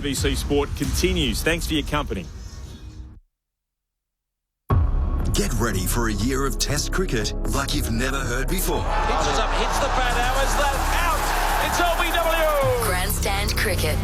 ABC Sport continues. Thanks for your company. Get ready for a year of Test cricket like you've never heard before. Pitches up, hits the bat. How is that out? It's LBW. Grandstand cricket.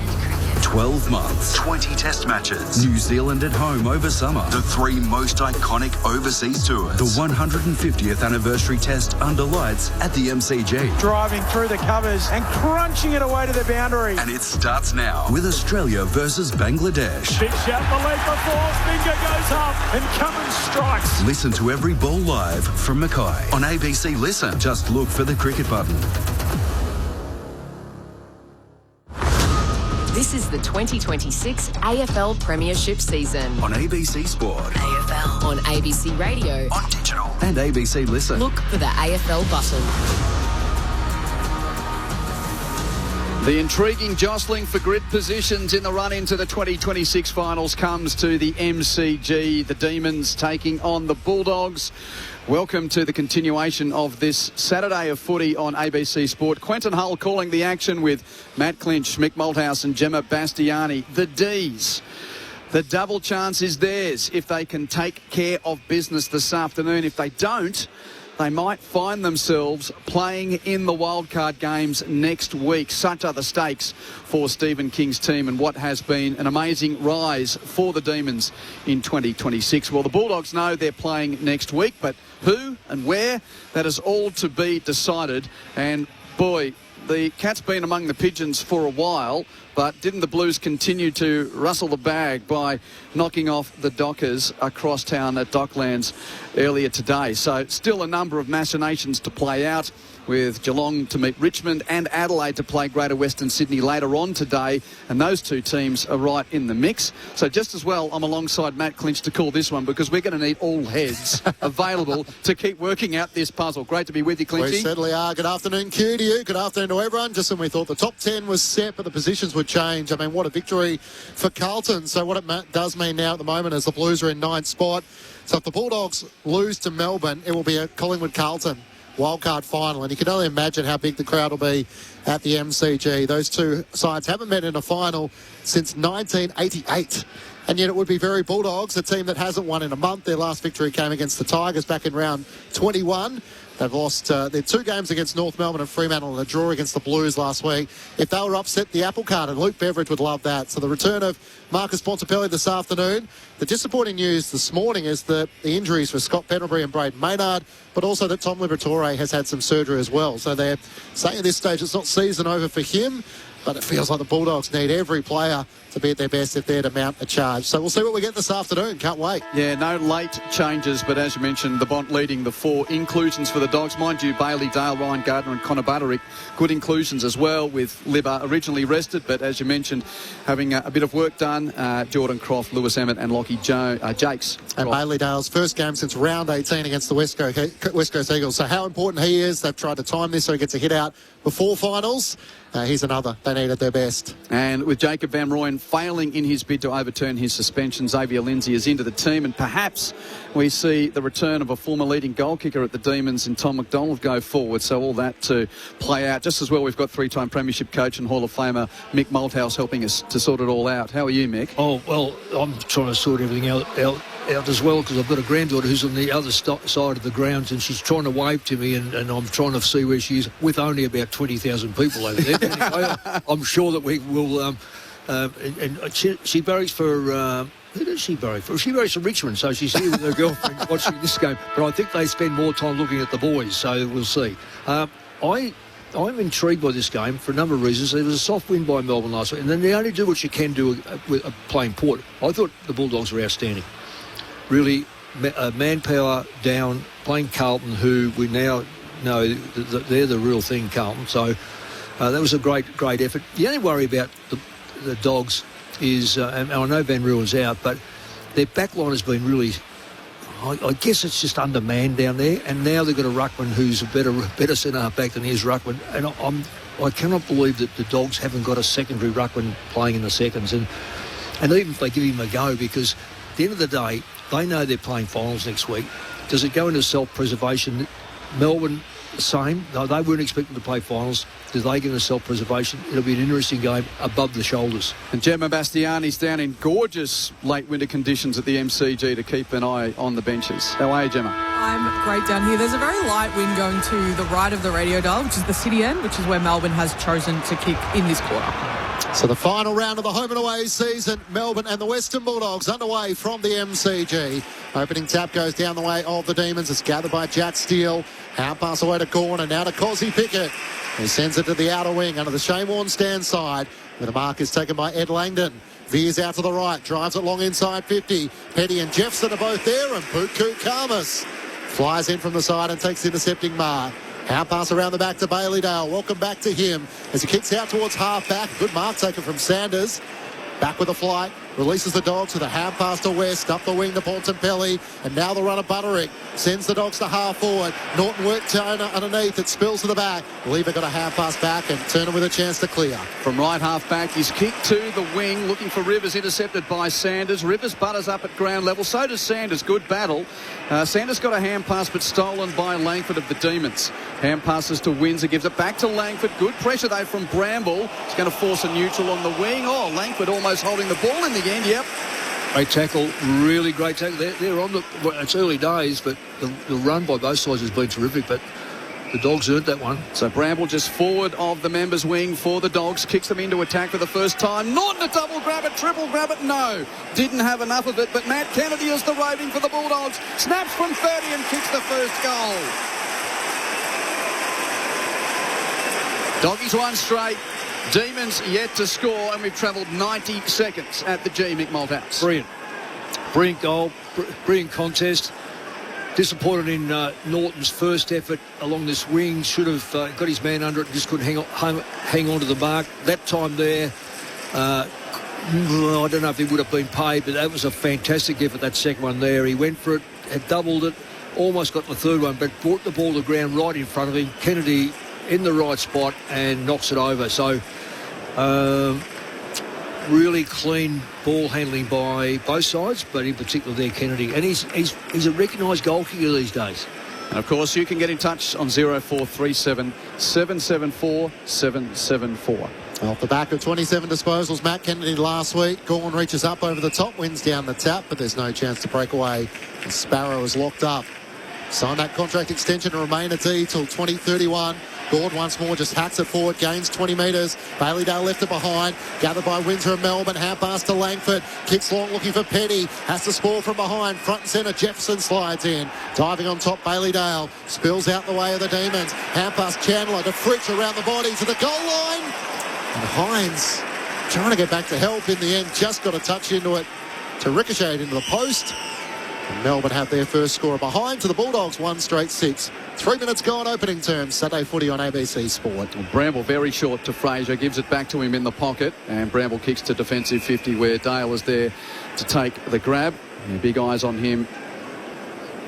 12 months, 20 Test matches, New Zealand at home over summer, the 3 most iconic overseas tours, the 150th anniversary Test under lights at the MCG. Driving through the covers and crunching it away to the boundary. And it starts now with Australia versus Bangladesh. Big shout the leg before, finger goes up and Cummins strikes. Listen to every ball live from Mackay. On ABC Listen, just look for the cricket button. This is the 2026 AFL Premiership season. On ABC Sport. AFL. On ABC Radio. On digital. And ABC Listen. Look for the AFL button. The intriguing jostling for grid positions in the run into the 2026 finals comes to the MCG. The Demons taking on the Bulldogs. Welcome to the continuation of this Saturday of footy on ABC Sport. Quentin Hull calling the action with Matt Clinch, Mick Malthouse and Gemma Bastiani. The D's. The double chance is theirs if they can take care of business this afternoon. If they don't, they might find themselves playing in the wildcard games next week. Such are the stakes for Stephen King's team and what has been an amazing rise for the Demons in 2026. Well, the Bulldogs know they're playing next week, but who and where, that is all to be decided. And boy, the cat's been among the pigeons for a while, but didn't the Blues continue to rustle the bag by knocking off the Dockers across town at Docklands earlier today? So still a number of machinations to play out, with Geelong to meet Richmond and Adelaide to play Greater Western Sydney later on today, and those two teams are right in the mix. So just as well, I'm alongside Matt Clinch to call this one, because we're going to need all heads available to keep working out this puzzle. Great to be with you, Clinchy. We certainly are. Good afternoon, Q, to you. Good afternoon to everyone. Just when we thought the top 10 was set, but the positions would change. I mean, what a victory for Carlton. So what it does mean now at the moment is the Blues are in 9th spot. So if the Bulldogs lose to Melbourne, it will be a Collingwood-Carlton wildcard final, and you can only imagine how big the crowd will be at the MCG. Those two sides haven't met in a final since 1988, and yet it would be very Bulldogs, a team that hasn't won in a month. Their last victory came against the Tigers back in round 21. They've lost their 2 games against North Melbourne and Fremantle and a draw against the Blues last week. If they were upset the apple cart, and Luke Beveridge would love that. So the return of Marcus Bontempelli this afternoon. The disappointing news this morning is the injuries for Scott Pendlebury and Braden Maynard, but also that Tom Liberatore has had some surgery as well. So they're saying at this stage it's not season over for him, but it feels like the Bulldogs need every player to be at their best if they're to mount a charge. So we'll see what we get this afternoon. Can't wait. Yeah, no late changes, but as you mentioned, the Bont leading the 4 inclusions for the Dogs. Mind you, Bailey Dale, Ryan Gardner and Connor Butterick, good inclusions as well, with Libba originally rested, but as you mentioned, having a bit of work done. Jordan Croft, Lewis Emmett and Lockie Jakes. And Bailey Dale's first game since round 18 against the West Coast Eagles. So how important he is. They've tried to time this so he gets a hit out before finals. He's another. They needed their best. And with Jacob Van Rooyen failing in his bid to overturn his suspension, Xavier Lindsay is into the team, and perhaps we see the return of a former leading goal kicker at the Demons in Tom McDonald go forward. So all that to play out. Just as well, we've got 3-time Premiership coach and Hall of Famer Mick Malthouse helping us to sort it all out. How are you, Mick? Oh, well, I'm trying to sort everything out as well, because I've got a granddaughter who's on the other side of the grounds, and she's trying to wave to me, and I'm trying to see where she is, with only about 20,000 people over there. Anyway, I'm sure that we will. And she barracks for. Who does she barrack for? She barracks for Richmond, so she's here with her girlfriend watching this game. But I think they spend more time looking at the boys, so we'll see. I'm intrigued by this game for a number of reasons. There was a soft win by Melbourne last week, and then they only do what you can do with playing Port. I thought the Bulldogs were outstanding. Really, manpower down, playing Carlton, who we now know that they're the real thing, Carlton. So that was a great effort. The only worry about the Dogs is, and I know Van Ruin's out, but their backline has been really, I guess it's just undermanned down there, and now they've got a ruckman who's a better centre-half back than his ruckman, and I cannot believe that the Dogs haven't got a secondary ruckman playing in the seconds, and even if they give him a go, because at the end of the day, they know they're playing finals next week. Does it go into self-preservation? Melbourne same. No, they weren't expecting to play finals. They're going to self-preservation. It'll be an interesting game above the shoulders. And Gemma Bastiani's down in gorgeous late winter conditions at the MCG to keep an eye on the benches. How are you, Gemma? I'm great down here. There's a very light wind going to the right of the radio dial, which is the city end, which is where Melbourne has chosen to kick in this quarter. So the final round of the home and away season, Melbourne and the Western Bulldogs underway from the MCG. Opening tap goes down the way of the Demons. It's gathered by Jack Steele. Out pass away to Corner. Now to Cosy Pickett, who sends it to the outer wing under the Shane Warne stand side, where the mark is taken by Ed Langdon. Veers out to the right, drives it long inside 50. Petty and Jeffson are both there, and Putku Karmas flies in from the side and takes the intercepting mark. Out pass around the back to Bailey-Dale. Welcome back to him as he kicks out towards half-back. Good mark taken from Sanders. Back with a flight. Releases the Dogs with a hand pass to West. Up the wing to Bontempelli. And now the run of Butterick. Sends the Dogs to half forward. Norton worked Turner underneath. It spills to the back. Lever got a hand pass back and Turner with a chance to clear. From right half back, he's kicked to the wing, looking for Rivers, intercepted by Sanders. Rivers butters up at ground level. So does Sanders. Good battle. Sanders got a hand pass, but stolen by Langford of the Demons. Hand passes to Windsor, gives it back to Langford. Good pressure, though, from Bramble. He's going to force a neutral on the wing. Oh, Langford almost holding the ball in the end. Yep. Great tackle, really great tackle. They're on it's early days, but the run by both sides has been terrific, but the Dogs earned that one. So Bramble just forward of the members' wing for the Dogs, kicks them into attack for the first time. Norton a double grab it, triple grab it, no. Didn't have enough of it, but Matt Kennedy is the roving for the Bulldogs. Snaps from 30 and kicks the first goal. Doggies one straight. Demons yet to score, and we've travelled 90 seconds at the G. Mick Malthouse. Brilliant goal, brilliant contest. Disappointed in Norton's first effort along this wing. Should have got his man under it, just couldn't hang on to the mark. That time there, I don't know if he would have been paid, but that was a fantastic effort, that second one there. He went for it, had doubled it, almost got the third one, but brought the ball to the ground right in front of him. Kennedy in the right spot and knocks it over. So really clean ball handling by both sides, but in particular there Kennedy. And he's a recognised goal kicker these days. And of course you can get in touch on 0437 774 774. Off the back of 27 disposals, Matt Kennedy last week. Gorn reaches up over the top, wins down the tap, but there's no chance to break away. And Sparrow is locked up. Signed that contract extension to remain at D till 2031. Gord once more just hacks it forward, gains 20 metres. Bailey-Dale left it behind. Gathered by Windsor and Melbourne. Hand pass to Langford. Kicks long looking for Petty. Has to spoil from behind. Front and centre. Jefferson slides in. Diving on top, Bailey-Dale. Spills out the way of the Demons. Hand pass Chandler to Fritsch around the body to the goal line. And Hines trying to get back to help in the end. Just got a touch into it to ricochet into the post. And Melbourne have their first scorer behind to the Bulldogs, 1 straight 6. 3 minutes gone, opening terms. Saturday footy on ABC Sport. Bramble very short to Fraser, gives it back to him in the pocket, and Bramble kicks to defensive 50 where Dale is there to take the grab. And big eyes on him.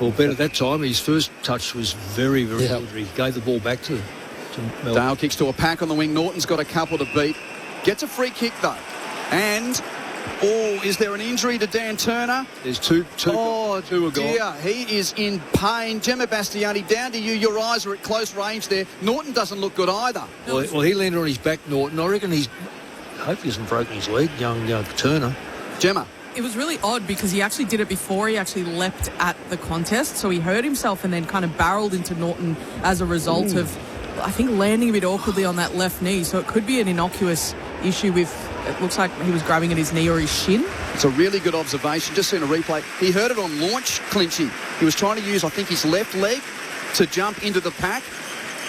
Well, Ben, at that time, his first touch was very, very good. He gave the ball back to Melbourne. Dale kicks to a pack on the wing. Norton's got a couple to beat. Gets a free kick, though. And... oh, is there an injury to Dan Turner? There's two are gone. Dear, he is in pain. Gemma Bastiani, down to you. Your eyes are at close range there. Norton doesn't look good either. Well, he landed on his back, Norton. I reckon I hope he hasn't broken his leg, young Turner. Gemma. It was really odd because he actually did it before he actually leapt at the contest. So he hurt himself and then kind of barreled into Norton as a result of, I think, landing a bit awkwardly on that left knee. So it could be an innocuous issue with, it looks like he was grabbing at his knee or his shin. It's a really good observation. Just seen a replay. He hurt it on launch, Clinchy. He was trying to use, I think, his left leg to jump into the pack,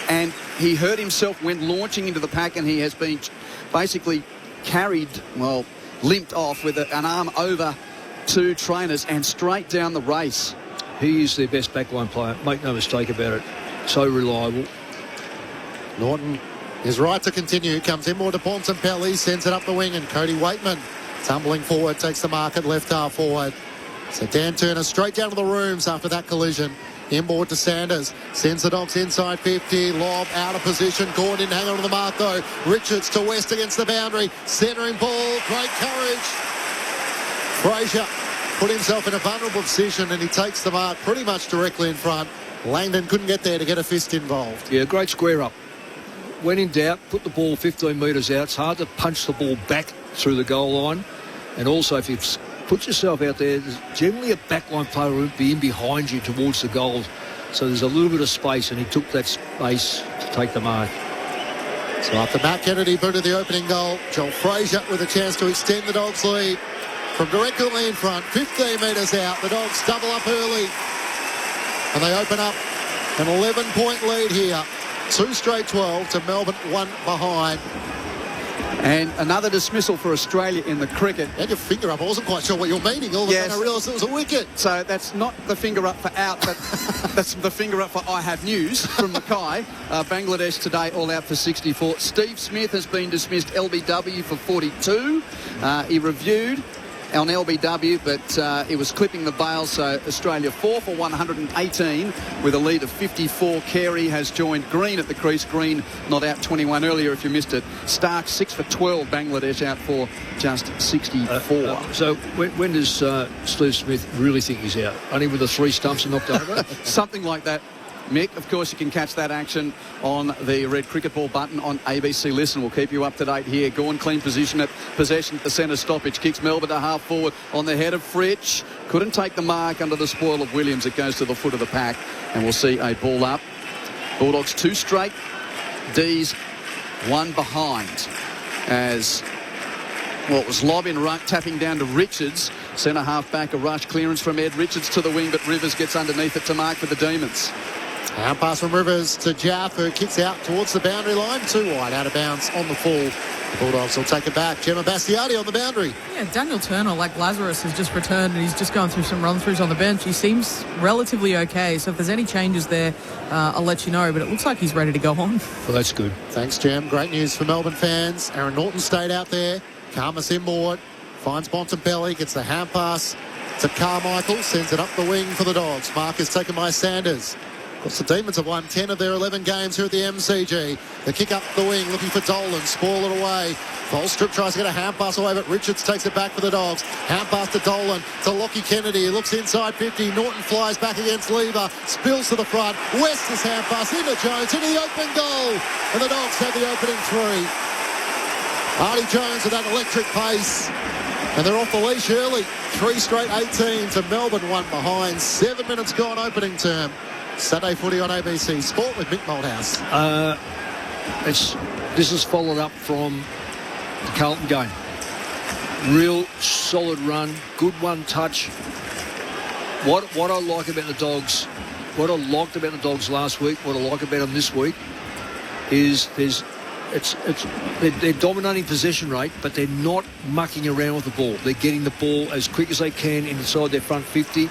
and he hurt himself when launching into the pack, and he has been basically carried, limped off with an arm over 2 trainers and straight down the race. He is their best backline player. Make no mistake about it. So reliable. Norton is right to continue. Comes in more to Bontempelli, sends it up the wing, and Cody Waitman tumbling forward, takes the mark at left half forward. So Dan Turner straight down to the rooms after that collision. Inboard to Sanders, sends the Dogs inside 50, lob out of position. Gordon didn't hang on to the mark though. Richards to West against the boundary, centering ball, great courage. Fraser put himself in a vulnerable position and he takes the mark pretty much directly in front. Langdon couldn't get there to get a fist involved. Yeah, great square up. When in doubt, put the ball 15 metres out. It's hard to punch the ball back through the goal line. And also, if you put yourself out there, there's generally a backline player will be in behind you towards the goal. So there's a little bit of space, and he took that space to take the mark. So after Matt Kennedy booted the opening goal, Joel Frazier with a chance to extend the Dogs' lead from directly in front, 15 metres out. The Dogs double up early, and they open up an 11-point lead here. 2 straight 12 to Melbourne, 1 behind. And another dismissal for Australia in the cricket. Had your finger up. I wasn't quite sure what you were meaning. All of a sudden I realised it was a wicket. So that's not the finger up for out, but that's the finger up for I have news from Mackay. Bangladesh today all out for 64. Steve Smith has been dismissed LBW for 42. He reviewed on LBW, but it was clipping the bail, so Australia 4 for 118 with a lead of 54. Carey has joined Green at the crease. Green not out 21 earlier if you missed it. Stark 6 for 12. Bangladesh out for just 64. So when does Steve Smith really think he's out? Only with the 3 stumps and knocked over? Something like that. Mick, of course, you can catch that action on the red cricket ball button on ABC Listen. We'll keep you up to date here. Gawn clean possession at the centre stoppage. Kicks Melbourne to half forward on the head of Fritsch. Couldn't take the mark under the spoil of Williams. It goes to the foot of the pack, and we'll see a ball up. Bulldogs 2 straight. D's 1 behind. As well, it was Lobb in ruck, tapping down to Richards. Centre half back, a rush clearance from Ed Richards to the wing, but Rivers gets underneath it to mark for the Demons. Out pass from Rivers to Jaff, who kicks out towards the boundary line. 2 wide, out of bounds on the full. The Bulldogs will take it back. Gemma Bastiati on the boundary. Yeah, Daniel Turner, like Lazarus, has just returned and he's just going through some run-throughs on the bench. He seems relatively okay, so if there's any changes there, I'll let you know, but it looks like he's ready to go on. Well, that's good. Thanks, Gem. Great news for Melbourne fans. Aaron Norton stayed out there. Karmas inboard. Finds Bontempelli, gets the hand pass to Carmichael, sends it up the wing for the Dogs. Mark is taken by Sanders. Of course, the Demons have won 10 of their 11 games here at the MCG. The kick up the wing, looking for Dolan, spoil it away. Volstrip tries to get a hand pass away, but Richards takes it back for the Dogs. Hand pass to Dolan, to Lockie Kennedy. He looks inside 50. Norton flies back against Lever, spills to the front. West's hand pass into Jones, into the open goal. And the Dogs have the opening 3. Artie Jones with that electric pace. And they're off the leash early. 3 straight 18 to Melbourne, 1 behind. 7 minutes gone opening term. Saturday footy on ABC Sport with Mick Malthouse. This is followed up from the Carlton game. Real solid run, good one touch. What I like about the Dogs, what I liked about the Dogs last week, what I like about them this week, is they're dominating possession rate, but they're not mucking around with the ball. They're getting the ball as quick as they can inside their front 50.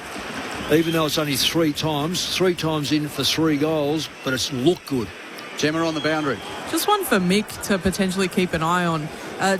Even though it's only 3 times in for 3 goals, but it's looked good. Gemma on the boundary. Just one for Mick to potentially keep an eye on.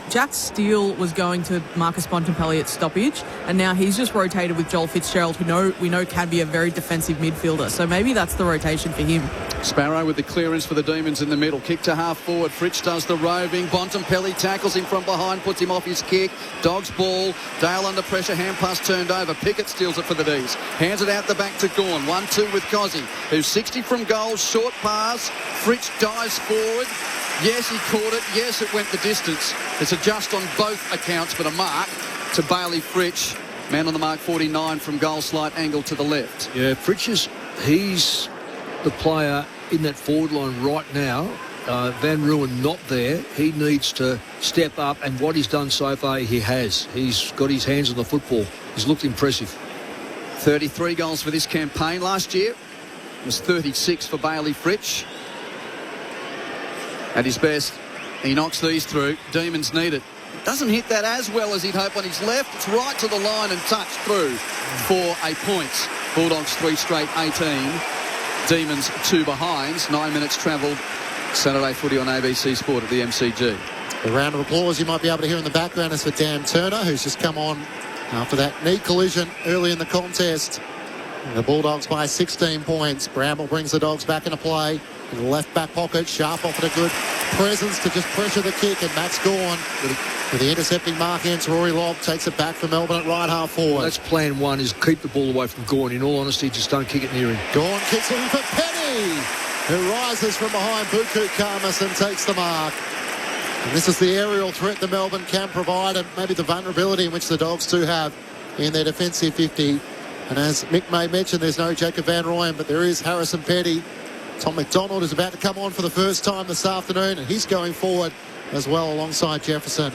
Jack Steele was going to Marcus Bontempelli at stoppage, and now he's just rotated with Joel Fitzgerald, who we know can be a very defensive midfielder. So maybe that's the rotation for him. Sparrow with the clearance for the Demons in the middle. Kick to half forward. Fritsch does the roving. Bontempelli tackles him from behind, puts him off his kick. Dogs ball. Dale under pressure. Hand pass turned over. Pickett steals it for the D's. Hands it out the back to Gawn. 1-2 with Cozzy, who's 60 from goal. Short pass. Fritsch dives forward. Yes, he caught it. Yes, it went the distance. It's a just on both accounts, but a mark to Bailey Fritsch. Man on the mark, 49 from goal, slight angle to the left. Yeah, Fritsch he's the player in that forward line right now. Van Ruin not there. He needs to step up, and what he's done so far, he has. He's got his hands on the football. He's looked impressive. 33 goals for this campaign. Last year it was 36 for Bailey Fritsch. At his best, he knocks these through. Demons need it. Doesn't hit that as well as he'd hope on his left. It's right to the line and touched through for a point. Bulldogs 3 straight 18. Demons 2 behind. 9 minutes travelled. Saturday footy on ABC Sport at the MCG. A round of applause you might be able to hear in the background is for Dan Turner, who's just come on after that knee collision early in the contest. The Bulldogs by 16 points. Bramble brings the Dogs back into play. in the left back pocket. Sharp offered a good presence to just pressure the kick, and Matt's gone with the intercepting mark against Rory Lobb. Takes it back for Melbourne at right half forward. Well, that's plan one, is keep the ball away from Gawn. In all honesty, just don't kick it near him. Gawn kicks it in for Penny, who rises from behind Buku Karmas and takes the mark. And this is the aerial threat the Melbourne can provide, and maybe the vulnerability in which the Dogs do have in their defensive 50. And as Mick May mentioned, there's no Jacob Van Rooyen, but there is Harrison Petty. Tom McDonald is about to come on for the first time this afternoon, and he's going forward as well alongside Jefferson.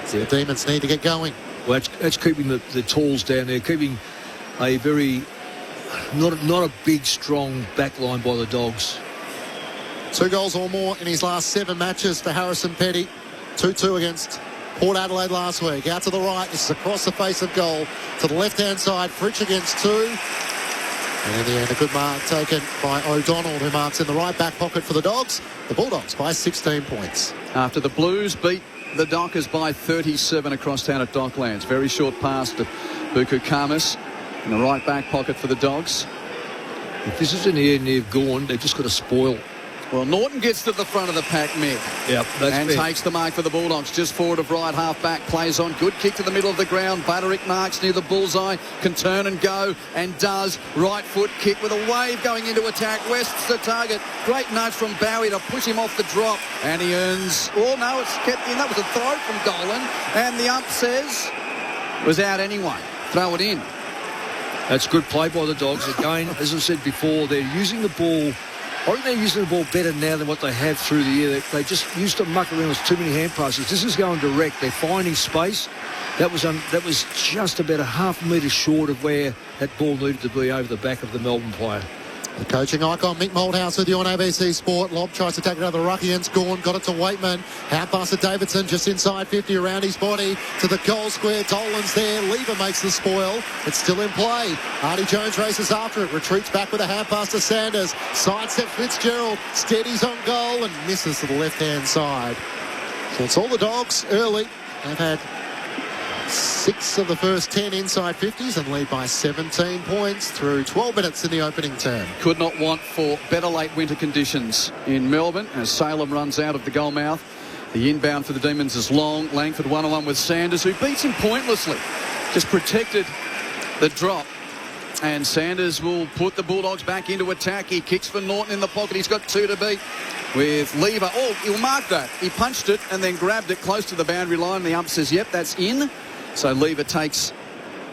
So the Demons need to get going. Well, that's keeping the talls down there, keeping a very not a big, strong back line by the Dogs. 2 goals or more in his last 7 matches for Harrison Petty. 2-2 against Port Adelaide last week. Out to the right. This is across the face of goal. To the left-hand side. Fritsch against 2. And in the end, a good mark taken by O'Donnell, who marks in the right back pocket for the Dogs. The Bulldogs by 16 points. After the Blues beat the Dockers by 37 across town at Docklands. Very short pass to Buku Karmas in the right back pocket for the Dogs. If this is in the air near Gawn, they've just got to spoil. Well, Norton gets to the front of the pack, Mick. Yep, that's and fair. Takes the mark for the Bulldogs. Just forward of right half back. Plays on. Good kick to the middle of the ground. Butterick marks near the bullseye. Can turn and go, and does. Right foot kick with a wave going into attack. West's the target. Great nudge from Bowie to push him off the drop. And he earns... Oh, no, it's kept in. That was a throw from Dolan. And the ump says... was out anyway. Throw it in. That's good play by the Dogs. Again, as I said before, they're using the ball... I think they're using the ball better now than what they have through the year. They just used to muck around with too many hand passes. This is going direct. They're finding space. That was just about a half a metre short of where that ball needed to be over the back of the Melbourne player. The coaching icon Mick Malthouse with you on ABC Sport. Lobb tries to take it out of the ruck against Gawn. Got it to Waitman. Hand pass to Davidson just inside 50 around his body to the goal square. Dolan's there. Lever makes the spoil. It's still in play. Artie Jones races after it. Retreats back with a hand pass to Sanders. Sidestep Fitzgerald. Steadies on goal and misses to the left-hand side. So it's all the Dogs early. They've had 6 of the first 10 inside 50s and lead by 17 points through 12 minutes in the opening term. Could not want for better late winter conditions in Melbourne as Salem runs out of the goal mouth. The inbound for the Demons is long. Langford 1-on-1 with Sanders, who beats him pointlessly. Just protected the drop. And Sanders will put the Bulldogs back into attack. He kicks for Norton in the pocket. He's got 2 to beat with Lever. Oh, he'll mark that. He punched it and then grabbed it close to the boundary line. The ump says, yep, that's in. So Lever takes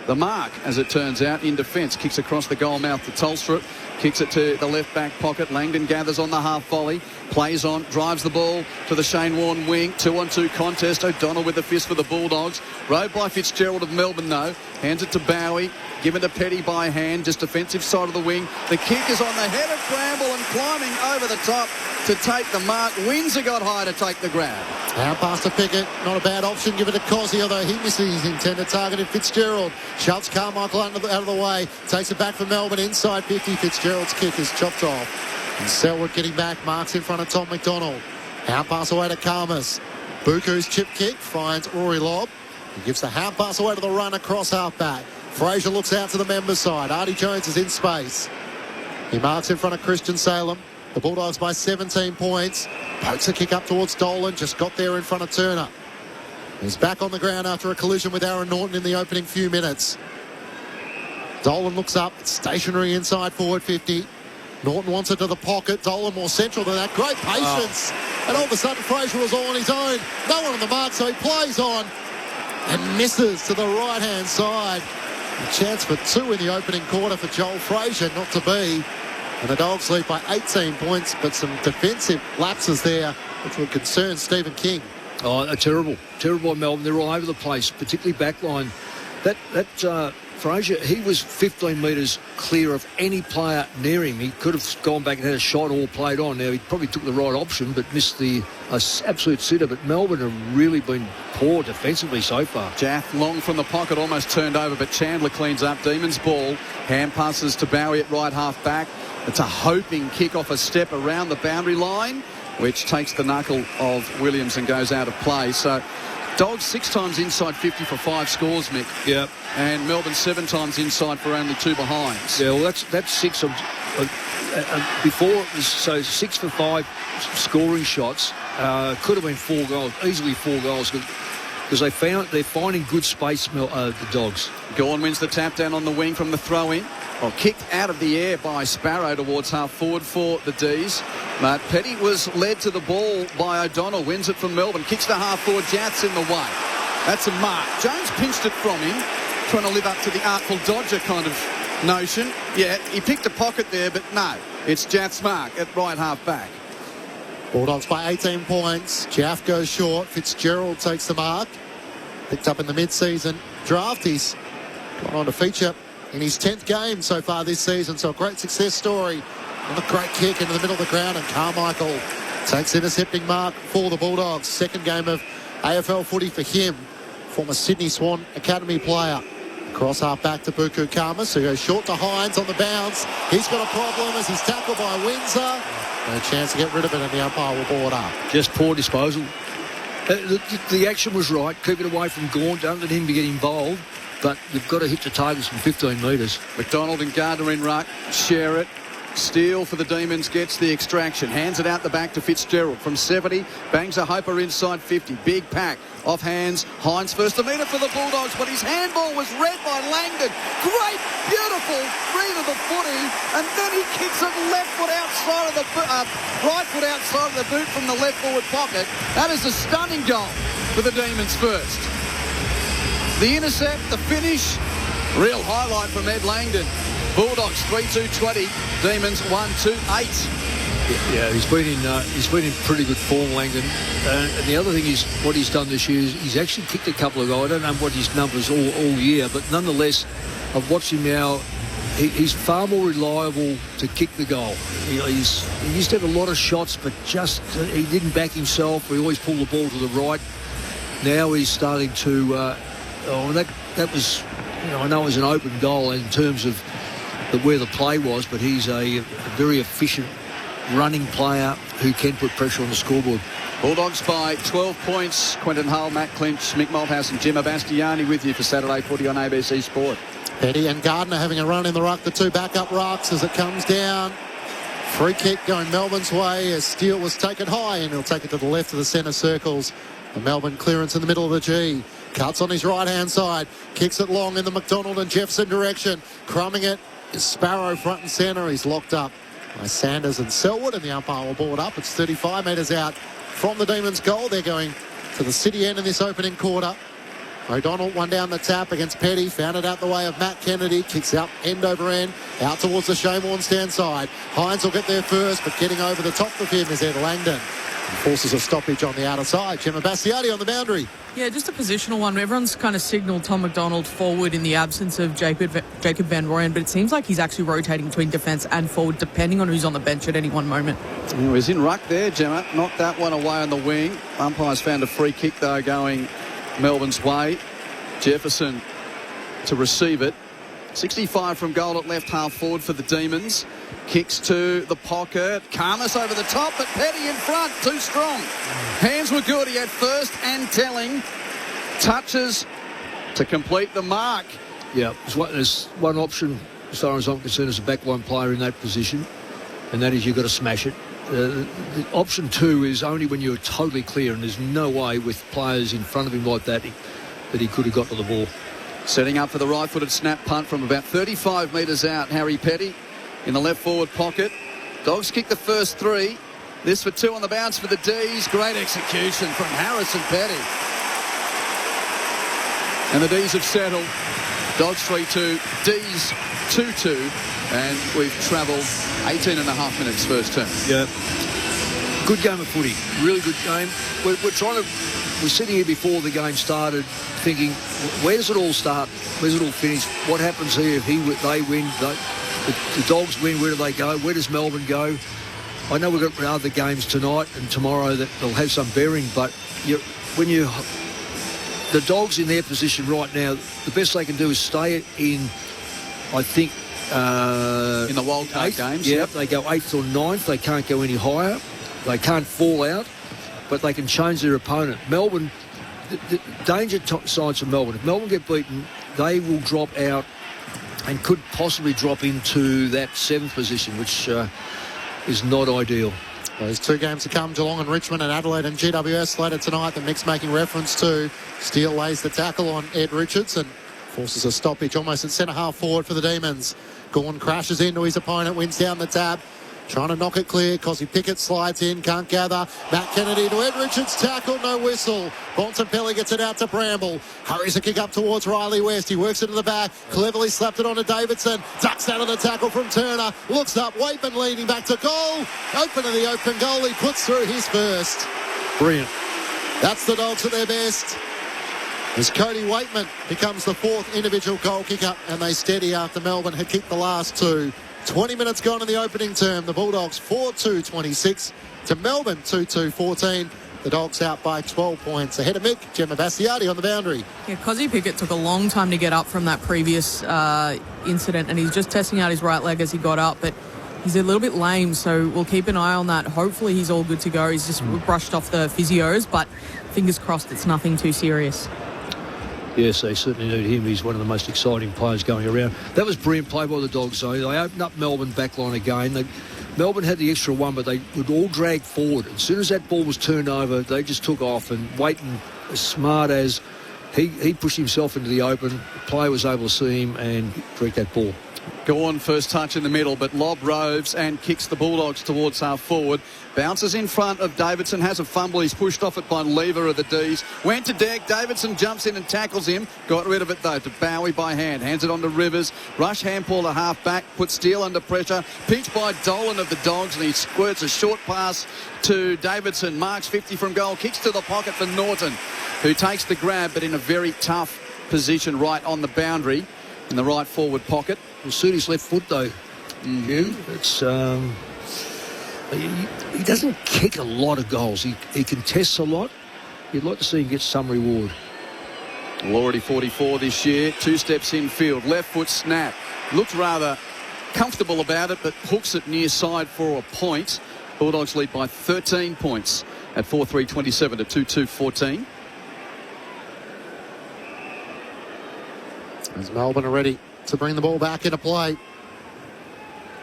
the mark, as it turns out, in defence. Kicks across the goal mouth to Tolstrup. Kicks it to the left back pocket. Langdon gathers on the half volley. Plays on, drives the ball to the Shane Warne wing. 2-on-2 contest. O'Donnell with the fist for the Bulldogs. Rode by Fitzgerald of Melbourne, though. Hands it to Bowie. Given to Petty by hand. Just defensive side of the wing. The kick is on the head of Bramble and climbing over the top to take the mark. Windsor got high to take the grab. Out past to Pickett. Not a bad option. Give it to Cosy, although he misses his intended target in Fitzgerald. Shoves Carmichael out of the way. Takes it back for Melbourne inside 50. Fitzgerald's kick is chopped off. And Selwood getting back. Marks in front of Tom McDonald. Out pass away to Karmas. Buku's chip kick finds Rory Lobb. He gives the hand pass away to the run across half back. Fraser looks out to the members' side. Artie Jones is in space. He marks in front of Christian Salem. The Bulldogs by 17 points. Pokes a kick up towards Dolan. Just got there in front of Turner. He's back on the ground after a collision with Aaron Norton in the opening few minutes. Dolan looks up. It's stationary inside forward 50. Norton wants it to the pocket. Dolan more central than that. Great patience. And all of a sudden Fraser was all on his own. No one on the mark, so he plays on and misses to the right-hand side. A chance for 2 in the opening quarter for Joel Fraser, not to be. And the Dogs lead by 18 points, but some defensive lapses there, which will concern Stephen King. Oh, terrible. Terrible by Melbourne. They're all over the place, particularly backline. That Fraser, he was 15 metres clear of any player near him. He could have gone back and had a shot or played on. Now, he probably took the right option, but missed the absolute sitter. But Melbourne have really been poor defensively so far. Jaff long from the pocket, almost turned over, but Chandler cleans up. Demons ball. Hand passes to Bowie at right half back. It's a hoping kick off a step around the boundary line, which takes the knuckle of Williams and goes out of play. So Dogs 6 times inside 50 for 5 scores, Mick. Yeah. And Melbourne 7 times inside for only 2 behinds. Yeah, well, that's 6. before it was 6 for 5 scoring shots. Could have been 4 goals, easily 4 goals, because they're finding good space, the Dogs. Gawn wins the tap down on the wing from the throw-in. Well, kicked out of the air by Sparrow towards half forward for the D's. But Petty was led to the ball by O'Donnell. Wins it from Melbourne. Kicks to half forward. Jats in the way. That's a mark. Jones pinched it from him, trying to live up to the Artful Dodger kind of notion. Yeah, he picked a pocket there, but no. It's Jats' mark at right half back. Bulldogs by 18 points. Jaff goes short. Fitzgerald takes the mark. Picked up in the mid-season draft. He's gone on to feature in his 10th game so far this season, so a great success story. And a great kick into the middle of the ground, and Carmichael takes intercepting mark for the Bulldogs. Second game of AFL footy for him. Former Sydney Swan Academy player. Cross half back to Buku Kamas, who goes short to Hines on the bounce. He's got a problem as he's tackled by Windsor. No chance to get rid of it, and the umpire will board up. Just poor disposal. The action was right. Keep it away from Gawn. Don't let him get involved. But you've got to hit the targets from 15 metres. McDonald and Gardner in ruck. Share it. Steele for the Demons gets the extraction. Hands it out the back to Fitzgerald from 70. Bangs a Hoper inside 50. Big pack. Off hands. Hines first a metre for the Bulldogs, but his handball was read by Langdon. Great, beautiful read of the footy. And then he kicks it left foot outside of the right foot outside of the boot from the left forward pocket. That is a stunning goal for the Demons first. The intercept, the finish, real highlight from Ed Langdon. Bulldogs 3-2-20, Demons 1-2-8. Yeah, he's been in pretty good form, Langdon. And the other thing is what he's done this year is he's actually kicked a couple of goals. I don't know what his numbers all year, but nonetheless, I've watched him now. He's far more reliable to kick the goal. He used to have a lot of shots, but just he didn't back himself. He always pulled the ball to the right. Now he's starting to. That was, I know it was an open goal in terms of where the play was, but he's a very efficient running player who can put pressure on the scoreboard. Bulldogs by 12 points. Quentin Hull, Matt Clinch, Mick Malthouse and Jimmer Bastiani with you for Saturday Footy on ABC Sport. Petty and Gardner having a run in the ruck, the two backup rucks as it comes down. Free kick going Melbourne's way as Steele was taken high, and he'll take it to the left of the centre circles. The Melbourne clearance in the middle of the G. Cuts on his right-hand side. Kicks it long in the McDonald and Jefferson direction. Crumbing it is Sparrow front and centre. He's locked up by Sanders and Selwood, and the umpire will board up. It's 35 metres out from the Demons' goal. They're going to the city end in this opening quarter. O'Donnell one down the tap against Petty. Found it out the way of Matt Kennedy. Kicks out end over end. Out towards the Shane stand side. Hines will get there first, but getting over the top of him is Ed Langdon. And forces a stoppage on the outer side. Gemma Bastiani on the boundary. Yeah, just a positional one. Everyone's kind of signalled Tom McDonald forward in the absence of Jacob Van Rooyen, but it seems like he's actually rotating between defence and forward, depending on who's on the bench at any one moment. He was in ruck there, Gemma. Knocked that one away on the wing. Umpires found a free kick, though, going Melbourne's way. Jefferson to receive it. 65 from goal at left half forward for the Demons. Kicks to the pocket. Karmas over the top, but Petty in front. Too strong. Hands were good. He had first and telling touches to complete the mark. Yeah, there's one option, as far as I'm concerned, as a backline player in that position, and that is you've got to smash it. The option two is only when you're totally clear, and there's no way with players in front of him like that that he could have got to the ball. Setting up for the right-footed snap punt from about 35 metres out, Harry Petty in the left forward pocket. Dogs kick the first three. This for two on the bounce for the D's. Great execution from Harrison Petty. And the D's have settled. Dogs 3-2, D's 2-2, and we've travelled 18 and a half minutes first term. Yeah. Good game of footy. Really good game. We're sitting here before the game started thinking, where does it all start? Where does it all finish? What happens here if they win? The Dogs win, where do they go? Where does Melbourne go? I know we've got other games tonight and tomorrow that will have some bearing, but the Dogs in their position right now, the best they can do is stay in, I think... in the wildcard games? Yep, they go 8th or 9th. They can't go any higher. They can't fall out, but they can change their opponent. Melbourne, the danger sides for Melbourne. If Melbourne get beaten, they will drop out and could possibly drop into that 7th position, which is not ideal. Those 2 games to come, Geelong and Richmond and Adelaide and GWS later tonight. The Mick's making reference to. Steele lays the tackle on Ed Richards and forces a stoppage almost at centre-half forward for the Demons. Gawn crashes into his opponent, wins down the tab. Trying to knock it clear. Cosy Pickett slides in, can't gather. Matt Kennedy to Ed Richards, tackle, no whistle. Bontempelli gets it out to Bramble. Hurries a kick up towards Riley West. He works it to the back. Cleverly slapped it on to Davidson. Ducks out of the tackle from Turner. Looks up, Waitman leading back to goal. Open to the open goal. He puts through his first. Brilliant. That's the Dogs at their best. As Cody Waitman becomes the 4th individual goal kicker, and they steady after Melbourne had kicked the last 2. 20 minutes gone in the opening term. The Bulldogs 4-2-26 to Melbourne 2-2-14. The Dogs out by 12 points. Ahead of Mick, Gemma Bastiardi on the boundary. Yeah, Cosy Pickett took a long time to get up from that previous incident, and he's just testing out his right leg as he got up, but he's a little bit lame, so we'll keep an eye on that. Hopefully he's all good to go. He's just brushed off the physios, but fingers crossed it's nothing too serious. Yes, they certainly need him. He's one of the most exciting players going around. That was brilliant play by the Dogs, though. They opened up Melbourne backline again. Melbourne had the extra one, but they would all drag forward. As soon as that ball was turned over, they just took off. And Waitman, as smart as he pushed himself into the open, the player was able to see him and direct that ball. Gawn first touch in the middle, but lob roves and kicks the Bulldogs towards half forward. Bounces in front of Davidson, has a fumble. He's pushed off it by Lever of the D's. Went to deck. Davidson jumps in and tackles him. Got rid of it, though, to Bowie by hand. Hands it on to Rivers. Rush handball to half back. Puts Steele under pressure. Pinched by Dolan of the Dogs, and he squirts a short pass to Davidson. Marks 50 from goal. Kicks to the pocket for Norton, who takes the grab, but in a very tough position right on the boundary in the right forward pocket. Will suit his left foot, though. It's he doesn't kick a lot of goals. He contests a lot. You'd like to see him get some reward. Well, already 44 this year. 2 steps in field. Left foot snap. Looks rather comfortable about it, but hooks it near side for a point. Bulldogs lead by 13 points at 4-3-27 to 2-2-14. As Melbourne are ready to bring the ball back into play.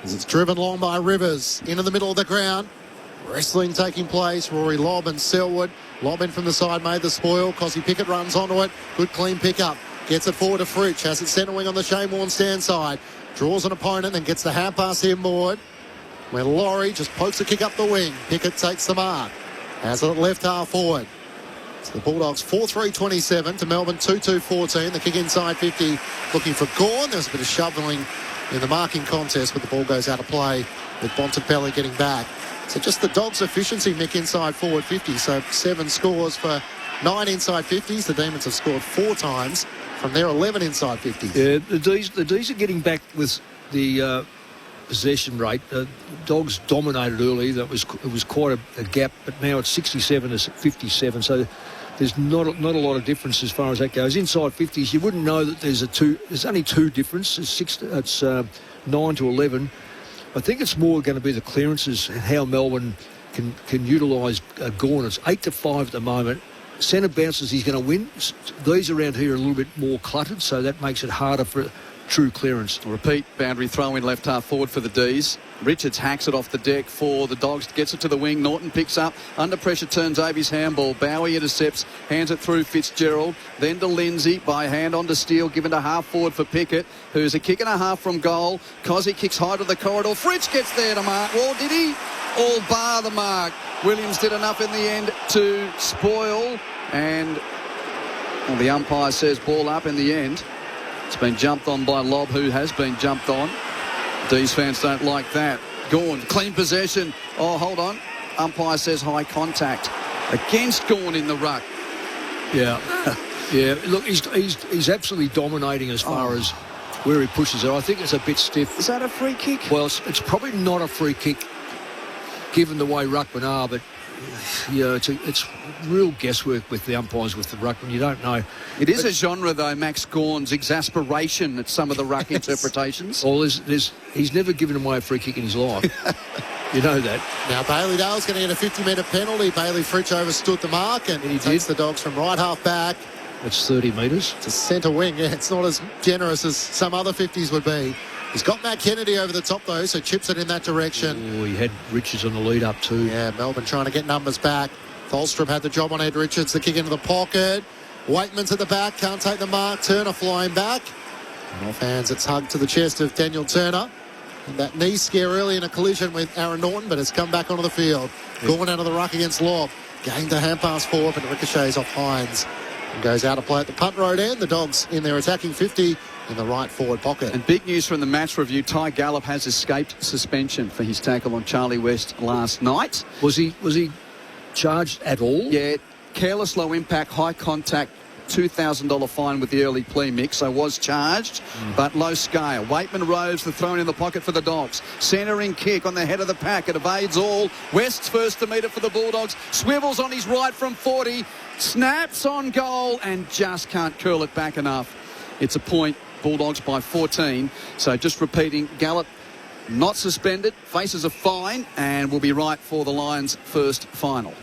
As it's driven long by Rivers into the middle of the ground. Wrestling taking place. Rory Lobb and Selwood. Lobb in from the side made the spoil. Cosy Pickett runs onto it. Good clean pickup. Gets it forward to Fritsch. Has it centre wing on the Shane Warne stand side. Draws an opponent and gets the hand pass inboard. Where Laurie just pokes a kick up the wing. Pickett takes the mark. Has it at left half forward. So the Bulldogs 4-3-27 to Melbourne 2-2-14. The kick inside 50 looking for Gawn. There's a bit of shoveling in the marking contest, but the ball goes out of play with Bontempelli getting back. So just the Dogs' efficiency, Mick, inside forward 50. So 7 scores for 9 inside 50s. The Demons have scored 4 times from their 11 inside 50s. Yeah, the D's are getting back with the possession rate. The Dogs dominated early. It was quite a gap, but now it's 67 to 57. So there's not a lot of difference as far as that goes. Inside 50s, you wouldn't know that there's only 2 difference. It's 9 to 11. I think it's more going to be the clearances and how Melbourne can utilise Gawn. It's 8 to 5 at the moment. Centre bounces, he's going to win. These around here are a little bit more cluttered, so that makes it harder for true clearance. Repeat boundary throw in left half forward for the D's. Richards hacks it off the deck for the Dogs, gets it to the wing. Norton picks up, under pressure turns Avi's handball. Bowie intercepts, hands it through Fitzgerald, then to Lindsay, by hand onto Steele, given to half forward for Pickett, who's a kick and a half from goal. Cosy kicks high to the corridor. Fritsch gets there to mark. Well, did he? All bar the mark. Williams did enough in the end to spoil, and the umpire says ball up in the end. It's been jumped on by Lobb, who has been jumped on. These fans don't like that. Gawn, clean possession. Oh, hold on. Umpire says high contact against Gawn in the ruck. Yeah. Yeah, look, he's absolutely dominating as far as where he pushes it. I think it's a bit stiff. Is that a free kick? Well, it's probably not a free kick given the way ruckmen are, but yeah, it's real guesswork with the umpires with the ruckman. You don't know. It is a genre, though, Max Gawn's exasperation at some of the ruck interpretations. Well, he's never given away a free kick in his life. You know that. Now, Bailey Dale's going to get a 50-metre penalty. Bailey Fritsch overstood the mark and he takes the Dogs from right half back It's 30 metres. It's a centre wing. Yeah, it's not as generous as some other 50s would be. He's got Matt Kennedy over the top, though, so chips it in that direction. Oh, he had Richards on the lead up too. Yeah, Melbourne trying to get numbers back. Tholstrup had the job on Ed Richards. The kick into the pocket. Waitman's at the back. Can't take the mark. Turner flying back. And off hands, it's hugged to the chest of Daniel Turner. And that knee scare early in a collision with Aaron Norton, but it's come back onto the field. Going out of the ruck against Lobb. Gained a hand pass forward, but ricochets off Hines. And goes out of play at the punt road end. The Dogs in their attacking 50 in the right forward pocket. And big news from the match review, Ty Gallup has escaped suspension for his tackle on Charlie West last night. Was he charged at all? Yeah, careless, low impact, high contact, $2,000 fine with the early plea mix, so was charged, but low scale. Waitman roves the thrown in the pocket for the Dogs. Centering kick on the head of the pack. It evades all. West's first to meet it for the Bulldogs. Swivels on his right from 40. Snaps on goal and just can't curl it back enough. It's a point. Bulldogs by 14. So just repeating, Gallup not suspended, faces a fine, and will be right for the Lions' first final.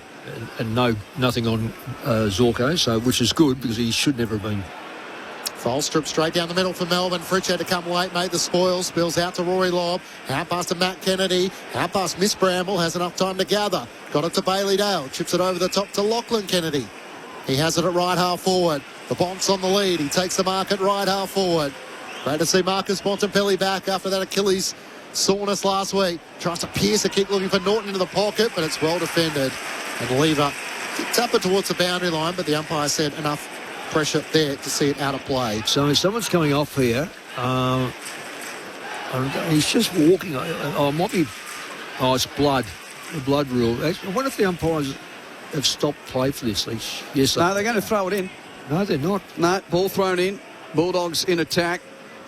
And nothing on Zorko, so which is good because he should never have been. Tholstrup straight down the middle for Melbourne. Fritsch had to come late, made the spoil. Spills out to Rory Lobb. Out past to Matt Kennedy. Out past Miss Bramble. Has enough time to gather. Got it to Bailey Dale. Chips it over the top to Lachlan Kennedy. He has it at right half forward. The Bonks on the lead. He takes the mark at right half forward. Great to see Marcus Bontempelli back after that Achilles soreness last week. Tries to pierce a kick looking for Norton into the pocket, but it's well defended. And Lever did tap it towards the boundary line, but the umpire said enough pressure there to see it out of play. So someone's coming off here. He's just walking. It might be... Oh, it's blood. The blood rule. I wonder if the umpires have stopped play for this. Yes. No, they're going to throw it in. No, they're not. No, ball thrown in. Bulldogs in attack.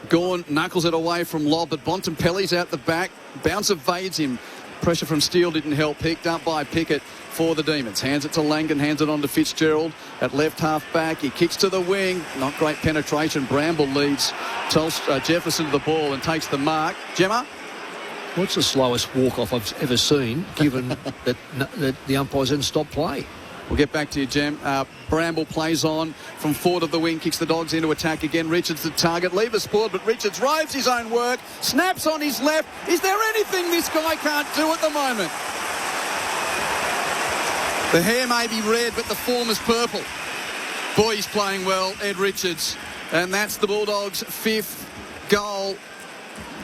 Gorn knuckles it away from Lobb, but Bontempelli's out the back. Bounce evades him. Pressure from Steele didn't help. Picked up by Pickett for the Demons. Hands it to Langan, hands it on to Fitzgerald at left half back. He kicks to the wing. Not great penetration. Bramble leads Jefferson to the ball and takes the mark. Gemma? What's the slowest walk-off I've ever seen, given that the umpires didn't stop play? We'll get back to you, Jem. Bramble plays on from forward of the wing, kicks the Dogs into attack again. Richards the target. Lever spoiled, but Richards roves his own work. Snaps on his left. Is there anything this guy can't do at the moment? The hair may be red, but the form is purple. Boy, he's playing well, Ed Richards. And that's the Bulldogs' fifth goal.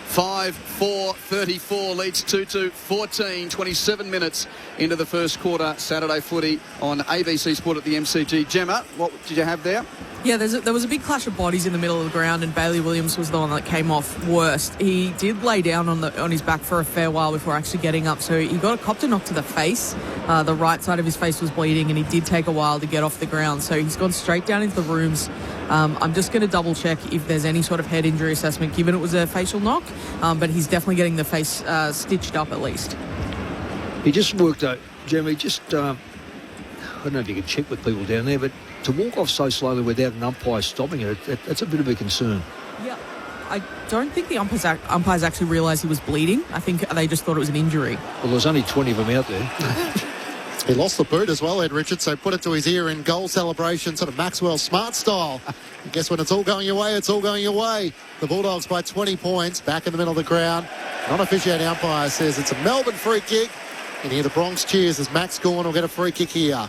5-4-34 leads 2-2, 14, 27 minutes into the first quarter. Saturday footy on ABC Sport at the MCG. Gemma, what did you have there? Yeah, there was a big clash of bodies in the middle of the ground, and Bailey Williams was the one that came off worst. He did lay down on his back for a fair while before actually getting up, so he got a copter knock to the face. The right side of his face was bleeding, and he did take a while to get off the ground, so he's gone straight down into the rooms. I'm just going to double check if there's any sort of head injury assessment, given it was a facial knock, but he's definitely getting the face stitched up at least. He just worked out, Jeremy, I don't know if you can check with people down there, but to walk off so slowly without an umpire stopping it, that's a bit of a concern. Yeah, I don't think the umpires actually realised he was bleeding. I think they just thought it was an injury. Well, there's only 20 of them out there. He lost the boot as well, Ed Richards, so put it to his ear in goal celebration, sort of Maxwell Smart style. I guess when it's all going your way, it's all going your way. The Bulldogs by 20 points, back in the middle of the ground. Non-officiating umpire says it's a Melbourne free kick. And here the Bronx cheers as Max Gawn will get a free kick here.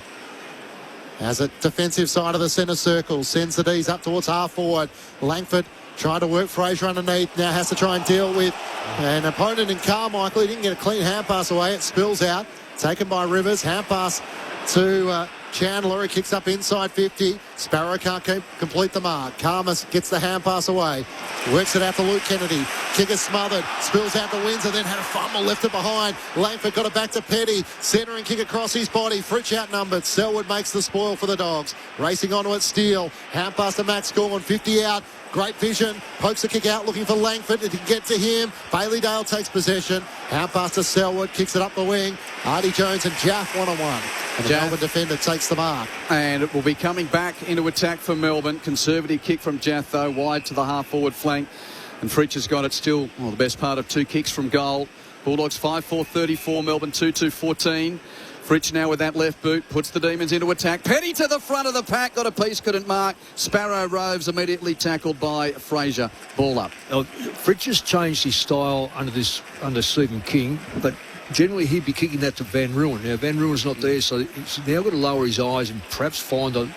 As a defensive side of the centre circle, sends the D's up towards half forward. Langford trying to work Fraser underneath, now has to try and deal with an opponent in Carmichael. He didn't get a clean hand pass away, it spills out. Taken by Rivers, hand pass to Chandler. He kicks up inside 50. Sparrow can't complete the mark. Karmas gets the hand pass away. Works it out to Luke Kennedy. Kicker smothered. Spills out to Windsor, then had a fumble, left it behind. Langford got it back to Petty. Centering kick across his body. Fritsch outnumbered. Selwood makes the spoil for the Dogs. Racing onto it, Steele. Hand pass to Max Gawn. 50 out. Great vision. Pokes the kick out looking for Langford. It can get to him. Bailey Dale takes possession. Hand pass to Selwood. Kicks it up the wing. Artie Jones and Jaff one-on-one. And the Melbourne defender takes the mark. And it will be coming back into attack for Melbourne. Conservative kick from Jaff, though, wide to the half-forward flank. And Fritsch has got it still, the best part of two kicks from goal. Bulldogs 5-4-34, Melbourne 2-2-14. Fritsch now with that left boot, puts the Demons into attack. Petty to the front of the pack, got a piece, couldn't mark. Sparrow Roves immediately tackled by Fraser. Ball up. Fritsch has changed his style under Stephen King, but generally he'd be kicking that to Van Ruin. Now Van Ruin's not there, so he's now got to lower his eyes and perhaps find a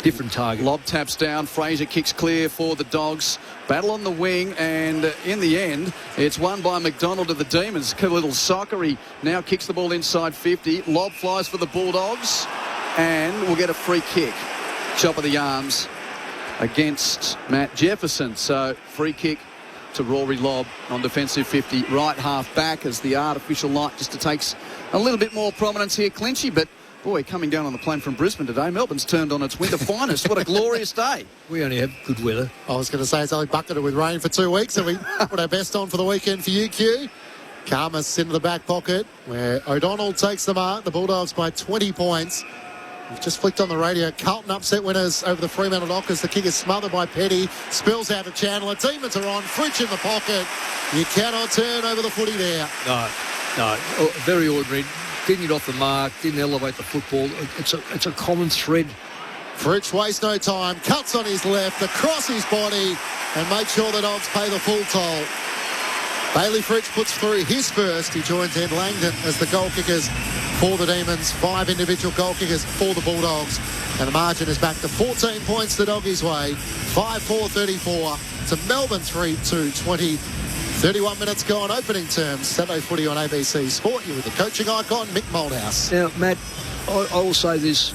different target. Lob taps down, Fraser kicks clear for the Dogs. Battle on the wing, and in the end, it's won by McDonald to the Demons. A little soccery now kicks the ball inside 50. Lob flies for the Bulldogs, and we'll get a free kick. Chop of the arms against Matt Jefferson. So free kick to Rory Lobb on defensive 50, right half back, as the artificial light just takes a little bit more prominence here. Clinchy, but boy, coming down on the plane from Brisbane today, Melbourne's turned on its winter finest. What a glorious day. We only have good weather. I was going to say it's only bucketed with rain for 2 weeks, so we put our best on for the weekend for you, Q. Karmas into the back pocket, where O'Donnell takes the mark. The Bulldogs by 20 points. We've just flicked on the radio. Carlton upset winners over the Fremantle Dockers. The kick is smothered by Petty. Spills out to Chandler. Demons are on. Fritsch in the pocket. You cannot turn over the footy there. No. Very ordinary. Didn't get off the mark, didn't elevate the football. It's a common thread. Fritsch wastes no time, cuts on his left, across his body, and makes sure the Dogs pay the full toll. Bailey Fritsch puts through his first. He joins Ed Langdon as the goal kickers for the Demons. 5 individual goal kickers for the Bulldogs. And the margin is back to 14 points the Doggies' way. 5-4-34 to Melbourne 3-2-20. 31 minutes gone, opening terms. Saturday footy on ABC Sport. You with the coaching icon, Mick Moldhouse. Now, Matt, I will say this.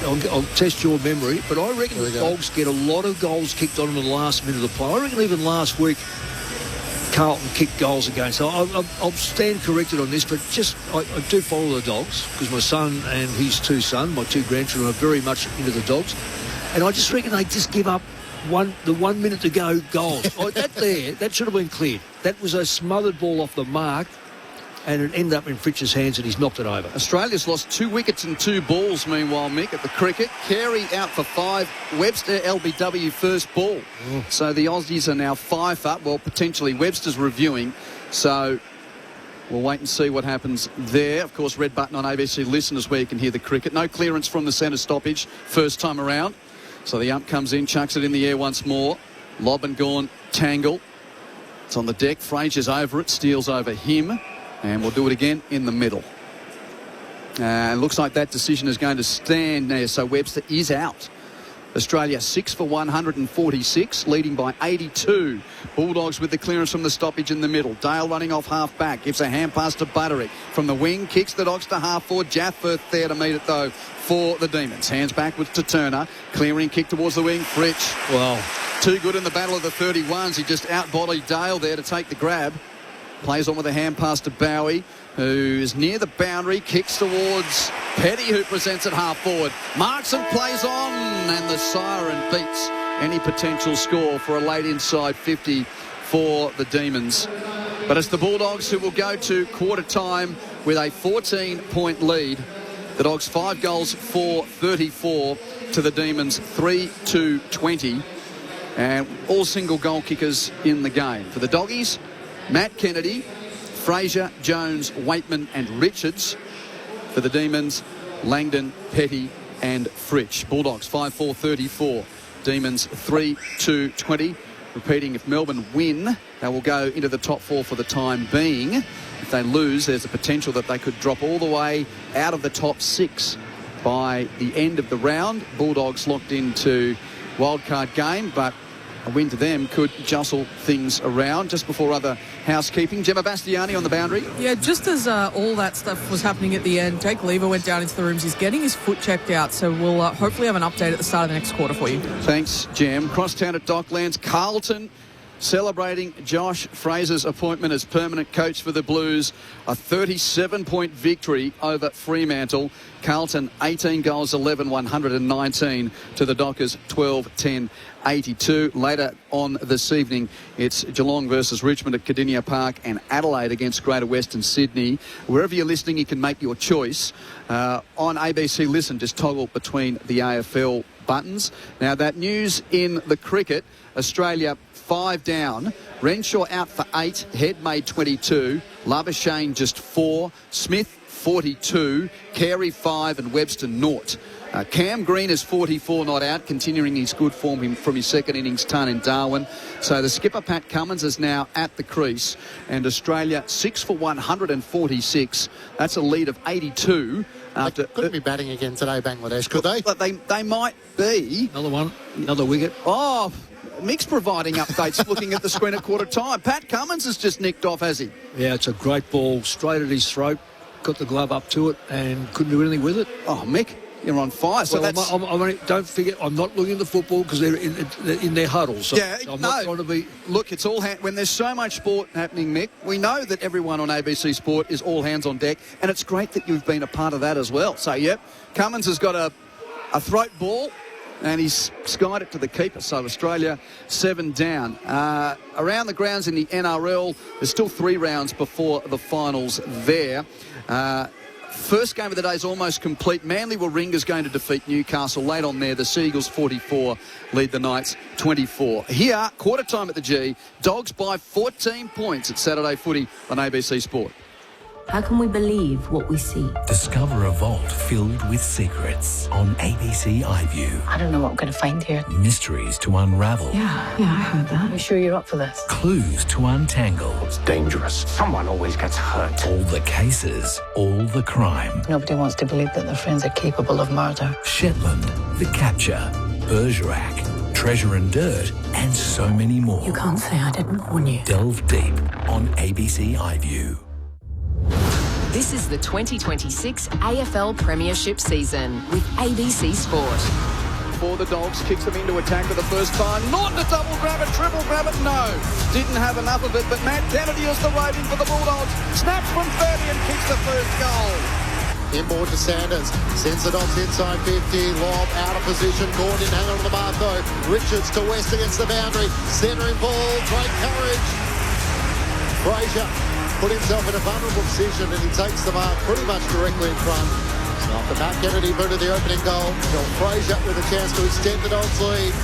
I'll test your memory, but I reckon the Dogs get a lot of goals kicked on in the last minute of the play. I reckon even last week, Carlton kicked goals again. So I'll stand corrected on this, but just I do follow the Dogs because my son and his 2 sons, my 2 grandchildren, are very much into the Dogs. And I just reckon they just give up the 1 minute to go goals. That should have been cleared. That was a smothered ball off the mark, and it ended up in Fritsch's hands, and he's knocked it over. Australia's lost 2 wickets and 2 balls, meanwhile, Mick, at the cricket. Carey out for 5. Webster, LBW, first ball. So the Aussies are now 5 up. Well, potentially Webster's reviewing. So we'll wait and see what happens there. Of course, red button on ABC Listeners where you can hear the cricket. No clearance from the centre stoppage first time around. So the ump comes in, chucks it in the air once more. Lob and Gawn tangle. It's on the deck. Fraser's over it, steals over him. And we'll do it again in the middle. Looks like that decision is going to stand there. So Webster is out. Australia 6 for 146, leading by 82. Bulldogs with the clearance from the stoppage in the middle. Dale running off half back, gives a hand pass to Butterick. From the wing, kicks the Dogs to half forward. Jaffer there to meet it though for the Demons. Hands backwards to Turner. Clearing kick towards the wing. Fritsch. Wow. Too good in the battle of the 31s. He just out-bodied Dale there to take the grab. Plays on with a hand pass to Bowie, who is near the boundary, kicks towards Petty, who presents it half forward. Marks and plays on, and the siren beats any potential score for a late inside 50 for the Demons. But it's the Bulldogs who will go to quarter time with a 14-point lead. The Dogs 5 goals for 34 to the Demons 3-20, and all single goal kickers in the game. For the Doggies, Matt Kennedy, Fraser, Jones, Waitman and Richards. For the Demons, Langdon, Petty and Fritsch. Bulldogs 5-4-34. Demons 3-2-20. Repeating, if Melbourne win, they will go into the top 4 for the time being. If they lose, there's a potential that they could drop all the way out of the top 6 by the end of the round. Bulldogs locked into wildcard game, but a win to them could jostle things around. Just before other housekeeping, Gemma Bastiani on the boundary. Yeah, just as all that stuff was happening at the end, Jake Lever went down into the rooms. He's getting his foot checked out, so we'll hopefully have an update at the start of the next quarter for you. Thanks, Gem. Crosstown at Docklands. Carlton celebrating Josh Fraser's appointment as permanent coach for the Blues. A 37-point victory over Fremantle. Carlton 18 goals, 11, 119 to the Dockers 12, 10, 82. Later on this evening, it's Geelong versus Richmond at Cardinia Park and Adelaide against Greater Western Sydney. Wherever you're listening, you can make your choice. On ABC Listen, just toggle between the AFL buttons. Now, that news in the cricket, Australia 5 down. Renshaw out for 8. Head made 22. Labuschagne just 4. Smith 42, Carey 5 and Webster 0. Cam Green is 44 not out, continuing his good form from his second innings ton in Darwin. So the skipper, Pat Cummins, is now at the crease. And Australia 6 for 146. That's a lead of 82. They couldn't be batting again today, Bangladesh, could they? But they might be. Another one, another wicket. Oh, Mick's providing updates looking at the screen at quarter time. Pat Cummins has just nicked off, has he? Yeah, it's a great ball, straight at his throat. Got the glove up to it and couldn't do anything with it. Oh, Mick, you're on fire. So well, that's... don't forget, I'm not looking at the football because they're in their huddles. So yeah, I'm not trying to be... Look, it's all... when there's so much sport happening, Mick, we know that everyone on ABC Sport is all hands on deck, and it's great that you've been a part of that as well. So, yep, Cummins has got a throat ball, and he's skied it to the keeper. So Australia 7 down. Around the grounds in the NRL, there's still 3 rounds before the finals there. First game of the day is almost complete. Manly Warringah's going to defeat Newcastle. Late on there, the Seagulls 44 lead the Knights 24. Here, quarter time at the G, Dogs by 14 points at Saturday Footy on ABC Sport. How can we believe what we see? Discover a vault filled with secrets on ABC iView. I don't know what I'm going to find here. Mysteries to unravel. Yeah, I heard that. You sure you're up for this? Clues to untangle. It's dangerous. Someone always gets hurt. All the cases, all the crime. Nobody wants to believe that their friends are capable of murder. Shetland, The Capture, Bergerac, Treasure and Dirt, and so many more. You can't say I didn't warn you. Delve deep on ABC iView. This is the 2026 AFL Premiership season with ABC Sport. For the Dogs, kicks them into attack for the first time. Not a double grab it, triple grab it, no. Didn't have enough of it, but Matt Kennedy is the roving for the Bulldogs. Snaps from 30 and kicks the first goal. Inboard to Sanders. Sends the Dogs inside 50. Lob out of position. Gordon hang on to the mark though. Richards to West against the boundary. Centering ball. Great courage. Fraser put himself in a vulnerable position and he takes the mark pretty much directly in front. So after Matt Kennedy booted the opening goal, Phil Fraser with a chance to extend the Dogs' lead.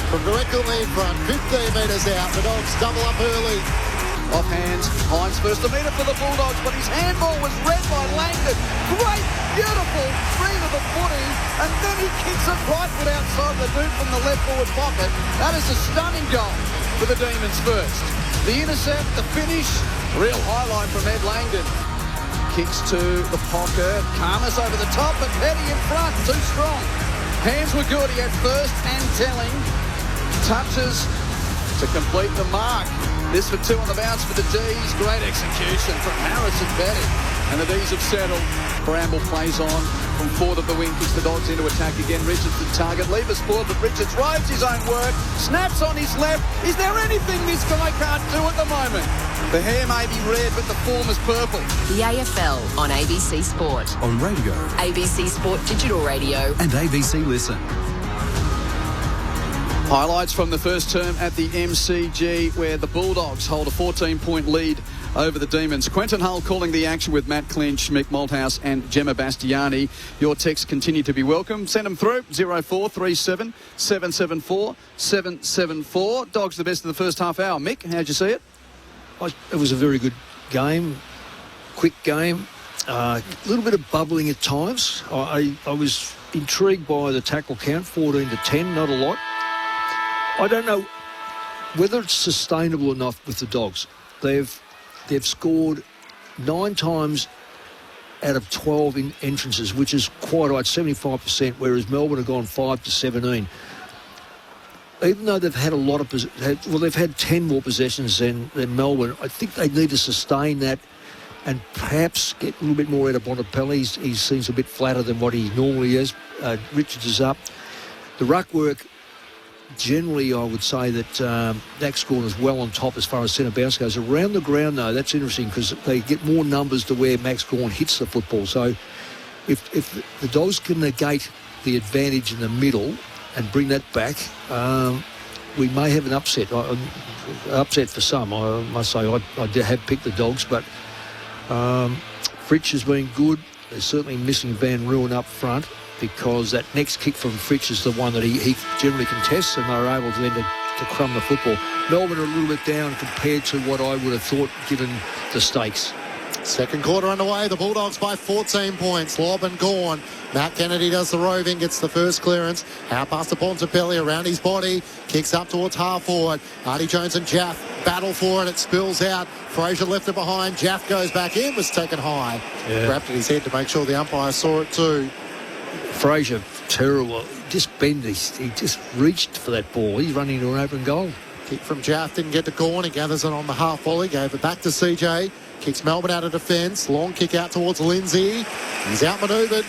From directly in front, 15 metres out, the Dogs double up early. Off hands, Hines first a metre for the Bulldogs, but his handball was read by Langdon. Great, beautiful free to the footy, and then he kicks it right foot outside the boot from the left forward pocket. That is a stunning goal for the Demons first. The intercept, the finish, real highlight from Ed Langdon. Kicks to the pocket, Karmas over the top, but Petty in front, too strong. Hands were good, he had first and telling. Touches to complete the mark. This for 2 on the bounce for the D's. Great execution from Harris and Petty. And the D's have settled. Bramble plays on from forward of the wing, kicks the Dogs into attack again. Richards the target. Leavers forward, but Richards rides his own work. Snaps on his left. Is there anything this guy can't do at the moment? The hair may be red, but the form is purple. The AFL on ABC Sport. On radio. ABC Sport Digital Radio. And ABC Listen. Highlights from the first term at the MCG where the Bulldogs hold a 14-point lead over the Demons. Quentin Hull calling the action with Matt Clinch, Mick Malthouse and Gemma Bastiani. Your texts continue to be welcome. Send them through 0437 774 774. Dogs the best of the first half hour. Mick, how'd you see it? It was a very good game, quick game, a little bit of bubbling at times. I was intrigued by the tackle count, 14-10, not a lot. I don't know whether it's sustainable enough with the Dogs. They've scored 9 times out of 12 in entrances, which is quite right, 75%, whereas Melbourne have gone 5-17. Even though they've had a lot of they've had 10 more possessions than Melbourne, I think they need to sustain that and perhaps get a little bit more out of Bontempelli. He seems a bit flatter than what he normally is. Richards is up. The ruck work, generally, I would say that Max Gawn is well on top as far as centre bounce goes. Around the ground, though, that's interesting because they get more numbers to where Max Gawn hits the football. So if the Dogs can negate the advantage in the middle and bring that back, we may have an upset. Upset for some, I must say. I have picked the Dogs, but Fritsch has been good. They're certainly missing Van Ruin up front, because that next kick from Fritsch is the one that he generally contests, and they're able to then to crumb the football. Melbourne are a little bit down compared to what I would have thought given the stakes. Second quarter underway. The Bulldogs by 14 points. Lob and Gawn. Matt Kennedy does the roving, gets the first clearance. Out past the Bontempelli, around his body. Kicks up towards half forward. Artie Jones and Jaff battle for it. It spills out. Fraser left it behind. Jaff goes back in, was taken high. Yeah. Grabbed at his head to make sure the umpire saw it too. Fraser, terrible. Just bend. He just reached for that ball. He's running into an open goal. Kick from Jaff, didn't get to Gawn. He gathers it on the half volley, gave it back to CJ. Kicks Melbourne out of defence. Long kick out towards Lindsay. He's outmanoeuvred.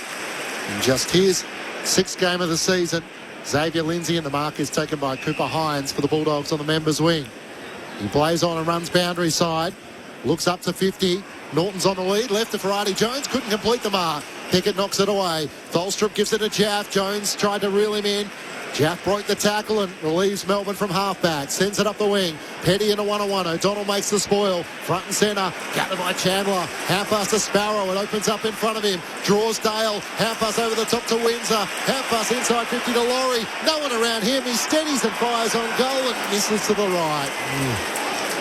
And just his sixth game of the season. Xavier Lindsay, and the mark is taken by Cooper Hines for the Bulldogs on the members' wing. He plays on and runs boundary side. Looks up to 50. Norton's on the lead. Left to Ferrari. Jones couldn't complete the mark. Pickett knocks it away. Tholstrup gives it to Jaff. Jones tried to reel him in. Jaff broke the tackle and relieves Melbourne from halfback. Sends it up the wing. Petty in a one-on-one. O'Donnell makes the spoil. Front and centre. Gathered by Chandler. Half pass to Sparrow. It opens up in front of him. Draws Dale. Half pass over the top to Windsor. Half pass inside 50 to Laurie. No one around him. He steadies and fires on goal and misses to the right.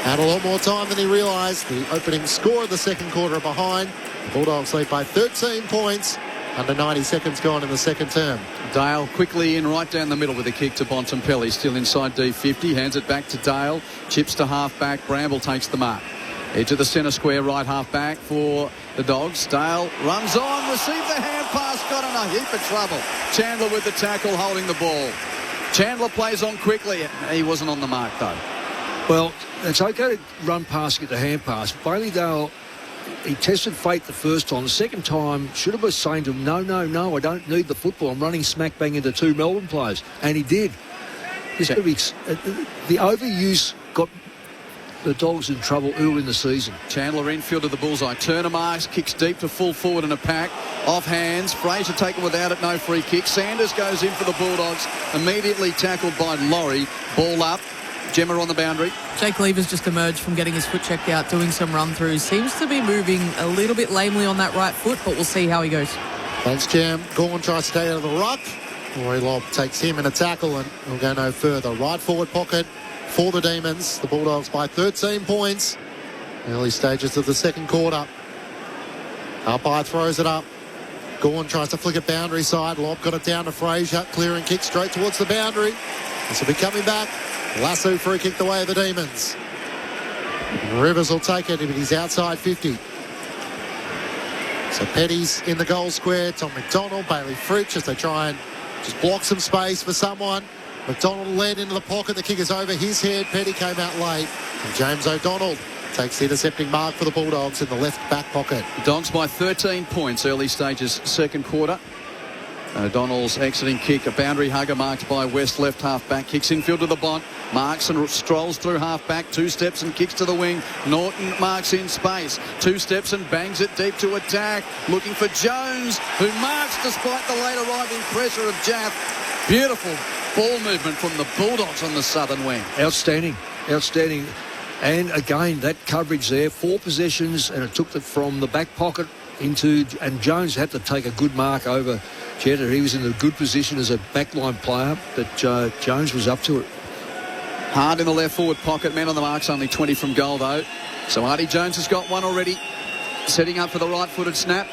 Had a lot more time than he realised. The opening score of the second quarter behind. The Bulldogs lead by 13 points. Under 90 seconds gone in the second term. Dale quickly in right down the middle with a kick to Bontempelli. Still inside D50. Hands it back to Dale. Chips to half-back. Bramble takes the mark. Edge of the centre square, right half-back for the Dogs. Dale runs on. Received the hand pass. Got in a heap of trouble. Chandler with the tackle, holding the ball. Chandler plays on quickly. He wasn't on the mark, though. Well, it's okay to run past, get the hand pass. Bailey Dale, he tested fate the first time. The second time, should have been saying to him, no, I don't need the football. I'm running smack bang into two Melbourne players. And he did. The overuse got the Dogs in trouble early in the season. Chandler infield of the bullseye. Turner marks, kicks deep to full forward in a pack. Off hands. Fraser taken without it, no free kick. Sanders goes in for the Bulldogs. Immediately tackled by Laurie. Ball up. Gemma on the boundary. Jake Lever's just emerged from getting his foot checked out, doing some run-throughs. Seems to be moving a little bit lamely on that right foot, but we'll see how he goes. Thanks, Jam. Gawn tries to stay out of the ruck. Rory Lobb takes him in a tackle and will go no further. Right forward pocket for the Demons. The Bulldogs by 13 points. Early stages of the second quarter. Umpire throws it up. Gawn tries to flick it boundary side. Lobb got it down to Fraser. Clearing kick straight towards the boundary. This will be coming back. Lasso free kicked away of the Demons. Rivers will take it, but he's outside 50. So Petty's in the goal square. Tom McDonald, Bailey Fritsch as they try and just block some space for someone. McDonald led into the pocket. The kick is over his head. Petty came out late. And James O'Donnell takes the intercepting mark for the Bulldogs in the left back pocket. The Dogs by 13 points, early stages, second quarter. O'Donnell's exiting kick, a boundary hugger marked by West, left half-back, kicks infield to the Bont, marks and strolls through half-back, 2 steps and kicks to the wing. Norton marks in space, 2 steps and bangs it deep to attack, looking for Jones, who marks despite the late arriving pressure of Jaff. Beautiful ball movement from the Bulldogs on the southern wing. Outstanding. And again, that coverage there, 4 possessions, and it took it from the back pocket into, and Jones had to take a good mark over Jetta. He was in a good position as a backline player, but Jones was up to it. Hard in the left forward pocket. Man on the mark's only 20 from goal, though. So Artie Jones has got one already. Setting up for the right-footed snap.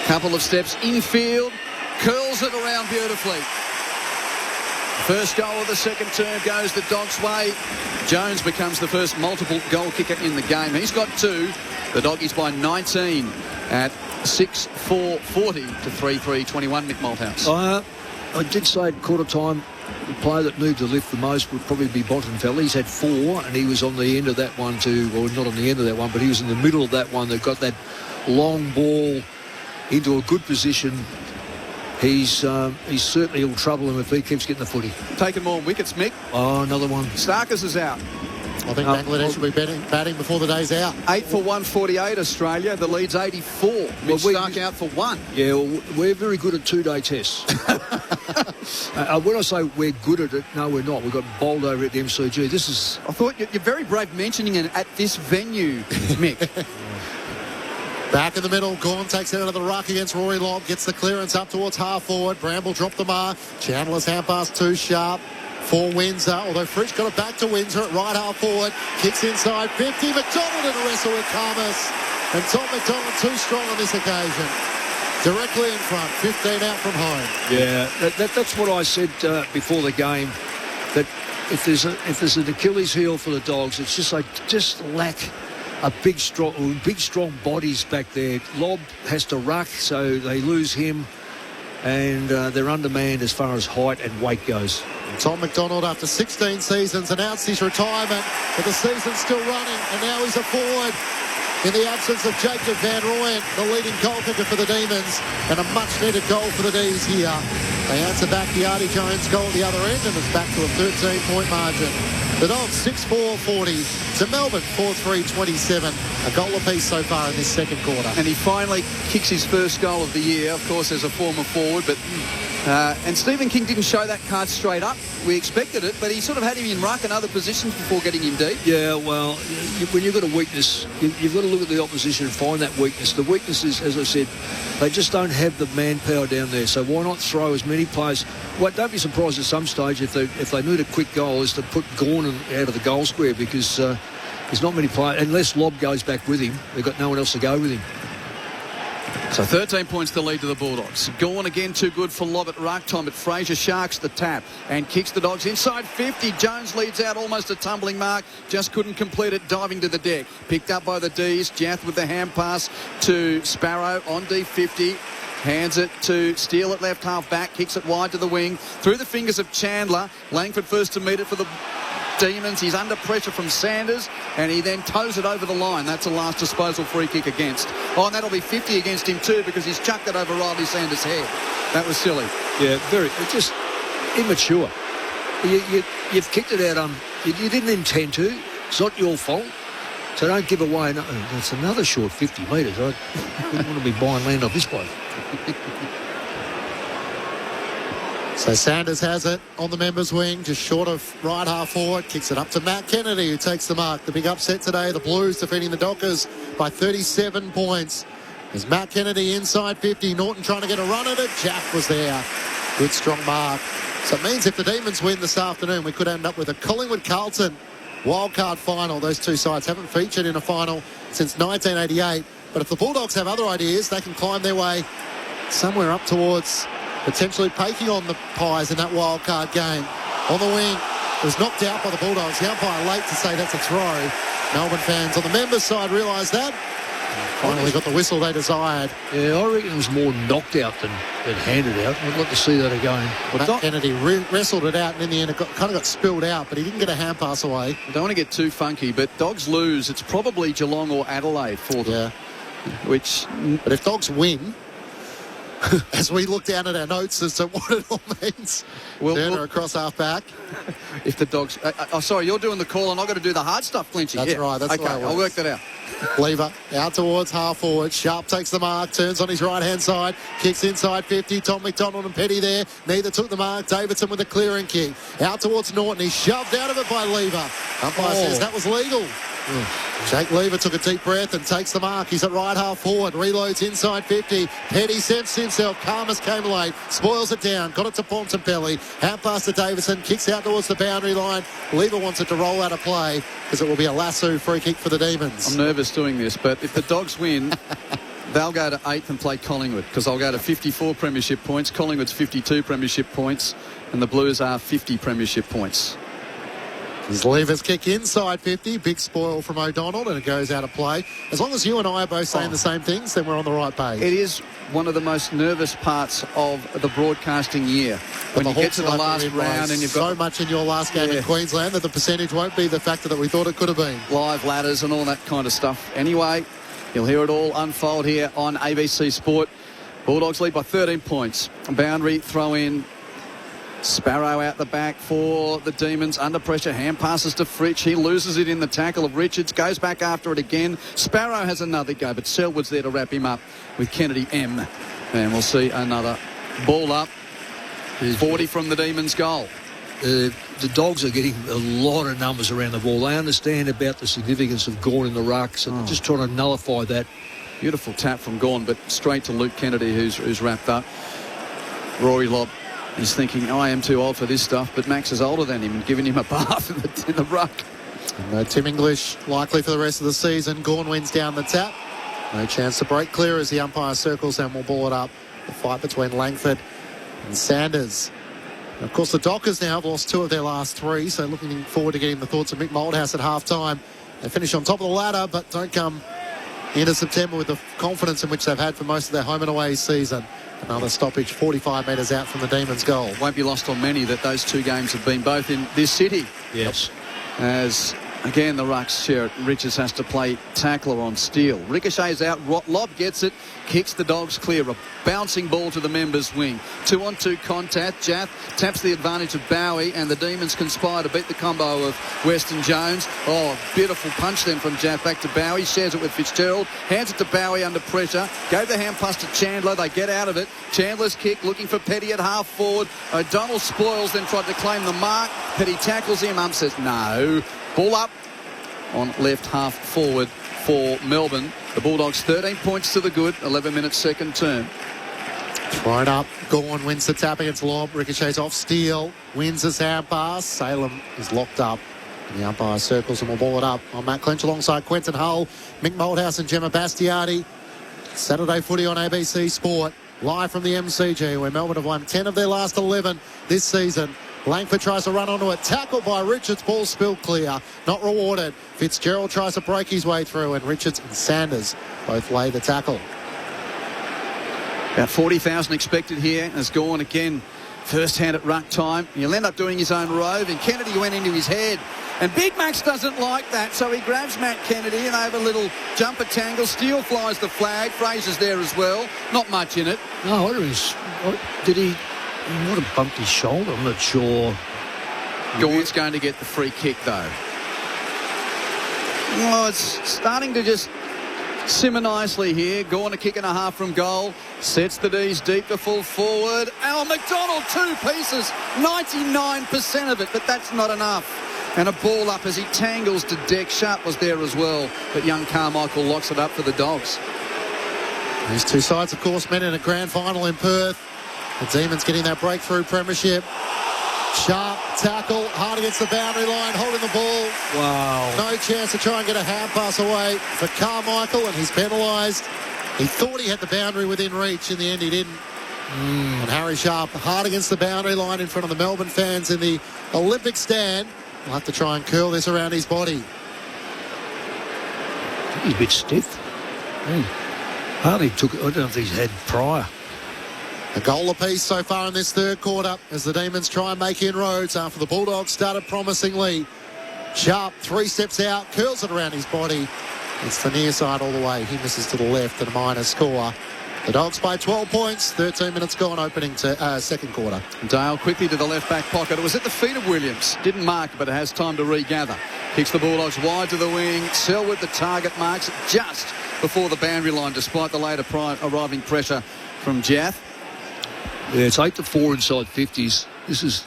Couple of steps infield. Curls it around beautifully. First goal of the second term goes the Dogs' way. Jones becomes the first multiple goal kicker in the game. He's got 2. The Doggies by 19 at 6-4-40 to 3-3-21. Nick Malthouse. I did say at quarter time, the player that needed to lift the most would probably be Bontempelli. He's had 4, and he was on the end of that one too. Well, not on the end of that one, but he was in the middle of that one. They've got that long ball into a good position. He's certainly will trouble him if he keeps getting the footy. Taking more wickets, Mick. Oh, another one. Starkers is out. I think Bangladesh will be batting before the day's out. 8 for 148, Australia. The lead's 84. Mitch Stark out for 1. Yeah, well, we're very good at 2-day tests. When I say we're good at it, no, we're not. We've got bowled over at the MCG. This is... I thought you're very brave mentioning it at this venue, Mick. Back in the middle, Gawn takes it out of the ruck against Rory Lobb, gets the clearance up towards half forward. Bramble dropped the mark. Chandler's hand pass too sharp. for Windsor, although Fritsch got it back to Windsor at right half forward. Kicks inside 50. McDonald in a wrestle with Karmas. And Tom McDonald too strong on this occasion. Directly in front, 15 out from home. Yeah, that's what I said before the game, that if there's an Achilles heel for the Dogs, it's just they just lack a big strong bodies back there. Lobb has to ruck, so they lose him, and they're undermanned as far as height and weight goes. Tom McDonald, after 16 seasons, announced his retirement, but the season's still running, and now he's a forward in the absence of Jacob Van Rooyen, the leading goal kicker for the Demons, and a much-needed goal for the D's here. They answer back the Artie Jones goal at the other end, and it's back to a 13-point margin. The Dogs 6-4-40 to Melbourne 4-3-27. A goal apiece so far in this second quarter. And he finally kicks his first goal of the year, of course, as a former forward. But and Stephen King didn't show that card straight up. We expected it, but he sort of had him in ruck and other positions before getting him deep. Yeah, well, when you've got a weakness, you've got to look at the opposition and find that weakness. The weakness is, as I said, they just don't have the manpower down there. So why not throw as many players? Well, don't be surprised at some stage if they need a quick goal is to put Gorn out of the goal square, because there's not many players, unless Lobb goes back with him. They've got no one else to go with him. So 13 points to lead to the Bulldogs. Gorn again too good for Lobb at ruck time, but Fraser sharks the tap and kicks the Dogs inside 50. Jones leads out almost a tumbling mark, just couldn't complete it, diving to the deck. Picked up by the D's. Jath with the hand pass to Sparrow on D50. Hands it to Steele at left half back, kicks it wide to the wing, through the fingers of Chandler. Langford first to meet it for the Demons. He's under pressure from Sanders, and he then toes it over the line. That's a last disposal free kick against. Oh, and that'll be 50 against him too, because he's chucked it over Riley Sanders' head. That was silly. Yeah, just immature. You've kicked it out. You didn't intend to. It's not your fault. So don't give away. That's another short 50 metres. I wouldn't want to be buying land off this bloke. So Sanders has it on the members' wing, just short of right half forward. Kicks it up to Matt Kennedy, who takes the mark. The big upset today, the Blues defeating the Dockers by 37 points. There's Matt Kennedy inside 50. Norton trying to get a run at it. Jack was there. Good strong mark. So it means if the Demons win this afternoon, we could end up with a Collingwood-Carlton wildcard final. Those two sides haven't featured in a final since 1988. But if the Bulldogs have other ideas, they can climb their way somewhere up towards potentially taking on the Pies in that wild card game. On the wing, it was knocked out by the Bulldogs. The umpire late to say that's a throw. Melbourne fans on the members' side realised that. Finally got the whistle they desired. Yeah, I reckon it was more knocked out than handed out. I'd like to see that again. Well, Matt Kennedy wrestled it out, and in the end it kind of got spilled out, but he didn't get a hand pass away. I don't want to get too funky, but Dogs lose. It's probably Geelong or Adelaide for them. Yeah. But if Dogs win, as we look down at our notes as to what it all means, Turner across half back. If the Dogs... sorry, you're doing the call and I've got to do the hard stuff, Clinchy. That's right. That's okay, I'll work that out. Lever out towards half forward. Sharp takes the mark, turns on his right hand side, kicks inside 50. Tom McDonald and Petty there. Neither took the mark. Davidson with a clearing kick. Out towards Norton. He's shoved out of it by Lever. Umpire says that was legal. Jake Lever took a deep breath and takes the mark. He's at right half forward. Reloads inside 50. Petty sensed himself. Karmas came late. Spoils it down. Got it to Bontempelli. Hand pass to Davison. Kicks out towards the boundary line. Lever wants it to roll out of play because it will be a lasso free kick for the Demons. I'm nervous doing this, but if the Dogs win, they'll go to 8th and play Collingwood, because they'll go to 54 premiership points. Collingwood's 52 premiership points, and the Blues are 50 premiership points. His Lever's kick inside 50. Big spoil from O'Donnell, and it goes out of play. As long as you and I are both saying the same things, then we're on the right page. It is one of the most nervous parts of the broadcasting year. When you get to the last round and you've got so much in your last game in Queensland that the percentage won't be the factor that we thought it could have been. Live ladders and all that kind of stuff. Anyway, you'll hear it all unfold here on ABC Sport. Bulldogs lead by 13 points. Boundary throw in. Sparrow out the back for the Demons. Under pressure, hand passes to Fritsch. He loses it in the tackle of Richards. Goes back after it again. Sparrow has another go, but Selwood's there to wrap him up with Kennedy M. And we'll see another ball up. 40 from the Demons' goal. The Dogs are getting a lot of numbers around the ball. They understand about the significance of Gawn in the ruck, so they're just trying to nullify that. Beautiful tap from Gawn, but straight to Luke Kennedy, who's wrapped up. Rory Lobb He's thinking, I am too old for this stuff, but Max is older than him and giving him a bath in the ruck. And, Tim English likely for the rest of the season. Gawn wins down the tap. No chance to break clear as the umpire circles and will ball it up. The fight between Langford and Sanders. And of course, the Dockers now have lost 2 of their last 3, so looking forward to getting the thoughts of Mick Moldhouse at half-time. They finish on top of the ladder, but don't come into September with the confidence in which they've had for most of their home and away season. Another stoppage 45 metres out from the Demons' goal. Won't be lost on many that those 2 games have been both in this city. Yes. As, again, the rucks share it. Richards has to play tackler on Steele. Ricochets out. Lobb gets it. Kicks the Dogs clear. A bouncing ball to the members' wing. 2-on-2 contact. Jath taps the advantage of Bowie, and the Demons conspire to beat the combo of Weston Jones. Oh, beautiful punch then from Jath back to Bowie. Shares it with Fitzgerald. Hands it to Bowie under pressure. Gave the hand pass to Chandler. They get out of it. Chandler's kick looking for Petty at half forward. O'Donnell spoils, then tried to claim the mark. Petty tackles him. Says no. Ball up on left half forward for Melbourne. The Bulldogs 13 points to the good. 11 minutes second term. Thrown up. Gawn wins the tap against Lobb. Ricochets off Steele. Wins his hand pass. Salem is locked up. And the umpire circles and will ball it up on Matt Clinch alongside Quentin Hull, Mick Moldhouse and Gemma Bastiardi. Saturday footy on ABC Sport. Live from the MCG, where Melbourne have won 10 of their last 11 this season. Langford tries to run onto it. Tackled by Richards. Ball spilled clear. Not rewarded. Fitzgerald tries to break his way through, and Richards and Sanders both lay the tackle. About 40,000 expected here. Has gone again first hand at ruck time. He'll end up doing his own rove, and Kennedy went into his head. And Big Max doesn't like that, so he grabs Matt Kennedy and over a little jumper tangle. Steele flies the flag. Fraser's there as well. Not much in it. No, did he... He might have bumped his shoulder. I'm not sure. Gawn's going to get the free kick, though. Well, it's starting to just simmer nicely here. Gawn a kick and a half from goal. Sets the D's deep to full forward. Al McDonald, 2 pieces. 99% of it, but that's not enough. And a ball up as he tangles to deck. Sharp was there as well, but young Carmichael locks it up for the Dogs. These 2 sides, of course, met in a grand final in Perth. The Demons getting that breakthrough premiership. Sharp tackle, hard against the boundary line, holding the ball. Wow. No chance to try and get a hand pass away for Carmichael, and he's penalised. He thought he had the boundary within reach. In the end, he didn't. And Harry Sharp, hard against the boundary line in front of the Melbourne fans in the Olympic stand. He'll have to try and curl this around his body. He's a bit stiff. Hardly took it. I don't know if he's had prior. A goal apiece so far in this third quarter as the Demons try and make inroads after the Bulldogs started promisingly. Sharp 3 steps out, curls it around his body. It's the near side all the way. He misses to the left and a minor score. The Dogs by 12 points, 13 minutes gone opening to second quarter. Dale quickly to the left back pocket. It was at the feet of Williams. Didn't mark, but it has time to regather. Kicks the Bulldogs wide to the wing. Selwood the target, marks it just before the boundary line despite the later arriving pressure from Jath. Yeah, it's 8-4 inside 50s. This is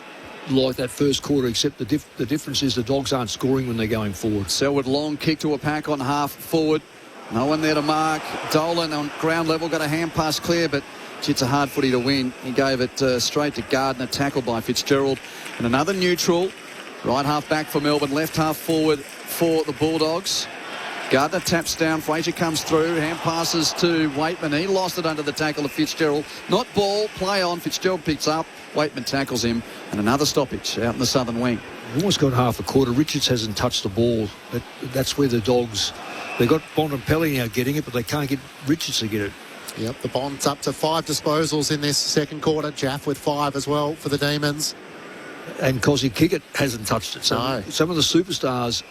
like that first quarter, except the difference is the Dogs aren't scoring when they're going forward. Selwood long kick to a pack on half forward. No one there to mark. Dolan on ground level got a hand pass clear, but it's a hard footy to win. He gave it straight to Gardner, tackled by Fitzgerald. And another neutral. Right half back for Melbourne, left half forward for the Bulldogs. Gardner taps down, Fraser comes through, hand passes to Waitman. He lost it under the tackle of Fitzgerald. Not ball, play on, Fitzgerald picks up, Waitman tackles him, and another stoppage out in the southern wing. Almost got half a quarter. Richards hasn't touched the ball. That's where the Dogs, they got Bontempelli now getting it, but they can't get Richards to get it. Yep, the Bond's up to 5 disposals in this second quarter. Jaff with 5 as well for the Demons. And Cosy Kickett hasn't touched it. So no. Some of the superstars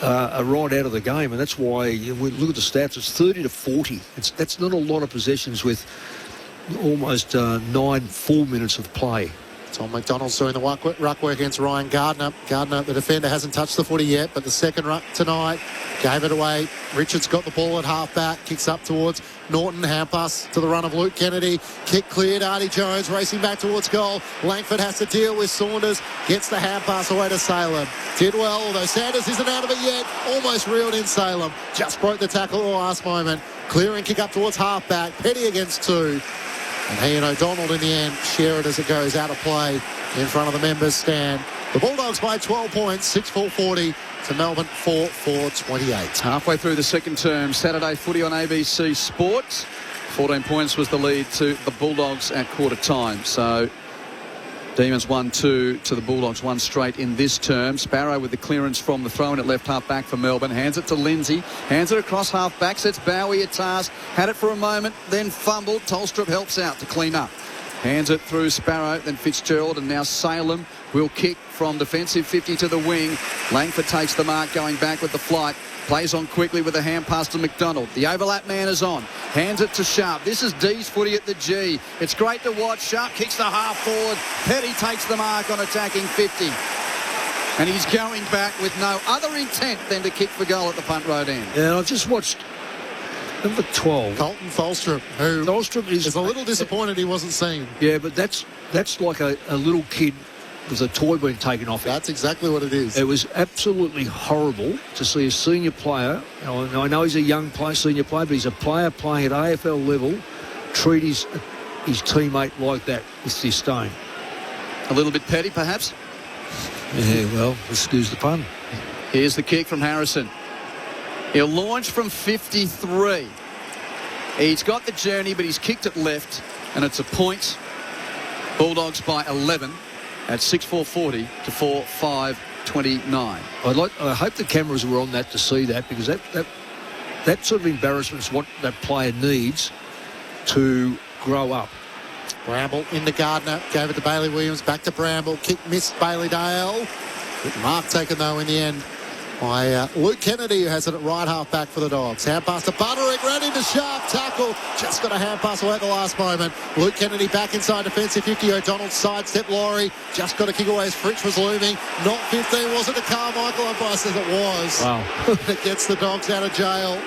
are right out of the game, and that's why we look at the stats. It's 30-40. That's not a lot of possessions with almost 4 minutes of play. Tom McDonald's doing the ruck work against Ryan Gardner. Gardner, the defender, hasn't touched the footy yet, but the second ruck tonight gave it away. Richards got the ball at half-back, kicks up towards Norton, hand pass to the run of Luke Kennedy. Kick cleared, Artie Jones racing back towards goal. Langford has to deal with Saunders, gets the hand pass away to Salem. Did well, although Sanders isn't out of it yet. Almost reeled in Salem. Just broke the tackle at the last moment. Clearing kick up towards half-back. Petty against 2. And he and O'Donnell in the end share it as it goes out of play in front of the members' stand. The Bulldogs by 12 points, 6-4-40 to Melbourne 4-4-28. Halfway through the second term, Saturday footy on ABC Sports. 14 points was the lead to the Bulldogs at quarter time. So Demons 1-2 to the Bulldogs, 1 straight in this term. Sparrow with the clearance from the throw-in at left half back for Melbourne. Hands it to Lindsay. Hands it across half back. Sets Bowie at task. Had it for a moment, then fumbled. Tolstrup helps out to clean up. Hands it through Sparrow, then Fitzgerald, and now Salem will kick from defensive 50 to the wing. Langford takes the mark, going back with the flight. Plays on quickly with a hand pass to McDonald. The overlap man is on. Hands it to Sharp. This is D's footy at the G. It's great to watch. Sharp kicks the half forward. Petty takes the mark on attacking 50. And he's going back with no other intent than to kick for goal at the punt road end. Yeah, I've just watched number 12. Colton Tholstrup, who Tholstrup is a little disappointed he wasn't seen. Yeah, but that's like a little kid with a toy being taken off him. That's exactly what it is. It was absolutely horrible to see a senior player, I know he's a young player, senior player, but he's a player playing at AFL level, treat his teammate like that with disdain. A little bit petty, perhaps? Yeah, well, excuse the pun. Here's the kick from Harrison. He'll launch from 53. He's got the journey, but he's kicked it left, and it's a point. Bulldogs by 11 at 6-4-40 to 4-5-29. I hope the cameras were on that to see that, because that sort of embarrassment is what that player needs to grow up. Bramble into Gardner, gave it to Bailey Williams, back to Bramble, kick missed Bailey Dale. Good mark taken though in the end by Luke Kennedy, who has it at right half back for the Dogs. Hand pass to Butterick, ran into Sharp, tackle, just got a hand pass away at the last moment. Luke Kennedy back inside defensive 50, O'Donnell sidestep Laurie, just got a kick away as Fritsch was looming. Not 15, was it to Carmichael? Umpire says it was. Wow. It gets the Dogs out of jail.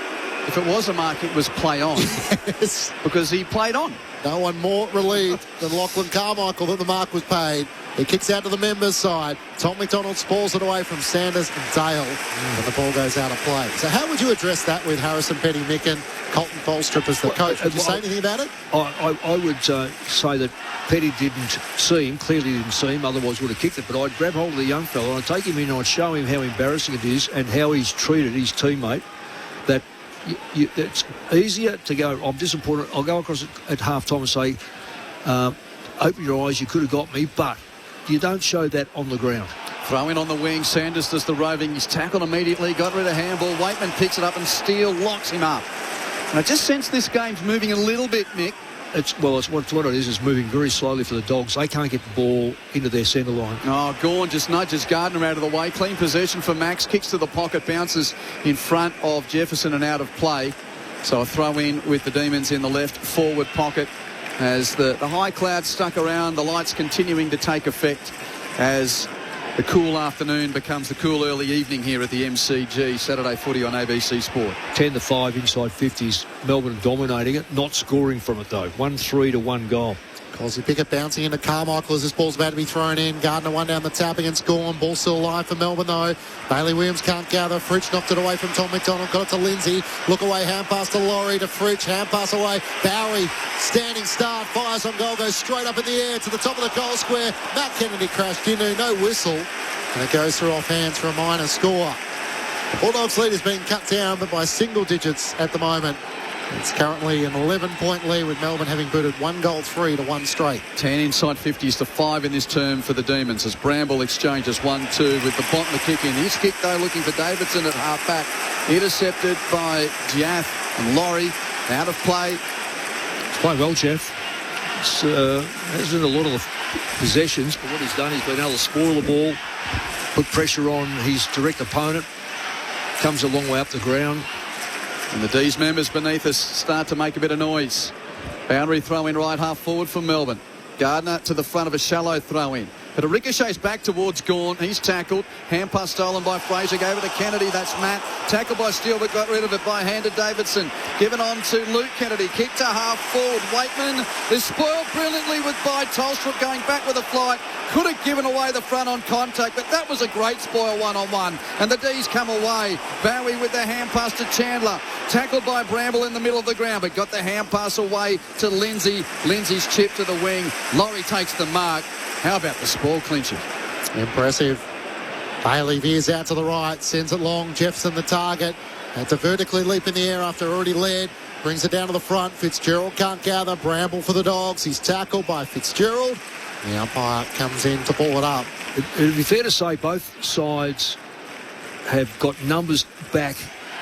If it was a mark, it was play on. Yes. Because he played on. No one more relieved than Lachlan Carmichael that the mark was paid. He kicks out to the members' side. Tom McDonald spalls it away from Sanders and Dale. And the ball goes out of play. So how would you address that with Harrison, Petty, Micken, Colton Tholstrup as the coach? Would you say anything about it? I would say that Petty didn't see him, clearly didn't see him, otherwise would have kicked it. But I'd grab hold of the young fellow and I'd take him in and I'd show him how embarrassing it is and how he's treated his teammate. That it's easier to go, I'm disappointed, I'll go across at half-time and say, open your eyes, you could have got me, but you don't show that on the ground. Throw in on the wing. Sanders does the roving. He's tackled immediately. Got rid of handball. Waitman picks it up and Steele locks him up. And I just sense this game's moving a little bit, Mick. It's what it is. It's moving very slowly for the Dogs. They can't get the ball into their centre line. Oh, Gawn just nudges Gardner out of the way. Clean possession for Max. Kicks to the pocket. Bounces in front of Jefferson and out of play. So a throw in with the Demons in the left forward pocket as the high clouds stuck around. The lights continuing to take effect as the cool afternoon becomes the cool early evening here at the MCG. Saturday footy on ABC Sport. 10-5 inside 50s. Melbourne dominating it, not scoring from it though. 1-3 to 1 goal. Cosy Pickett bouncing into Carmichael as this ball's about to be thrown in. Gardner one down the tap against Gawn. Ball still alive for Melbourne though. Bailey Williams can't gather. Fritsch knocked it away from Tom McDonald. Got it to Lindsay. Look away. Hand pass to Laurie to Fritsch. Hand pass away. Bowie standing start. Fires on goal. Goes straight up in the air to the top of the goal square. Matt Kennedy crashed into. No whistle. And it goes through off hands for a minor score. The Bulldogs lead is being cut down, but by single digits at the moment. It's currently an 11-point lead with Melbourne having booted 1 goal 3 to 1 straight. 10 inside 50s to 5 in this term for the Demons as Bramble exchanges 1-2 with the Bontler kick in. His kick though looking for Davidson at half back. Intercepted by Jaff and Laurie. Out of play. It's played well, Jeff. Hasn't a lot of the possessions, but what he's done, he's been able to spoil the ball, put pressure on his direct opponent. Comes a long way up the ground. And the D's members beneath us start to make a bit of noise. Boundary throw in right half forward for Melbourne. Gardner to the front of a shallow throw in. But it ricochets back towards Gawn. He's tackled. Hand pass stolen by Fraser. Gave it to Kennedy. That's Matt. Tackled by Steele, but got rid of it by hand to Davidson. Given on to Luke Kennedy. Kick to half forward. Waitman is spoiled brilliantly by Tolstrup going back with a flight. Could have given away the front on contact, but that was a great spoil one-on-one. And the D's come away. Bowie with the hand pass to Chandler. Tackled by Bramble in the middle of the ground, but got the hand pass away to Lindsay. Lindsay's chip to the wing. Laurie takes the mark. How about the spoil clincher? Impressive. Bailey veers out to the right, sends it long. Jefferson the target. Had to vertically leap in the air after already led. Brings it down to the front. Fitzgerald can't gather. Bramble for the Dogs. He's tackled by Fitzgerald. The umpire comes in to ball it up. It would be fair to say both sides have got numbers back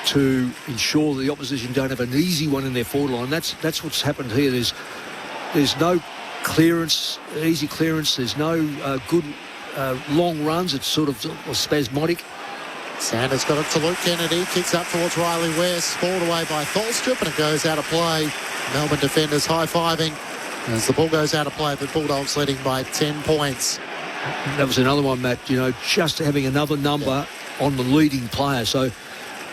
to ensure the opposition don't have an easy one in their forward line. That's what's happened here. There's no clearance, easy clearance. There's no good long runs. It's sort of spasmodic. Sanders got it to Luke Kennedy. Kicks up towards Riley West. Balled away by Tholstrup, and it goes out of play. Melbourne defenders high-fiving as the ball goes out of play. The Bulldogs leading by 10 points. That was another one, Matt. Just having another number on the leading player. So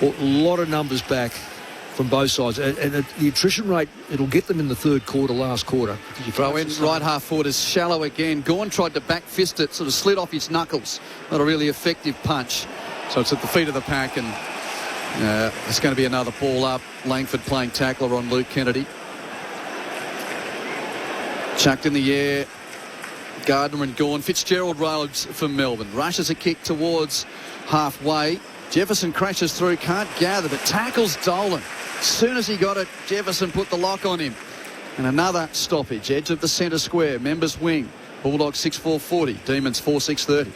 a lot of numbers back from both sides. And the attrition rate, it'll get them in the third quarter, last quarter. You throw in right half forward is shallow again. Gawn tried to back fist it, sort of slid off his knuckles. Not a really effective punch. So it's at the feet of the pack, and it's going to be another ball up. Langford playing tackler on Luke Kennedy. Chucked in the air. Gardner and Gawn. Fitzgerald roads for Melbourne. Rushes a kick towards halfway. Jefferson crashes through, can't gather, but tackles Dolan. As soon as he got it, Jefferson put the lock on him. And another stoppage. Edge of the centre square. Members wing. Bulldogs 6-4-40. Demons 4-6-30.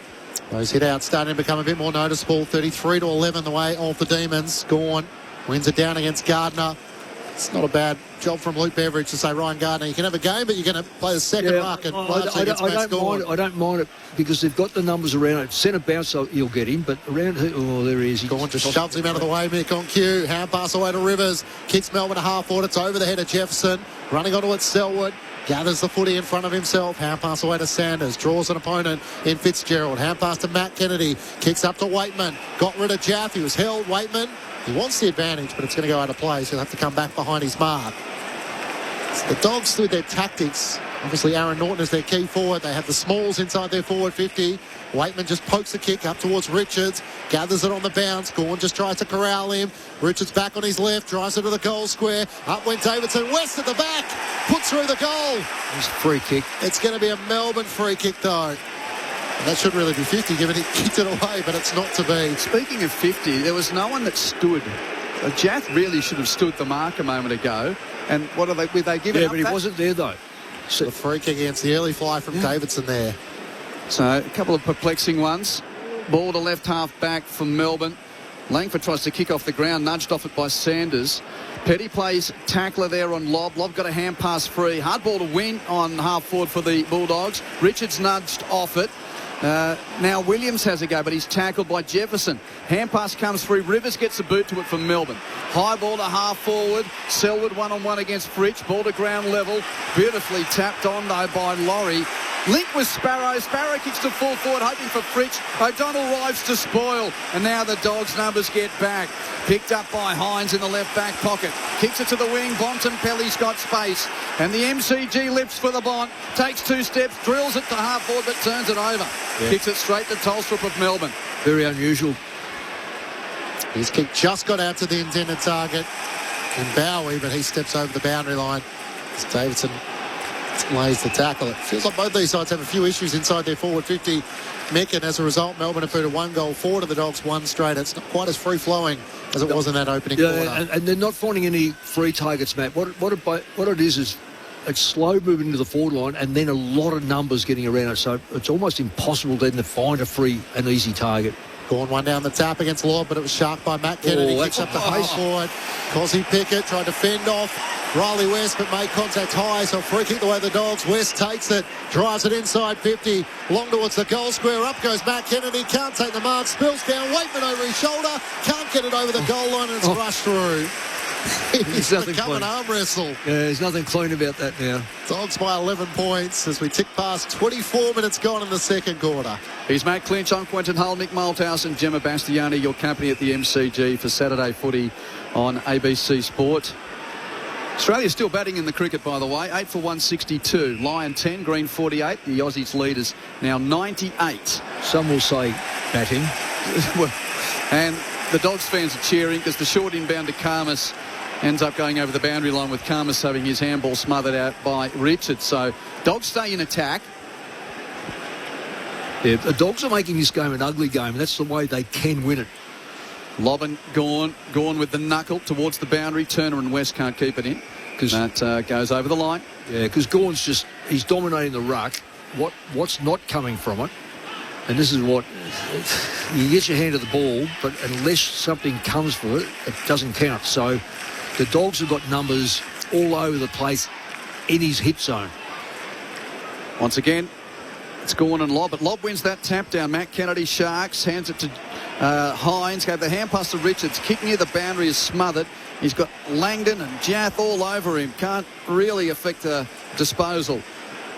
Those hit-outs starting to become a bit more noticeable. 33-11 the way of the Demons. Gawn wins it down against Gardner. It's not a bad job from Luke Beveridge to say, Ryan Gardner, you can have a game, but you're going to play the second ruck. And I don't mind it because they've got the numbers around it. Centre bounce, you'll get him, but around there he is. Gawn just shoves him out of the way. Mick on cue. Hand pass away to Rivers. Kicks Melbourne to half forward. It's over the head of Jefferson. Running onto it, Selwood. Gathers the footy in front of himself. Hand pass away to Sanders. Draws an opponent in Fitzgerald. Hand pass to Matt Kennedy. Kicks up to Waitman. Got rid of Jaff. He was held. Waitman. He wants the advantage, but it's going to go out of play, so he'll have to come back behind his mark. So the Dogs, with their tactics, obviously Aaron Norton is their key forward. They have the smalls inside their forward 50. Waitman just pokes the kick up towards Richards, gathers it on the bounce. Gawn just tries to corral him. Richards back on his left, drives it to the goal square. Up went Davidson. West at the back, puts through the goal. It's a free kick. It's going to be a Melbourne free kick, though. And that should really be 50, given he kicked it away, but it's not to be. Speaking of 50, there was no one that stood. Jaff really should have stood the mark a moment ago. And what are they? Were they giving up? But he wasn't there, though. So the free kick against the early fly from Davidson there. So a couple of perplexing ones. Ball to left half back from Melbourne. Langford tries to kick off the ground, nudged off it by Sanders. Petty plays tackler there on Lobb. Lobb got a hand pass free. Hard ball to win on half forward for the Bulldogs. Richards nudged off it. Now Williams has a go, but he's tackled by Jefferson. Hand pass comes through. Rivers gets a boot to it from Melbourne. High ball to half forward. Selwood one-on-one against Fritsch. Ball to ground level. Beautifully tapped on, though, by Laurie. Link with Sparrow. Sparrow kicks to full forward, hoping for Fritsch. O'Donnell arrives to spoil. And now the Dogs' numbers get back. Picked up by Hines in the left back pocket. Kicks it to the wing. Bontempelli's got space. And the MCG lifts for the Bont. Takes 2 steps, drills it to half forward, but turns it over. Yeah. Kicks it straight to Tolstrup of Melbourne. Very unusual. His kick just got out to the intended target in Bowie, but he steps over the boundary line as Davidson lays the tackle. It feels like both these sides have a few issues inside their forward 50. Mick, and as a result, Melbourne have put a 1 goal forward to the Dogs, 1 straight. It's not quite as free-flowing as it was in that opening quarter. And they're not finding any free targets, Matt. What it is it's slow moving to the forward line and then a lot of numbers getting around it. So it's almost impossible then to find an easy target. Gawn one down the tap against Lobb, but it was sharked by Matt Kennedy. Kicks up the pace forward. Cosy Pickett tried to fend off Riley West, but made contact high, so free kick the way the Dogs. West takes it, drives it inside 50, long towards the goal square. Up goes Matt Kennedy, can't take the mark, spills down, Waitman over his shoulder, can't get it over the goal line, and it's rushed through. He's going to come and arm wrestle. Yeah, there's nothing clean about that now. Dogs by 11 points as we tick past 24 minutes gone in the second quarter. He's Matt Clinch, I'm Quentin Hull, Nick Malthouse and Gemma Bastiani, your company at the MCG for Saturday footy on ABC Sport. Australia's still batting in the cricket, by the way. 8 for 162. Lion 10, Green 48. The Aussies lead is now 98. Some will say batting. And the Dogs fans are cheering because the short inbound to Karmas ends up going over the boundary line with Karmas having his handball smothered out by Richard. So Dogs stay in attack. Yeah, the Dogs are making this game an ugly game, and that's the way they can win it. Lobbin gone with the knuckle towards the boundary. Turner and West can't keep it in. That goes over the line. Yeah, because Gawn's he's dominating the ruck. What's not coming from it, and this is what, you get your hand to the ball, but unless something comes for it, it doesn't count. So the Dogs have got numbers all over the place in his hit zone. Once again, it's Gawn and Lobb, but Lobb wins that tap down. Matt Kennedy, Sharks, hands it to Hines, gave the hand pass to Richards. Kick near the boundary is smothered. He's got Langdon and Jath all over him. Can't really affect a disposal.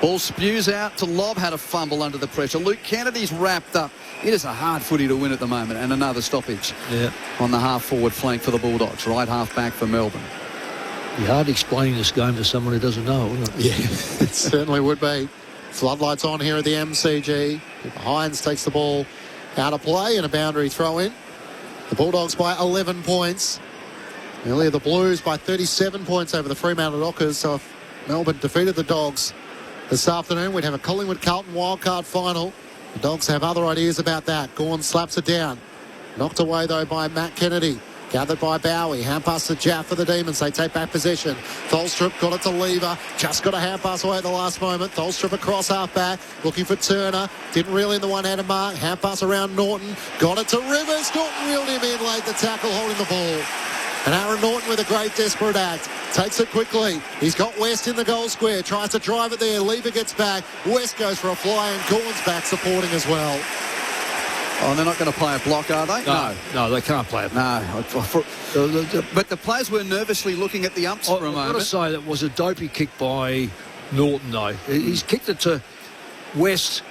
Ball spews out to Lobb, had a fumble under the pressure. Luke Kennedy's wrapped up. It is a hard footy to win at the moment, and another stoppage on the half-forward flank for the Bulldogs. Right half-back for Melbourne. Be hard explaining this game to someone who doesn't know, wouldn't it? Yeah, it certainly would be. Floodlights on here at the MCG. Hines takes the ball out of play and a boundary throw in. The Bulldogs by 11 points. Earlier the Blues by 37 points over the Fremantle Dockers. So if Melbourne defeated the Dogs this afternoon, we'd have a Collingwood-Carlton wildcard final. The Dogs have other ideas about that. Gawn slaps it down. Knocked away though by Matt Kennedy. Gathered by Bowie. Hand pass to Jaff for the Demons. They take back possession. Tholstrup got it to Lever. Just got a hand pass away at the last moment. Tholstrup across half back. Looking for Turner. Didn't reel in the one-handed mark. Hand pass around Norton. Got it to Rivers. Norton reeled him in late. The tackle holding the ball. And Aaron Norton with a great desperate act. Takes it quickly. He's got West in the goal square. Tries to drive it there. Lever gets back. West goes for a fly and Gawn's back supporting as well. Oh, they're not going to play a block, are they? No, they can't play it. No. But the players were nervously looking at the umps for a moment. I've got to say that was a dopey kick by Norton, though. He's kicked it to West,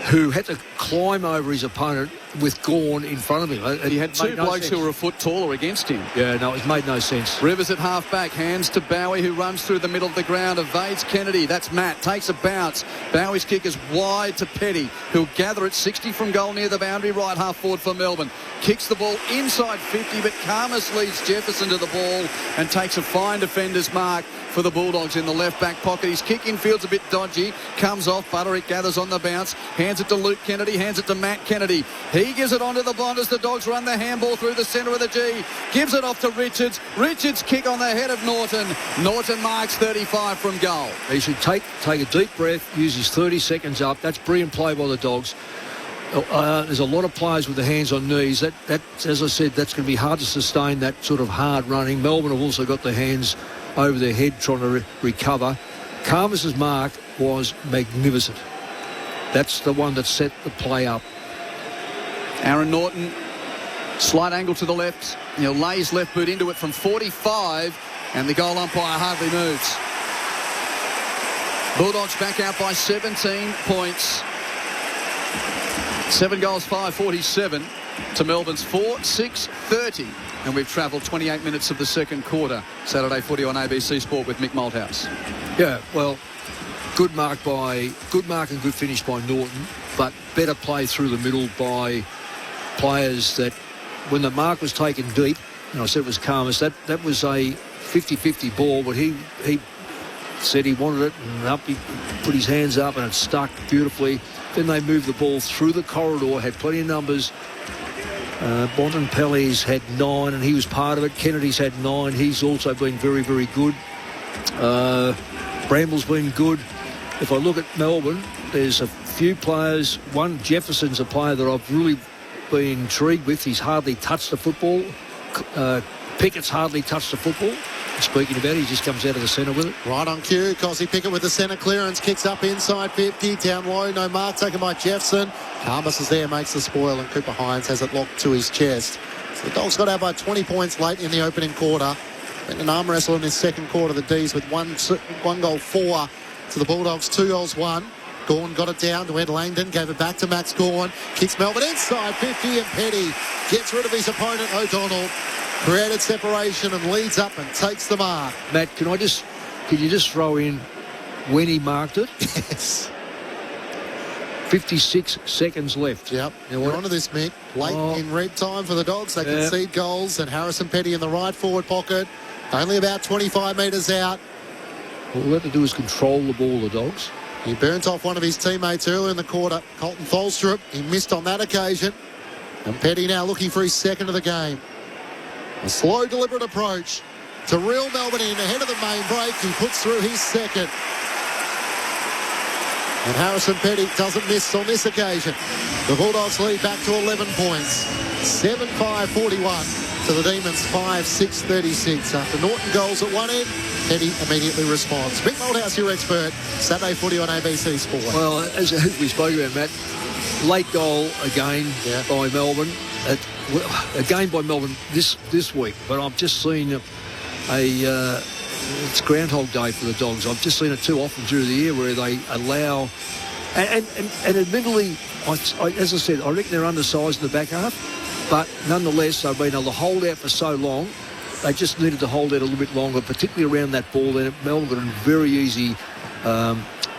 who had to climb over his opponent with Gawn in front of him. He had two blokes who were a foot taller against him. Yeah, no, it made no sense. Rivers at half-back, hands to Bowie, who runs through the middle of the ground, evades Kennedy. That's Matt, takes a bounce. Bowie's kick is wide to Petty, who'll gather at 60 from goal near the boundary, right half-forward for Melbourne. Kicks the ball inside 50, but Karmas leads Jefferson to the ball and takes a fine defender's mark for the Bulldogs in the left-back pocket. His kick infield's a bit dodgy, comes off, Butterick gathers on the bounce, hands it to Luke Kennedy, hands it to Matt Kennedy. He gives it on to the Bond as the Dogs run the handball through the centre of the G. Gives it off to Richards. Richards kick on the head of Norton. Norton marks 35 from goal. He should take a deep breath, use his 30 seconds up. That's brilliant play by the Dogs. There's a lot of players with their hands on knees. That, as I said, that's going to be hard to sustain that sort of hard running. Melbourne have also got their hands over their head trying to recover. Karmas's mark was magnificent. That's the one that set the play up. Aaron Norton, slight angle to the left. Lays left boot into it from 45, and the goal umpire hardly moves. Bulldogs back out by 17 points. 7 goals, 5:47 to Melbourne's 4:6:30. And we've travelled 28 minutes of the second quarter. Saturday footy on ABC Sport with Mick Malthouse. Yeah, well, good mark and good finish by Norton, but better play through the middle by players that, when the mark was taken deep, and I said it was Karmas, that was a 50-50 ball, but he said he wanted it, and he put his hands up and it stuck beautifully. Then they moved the ball through the corridor, had plenty of numbers. Bontempelli's had 9 and he was part of it. Kennedy's had 9. He's also been very, very good. Bramble's been good. If I look at Melbourne, there's a few players. One, Jefferson's a player that I've really been intrigued with. He's hardly touched the football. Pickett's hardly touched the football. Speaking about it, he just comes out of the centre with it. Right on cue, Cossie Pickett with the centre clearance, kicks up inside 50, down low, no mark taken by Jefferson. Karmas is there, makes the spoil, and Cooper Hines has it locked to his chest. So the Dogs got out by 20 points late in the opening quarter. Went an arm wrestle in his second quarter. The D's with 1 goal 4 to the Bulldogs, 2 goals 1. Gawn got it down to Ed Langdon, gave it back to Max Gawn, kicks Melbourne inside 50, and Petty gets rid of his opponent O'Donnell, created separation and leads up and takes the mark. Matt, can you just throw in when he marked it? Yes. 56 seconds left. Yep. Now we're onto this, Mick. Late in red time for the Dogs. They concede goals, and Harrison Petty in the right forward pocket, only about 25 metres out. All they have to do is control the ball, the Dogs. He burnt off one of his teammates earlier in the quarter, Colton Tholstrup. He missed on that occasion. And Petty now looking for his second of the game. A slow, deliberate approach to reel Melbourne in ahead of the main break. He puts through his second. And Harrison Petty doesn't miss on this occasion. The Bulldogs lead back to 11 points. 7-5-41 to the Demons 5-6-36. After Norton goals at one end, Petty immediately responds. Mick Malthouse, your expert. Saturday footy on ABC Sport. Well, as we spoke about, Matt, late goal again by Melbourne. Again by Melbourne this week. But I've just seen it's Groundhog Day for the Dogs. I've just seen it too often through the year where they allow... And admittedly, as I said, I reckon they're undersized in the back half. But nonetheless, they've been able to hold out for so long. They just needed to hold out a little bit longer, particularly around that ball. Then Melbourne got a very easy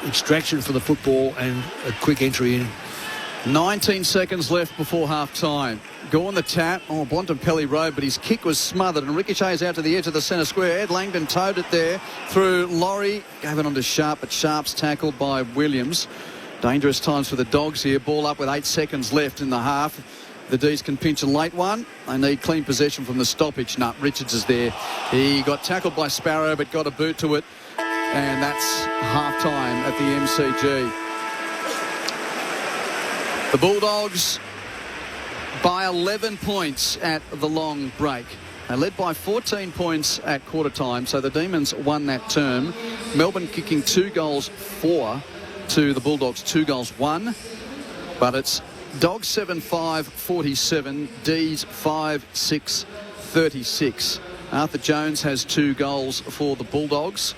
extraction for the football and a quick entry in. 19 seconds left before half-time. Gawn the tap. Bontempelli Road, but his kick was smothered and ricochets out to the edge of the centre square. Ed Langdon towed it there through Laurie. Gave it on to Sharp, but Sharp's tackled by Williams. Dangerous times for the Dogs here. Ball up with 8 seconds left in the half. The D's can pinch a late one. They need clean possession from the stoppage. Richards is there. He got tackled by Sparrow, but got a boot to it. And that's half-time at the MCG. The Bulldogs by 11 points at the long break. They led by 14 points at quarter time, so the Demons won that term. Melbourne kicking 2 goals 4 to the Bulldogs 2 goals 1. But it's Dogs 7-5-47, D's 5-6-36. Arthur Jones has 2 goals for the Bulldogs,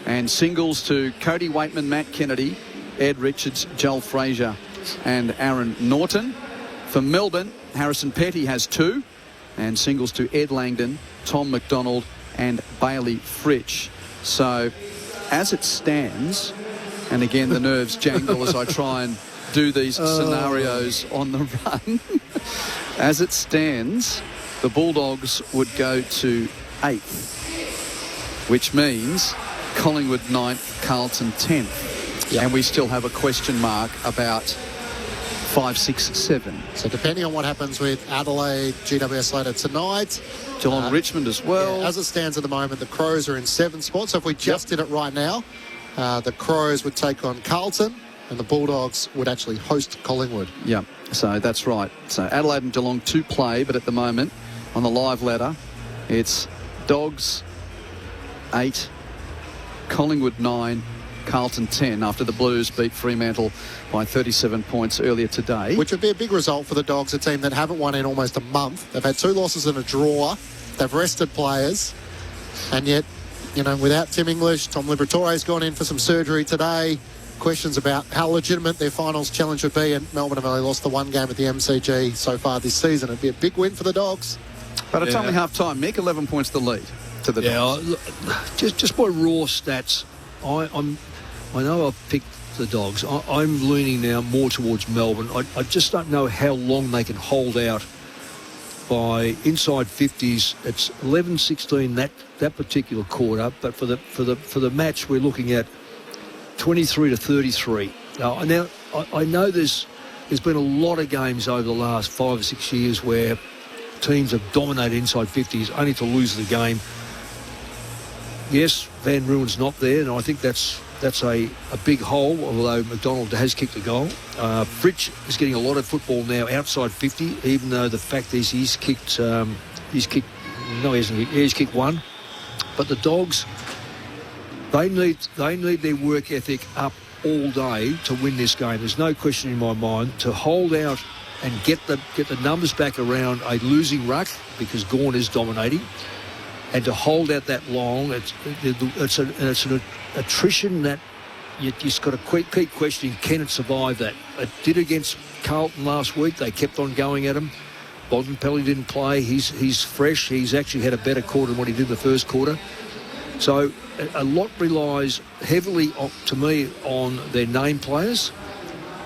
and singles to Cody Waitman, Matt Kennedy, Ed Richards, Joel Frazier and Aaron Norton. For Melbourne, Harrison Petty has 2, and singles to Ed Langdon, Tom McDonald and Bailey Fritsch. So as it stands, and again the nerves jangle as I try and do these scenarios on the run. As it stands, the Bulldogs would go to 8th, which means Collingwood 9th, Carlton 10th. Yep. And we still have a question mark about 5, 6, 7. So depending on what happens with Adelaide, GWS later tonight. Geelong, Richmond as well. Yeah, as it stands at the moment, the Crows are in 7th spot. So if we just did it right now, the Crows would take on Carlton, and the Bulldogs would actually host Collingwood. Yeah, so that's right. So Adelaide and Geelong to play, but at the moment, on the live ladder, it's Dogs 8, Collingwood 9, Carlton 10, after the Blues beat Fremantle by 37 points earlier today. Which would be a big result for the Dogs, a team that haven't won in almost a month. They've had 2 losses and a draw. They've rested players. And yet, without Tim English, Tom Liberatore's gone in for some surgery today. Questions about how legitimate their finals challenge would be, and Melbourne have only lost the 1 game at the MCG so far this season. It'd be a big win for the Dogs. But it's only half-time. Mick, 11 points the lead to the Dogs. Just by raw stats, I know I've picked the Dogs. I'm leaning now more towards Melbourne. I just don't know how long they can hold out by inside 50s. It's 11-16 that particular quarter, but for the match we're looking at 23-33. Now I know there's been a lot of games over the last 5 or 6 years where teams have dominated inside 50s only to lose the game. Yes, Van Ruin's not there, and I think that's a big hole, although McDonald has kicked a goal. Fritsch is getting a lot of football now outside 50, even though the fact is he's kicked 1. But the Dogs, they need their work ethic up all day to win this game. There's no question in my mind to hold out and get the numbers back around a losing ruck, because Gawn is dominating, and to hold out that long, it's an attrition that you just got to keep questioning, can it survive that? It did against Carlton last week. They kept on going at him. Bontempelli didn't play. He's fresh. He's actually had a better quarter than what he did in the first quarter. So a lot relies heavily, to me, on their name players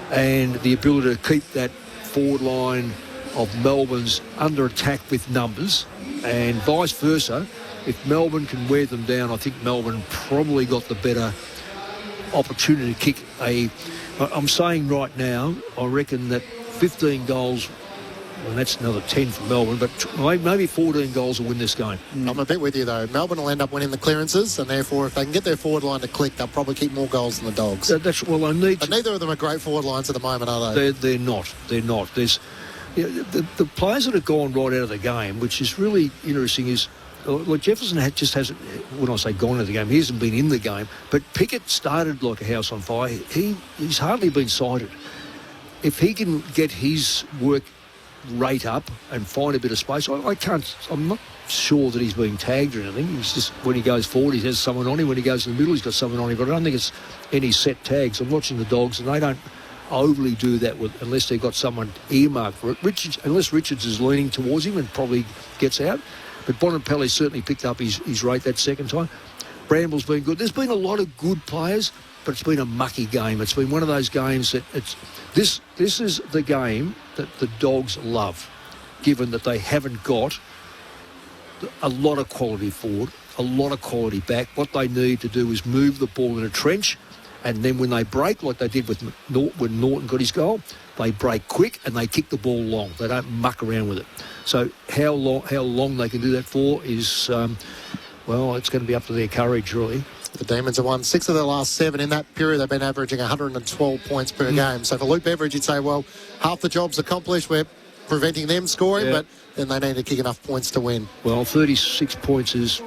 and the ability to keep that forward line of Melbourne's under attack with numbers, and vice versa. If Melbourne can wear them down, I think Melbourne probably got the better opportunity to kick I'm saying right now, I reckon that 15 goals, well, that's another 10 for Melbourne, but maybe 14 goals will win this game. I'm a bit with you, though. Melbourne will end up winning the clearances, and therefore, if they can get their forward line to click, they'll probably keep more goals than the Dogs. But neither of them are great forward lines at the moment, are they? They're not. There's the players that have gone right out of the game, which is really interesting, is Jefferson hasn't, when I say gone out of the game, he hasn't been in the game, but Pickett started like a house on fire. He's hardly been sighted. If he can get his work rate up and find a bit of space, I'm not sure that he's being tagged or anything. He's just, when he goes forward, he has someone on him. When he goes in the middle, he's got someone on him. But I don't think it's any set tags. I'm watching the Dogs, and they don't overly do that unless they've got someone earmarked for it. Unless Richards is leaning towards him and probably gets out. But Bontempelli certainly picked up his rate that second time. Bramble's been good. There's been a lot of good players, but it's been a mucky game. It's been one of those games that this is the game that the Dogs love, given that they haven't got a lot of quality forward, a lot of quality back. What they need to do is move the ball in a trench, and then when they break, like they did when Norton got his goal, they break quick and they kick the ball long. They don't muck around with it. So how long they can do that for is, it's going to be up to their courage, really. The Demons have won 6 of their last 7. In that period, they've been averaging 112 points per game. So for Luke Beveridge, you'd say, well, half the job's accomplished. We're preventing them scoring, but then they need to kick enough points to win. Well, 36 points is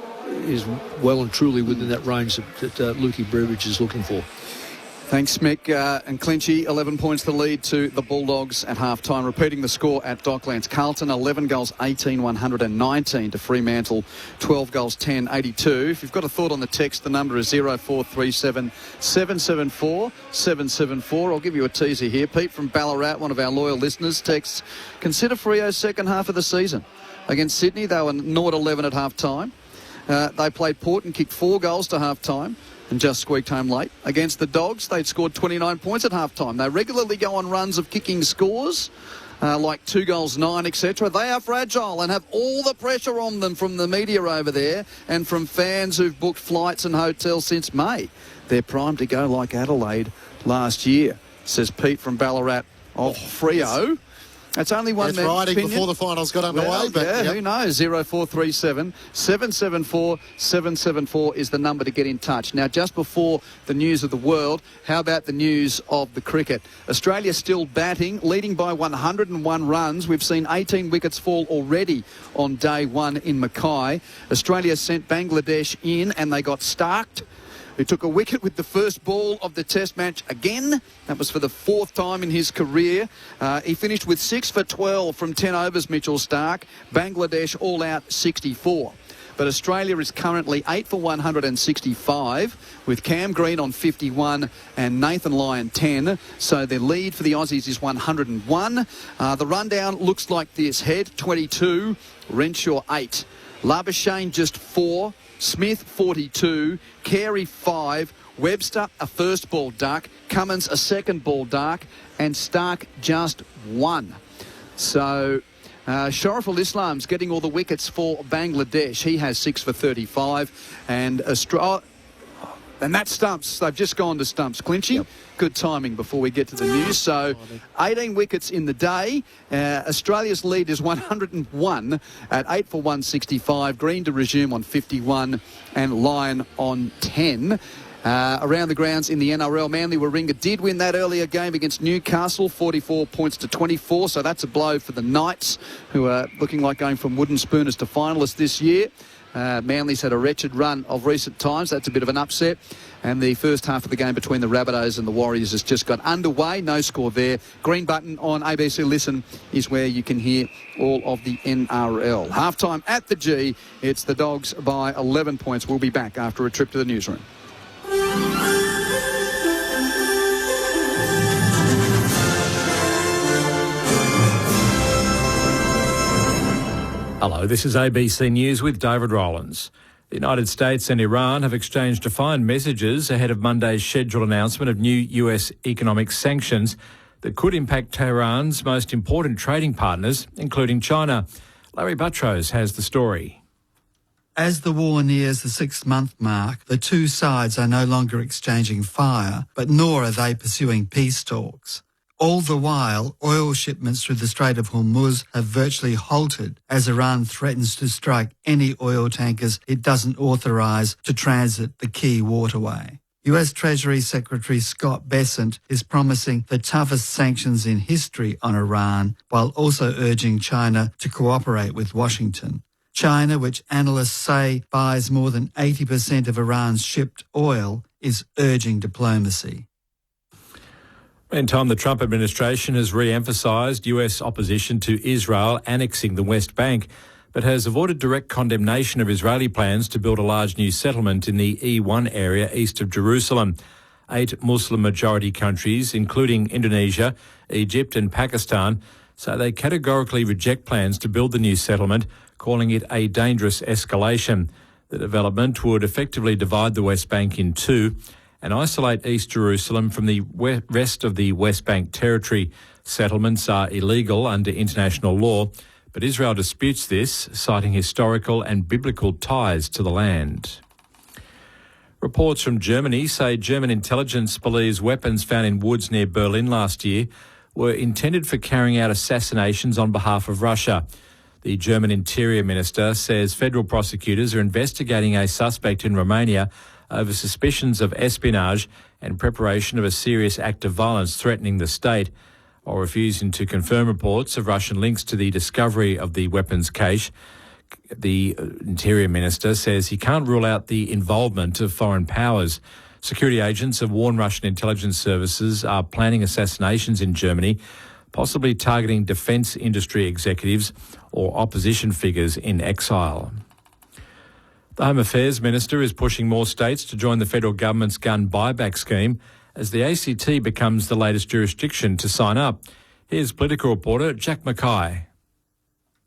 well and truly within that range that Lukey Beveridge is looking for. Thanks, Mick. And Clinchy, 11 points the lead to the Bulldogs at half-time. Repeating the score at Docklands. Carlton, 11 goals, 18-119 to Fremantle, 12 goals, 10-82. If you've got a thought on the text, the number is 0437 774 774. I'll give you a teaser here. Pete from Ballarat, one of our loyal listeners, texts, consider Freo's second half of the season. Against Sydney, they were 0-11 at half-time. They played Port and kicked 4 goals to half-time and just squeaked home late. Against the Dogs, they'd scored 29 points at half-time. They regularly go on runs of kicking scores, like 2 goals, 9, etc. They are fragile and have all the pressure on them from the media over there and from fans who've booked flights and hotels since May. They're primed to go like Adelaide last year, says Pete from Ballarat of Freo. That's only one man's riding opinion. before the finals got underway. Well, but who knows? 0437 774 774 is the number to get in touch. Now, just before the news of the world, how about the news of the cricket? Australia still batting, leading by 101 runs. We've seen 18 wickets fall already on day one in Mackay. Australia sent Bangladesh in and they got Starked, who took a wicket with the first ball of the Test match again. That was for the 4th time in his career. He finished with 6 for 12 from 10 overs, Mitchell Stark. Bangladesh all out 64. But Australia is currently 8 for 165 with Cam Green on 51 and Nathan Lyon 10. So their lead for the Aussies is 101. The rundown looks like this. Head 22, Renshaw 8. Labuschagne just 4. Smith 42, Carey 5, Webster a first ball duck, Cummins a second ball duck, and Stark just 1. So Shariful Islam's getting all the wickets for Bangladesh. He has 6 for 35, and that stumps. They've just gone to stumps. Clinchy, yep. Good timing before we get to the news. So 18 wickets in the day. Australia's lead is 101 at 8 for 165. Green to resume on 51 and Lyon on 10. Around the grounds in the NRL, Manly Warringah did win that earlier game against Newcastle, 44 points to 24. So that's a blow for the Knights, who are looking like going from wooden spooners to finalists this year. Manly's had a wretched run of recent times. That's a bit of an upset. And the first half of the game between the Rabbitohs and the Warriors has just got underway. No score there. Green button on ABC Listen is where you can hear all of the NRL. Halftime at the G. It's the Dogs by 11 points. We'll be back after a trip to the newsroom. Hello, this is ABC News with David Rowlands. The United States and Iran have exchanged defiant messages ahead of Monday's scheduled announcement of new US economic sanctions that could impact Tehran's most important trading partners, including China. Larry Buttrose has the story. As the war nears the 6-month mark, the two sides are no longer exchanging fire, but nor are they pursuing peace talks. All the while, oil shipments through the Strait of Hormuz have virtually halted as Iran threatens to strike any oil tankers it doesn't authorise to transit the key waterway. US Treasury Secretary Scott Bessent is promising the toughest sanctions in history on Iran, while also urging China to cooperate with Washington. China, which analysts say buys more than 80% of Iran's shipped oil, is urging diplomacy. Meantime, the Trump administration has re-emphasised US opposition to Israel annexing the West Bank, but has avoided direct condemnation of Israeli plans to build a large new settlement in the E1 area east of Jerusalem. 8 Muslim-majority countries, including Indonesia, Egypt and Pakistan, say they categorically reject plans to build the new settlement, calling it a dangerous escalation. The development would effectively divide the West Bank in two and isolate East Jerusalem from the rest of the West Bank territory. Settlements are illegal under international law, but Israel disputes this, citing historical and biblical ties to the land. Reports from Germany say German intelligence believes weapons found in woods near Berlin last year were intended for carrying out assassinations on behalf of Russia. The German Interior Minister says federal prosecutors are investigating a suspect in Romania over suspicions of espionage and preparation of a serious act of violence threatening the state, while refusing to confirm reports of Russian links to the discovery of the weapons cache. The Interior Minister says he can't rule out the involvement of foreign powers. Security agents have warned Russian intelligence services are planning assassinations in Germany, possibly targeting defence industry executives or opposition figures in exile. The Home Affairs Minister is pushing more states to join the federal government's gun buyback scheme as the ACT becomes the latest jurisdiction to sign up. Here's political reporter Jack Mackay.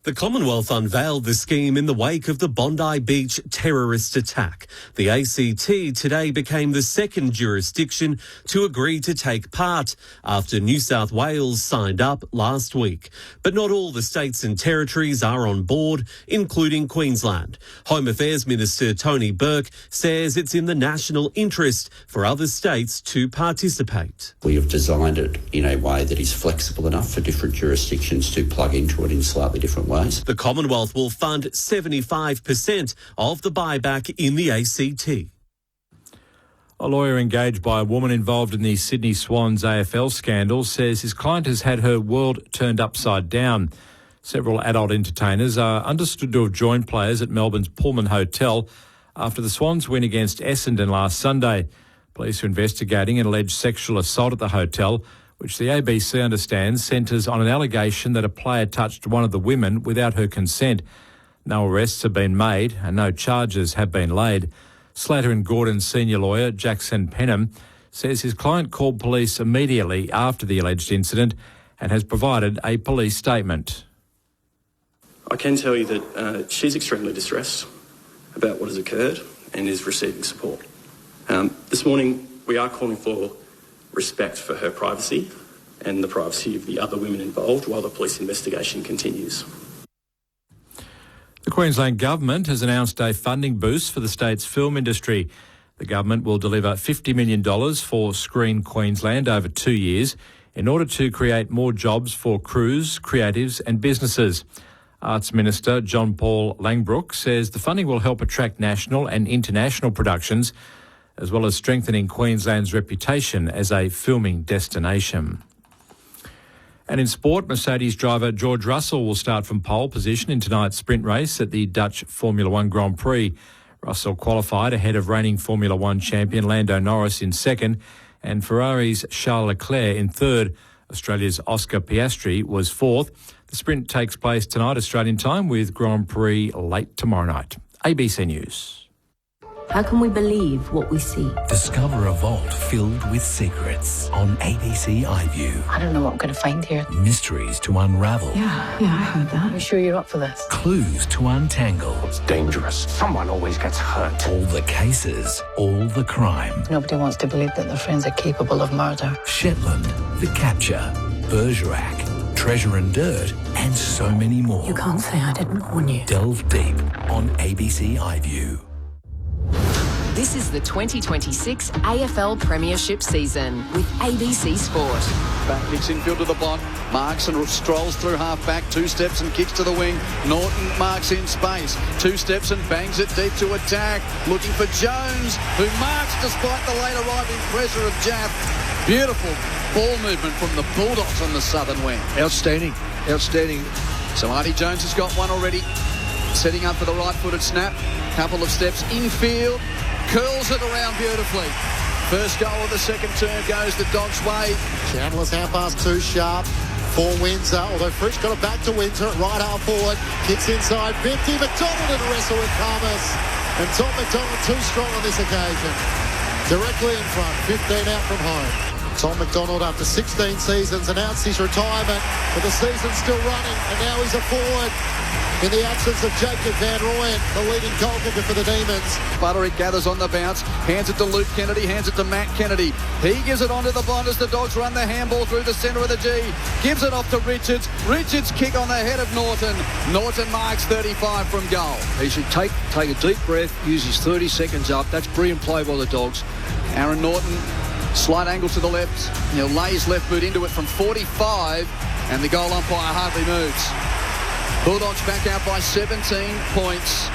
The Commonwealth unveiled the scheme in the wake of the Bondi Beach terrorist attack. The ACT today became the second jurisdiction to agree to take part after New South Wales signed up last week. But not all the states and territories are on board, including Queensland. Home Affairs Minister Tony Burke says it's in the national interest for other states to participate. We have designed it in a way that is flexible enough for different jurisdictions to plug into it in slightly different ways. The Commonwealth will fund 75% of the buyback in the ACT. A lawyer engaged by a woman involved in the Sydney Swans AFL scandal says his client has had her world turned upside down. Several adult entertainers are understood to have joined players at Melbourne's Pullman Hotel after the Swans win against Essendon last Sunday. Police are investigating an alleged sexual assault at the hotel, which the ABC understands centres on an allegation that a player touched one of the women without her consent. No arrests have been made and no charges have been laid. Slater and Gordon's senior lawyer, Jackson Penham, says his client called police immediately after the alleged incident and has provided a police statement. I can tell you that she's extremely distressed about what has occurred and is receiving support. This morning, we are calling for respect for her privacy and the privacy of the other women involved while the police investigation continues. The Queensland Government has announced a funding boost for the state's film industry. The government will deliver $50 million for Screen Queensland over 2 years in order to create more jobs for crews, creatives and businesses. Arts Minister John Paul Langbrook says the funding will help attract national and international productions, as well as strengthening Queensland's reputation as a filming destination. And in sport, Mercedes driver George Russell will start from pole position in tonight's sprint race at the Dutch Formula One Grand Prix. Russell qualified ahead of reigning Formula One champion Lando Norris in second and Ferrari's Charles Leclerc in third. Australia's Oscar Piastri was fourth. The sprint takes place tonight Australian time with Grand Prix late tomorrow night. ABC News. How can we believe what we see? Discover a vault filled with secrets on ABC iView. I don't know what I'm going to find here. Mysteries to unravel. Yeah, I heard that. You sure you're up for this? Clues to untangle. It's dangerous. Someone always gets hurt. All the cases, all the crime. Nobody wants to believe that their friends are capable of murder. Shetland, The Capture, Bergerac, Treasure and Dirt, and so many more. You can't say I didn't warn you. Delve deep on ABC iView. This is the 2026 AFL Premiership season with ABC Sport. Back kicks infield to the block. Marks and strolls through half-back. 2 steps and kicks to the wing. Norton marks in space. 2 steps and bangs it deep to attack. Looking for Jones, who marks despite the late arriving pressure of Jaff. Beautiful ball movement from the Bulldogs on the southern wing. Outstanding. So Artie Jones has got one already. Setting up for the right-footed snap. Couple of steps infield. Curls it around beautifully. First goal of the second term goes the Dogs' way. Chandler's half pass too sharp for Windsor, although Fritsch got it back to Windsor at right half forward. Kicks inside 50. McDonald in a wrestle with Palmas. And Tom McDonald too strong on this occasion. Directly in front, 15 out from home. Tom McDonald, after 16 seasons, announced his retirement, but the season's still running, and now he's a forward in the absence of Jacob Van Rooyen, the leading goal kicker for the Demons. Butterick gathers on the bounce, hands it to Luke Kennedy, hands it to Matt Kennedy. He gives it on to the Bond as the Dogs run the handball through the centre of the G. Gives it off to Richards. Richards kick on the head of Norton. Norton marks 35 from goal. He should take a deep breath, use his 30 seconds up. That's brilliant play by the Dogs. Aaron Norton, slight angle to the left. He'll lay his left boot into it from 45, and the goal umpire hardly moves. Bulldogs back out by 17 points.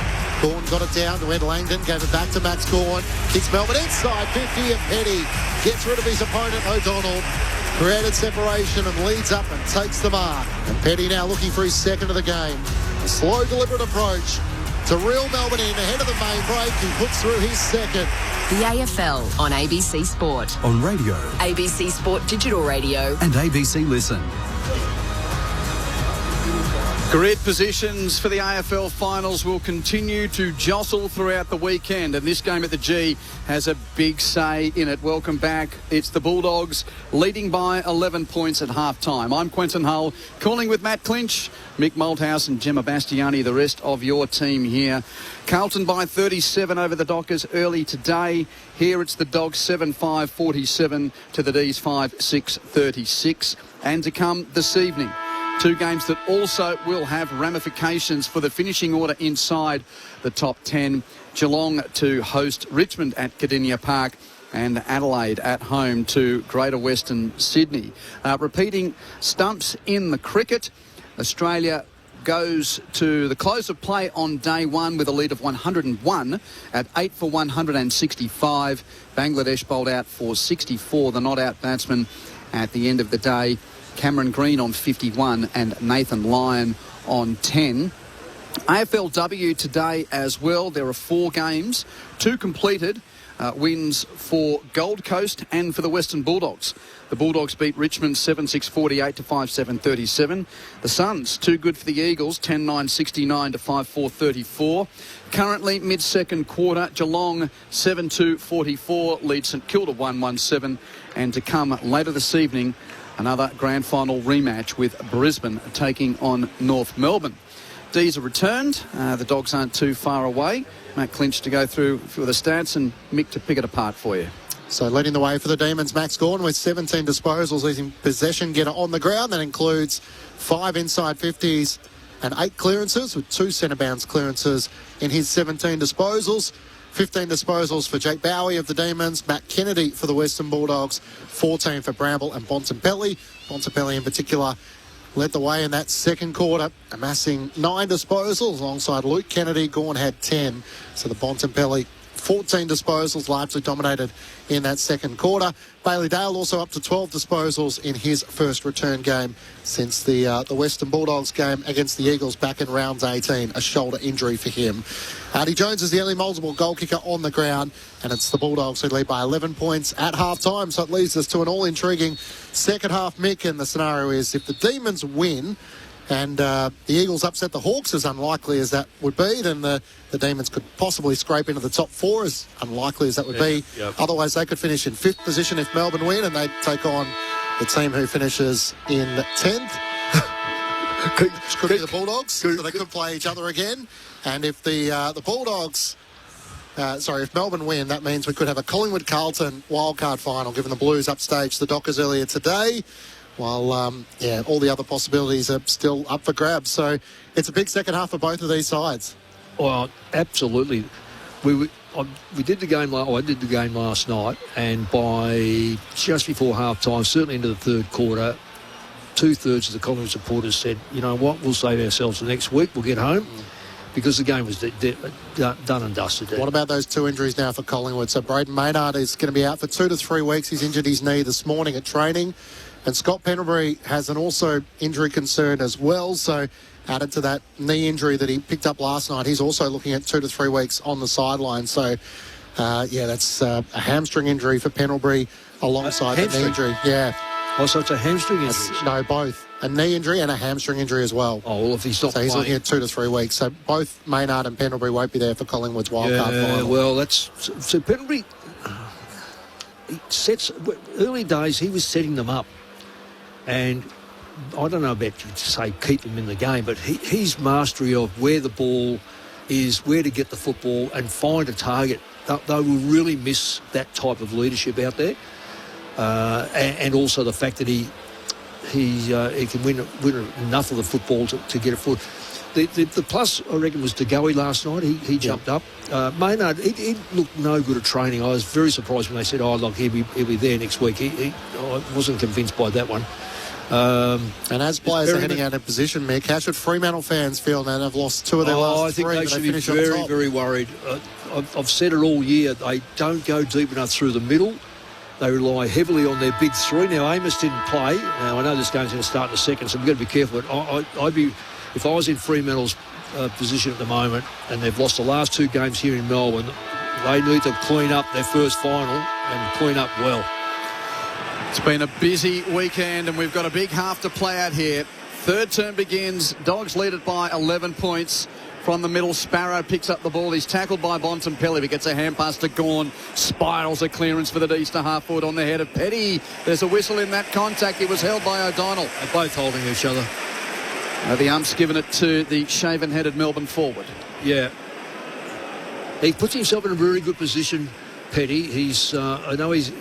Gawn got it down to Ed Langdon, gave it back to Max Gawn. Kicks Melbourne inside 50, and Petty gets rid of his opponent O'Donnell. Created separation and leads up and takes the mark. And Petty now looking for his second of the game. A slow, deliberate approach to reel Melbourne in ahead of the main break. He puts through his second. The AFL on ABC Sport. On radio. ABC Sport Digital Radio. And ABC Listen. Grid positions for the AFL finals will continue to jostle throughout the weekend, and this game at the G has a big say in it. Welcome back. It's the Bulldogs leading by 11 points at half-time. I'm Quentin Hull, calling with Matt Clinch, Mick Malthouse and Gemma Bastiani, the rest of your team here. Carlton by 37 over the Dockers early today. Here it's the Dogs 7-5-47 to the D's 5-6-36. And to come this evening, 2 games that also will have ramifications for the finishing order inside the top 10. Geelong to host Richmond at Cardinia Park, and Adelaide at home to Greater Western Sydney. Repeating stumps in the cricket, Australia goes to the close of play on day 1 with a lead of 101 at 8 for 165. Bangladesh bowled out for 64, the not-out batsman at the end of the day. Cameron Green on 51 and Nathan Lyon on 10. AFLW today as well. There are 4 games, 2 completed. Wins for Gold Coast and for the Western Bulldogs. The Bulldogs beat Richmond 7-6-48 to 5-7-37. The Suns, too good for the Eagles, 10-9-69 to 5-4-34. Currently, mid-second quarter, Geelong 7-2-44 leads St Kilda 1-1-7. And to come later this evening, another grand final rematch with Brisbane taking on North Melbourne. D's are returned. The Dogs aren't too far away. Matt Clinch to go through a few of the stats and Mick to pick it apart for you. So leading the way for the Demons, Max Gawn with 17 disposals. He's in possession getter on the ground. That includes 5 inside 50s and 8 clearances, with 2 centre bounce clearances in his 17 disposals. 15 disposals for Jake Bowie of the Demons, Matt Kennedy for the Western Bulldogs, 14 for Bramble and Bontempelli. Bontempelli in particular led the way in that second quarter, amassing 9 disposals alongside Luke Kennedy. Gawn had 10. So the Bontempelli 14 disposals, largely dominated in that second quarter. Bailey Dale also up to 12 disposals in his first return game since the Western Bulldogs game against the Eagles back in round 18, a shoulder injury for him. Hardy Jones is the only multiple goal kicker on the ground, and it's the Bulldogs who lead by 11 points at half-time, so it leads us to an all-intriguing second half, Mick, and the scenario is if the Demons win and the Eagles upset the Hawks, as unlikely as that would be, then the Demons could possibly scrape into the top 4, as unlikely as that would be. Yep. Otherwise, they could finish in 5th position if Melbourne win, and they'd take on the team who finishes in 10th. Could be the Bulldogs, so they could play each other again. And if the Bulldogs... if Melbourne win, that means we could have a Collingwood-Carlton wildcard final, given the Blues upstaged the Dockers earlier today, while, all the other possibilities are still up for grabs. So it's a big second half for both of these sides. Well, absolutely. I did the game last night, and by just before half-time, certainly into the third quarter, 2/3 of the Collingwood supporters said, you know what, we'll save ourselves the next week, we'll get home. Because the game was done and dusted. What about those 2 injuries now for Collingwood? So Braden Maynard is going to be out for 2 to 3 weeks. He's injured his knee this morning at training. And Scott Pendlebury has an also injury concern as well. So added to that knee injury that he picked up last night, he's also looking at 2 to 3 weeks on the sideline. So, that's a hamstring injury for Pendlebury alongside the knee injury. Yeah. Oh, so it's a hamstring injury? No, both. A knee injury and a hamstring injury as well. Oh, well, if he's not he's looking at 2 to 3 weeks. So both Maynard and Pendlebury won't be there for Collingwood's wildcard final. Well, so Pendlebury, early days, he was setting them up. And I don't know about you to say keep him in the game, but his mastery of where the ball is, where to get the football and find a target, they will really miss that type of leadership out there. And also the fact that he can win enough of the football to get a foot. The plus, I reckon, was DeGoey last night. He jumped up. Maynard, he looked no good at training. I was very surprised when they said, he'll be there next week. I wasn't convinced by that one. And as players are heading out of position, Mick, how should Fremantle fans feel now they've lost 2 of their last 3? I think they should be very, very worried. I've said it all year. They don't go deep enough through the middle. They rely heavily on their big 3. Now, Amos didn't play. Now, I know this game's going to start in a second, so we've got to be careful. But I'd be, if I was in Fremantle's position at the moment, and they've lost the last 2 games here in Melbourne, they need to clean up their first final and clean up well. It's been a busy weekend, and we've got a big half to play out here. Third term begins. Dogs lead it by 11 points. From the middle, Sparrow picks up the ball. He's tackled by Bontempelli. He gets a hand pass to Gawn. Spirals a clearance for the Easter half forward on the head of Petty. There's a whistle in that contact. It was held by O'Donnell. They're both holding each other. The ump's given it to the shaven-headed Melbourne forward. Yeah. He puts himself in a very good position, Petty. I know he's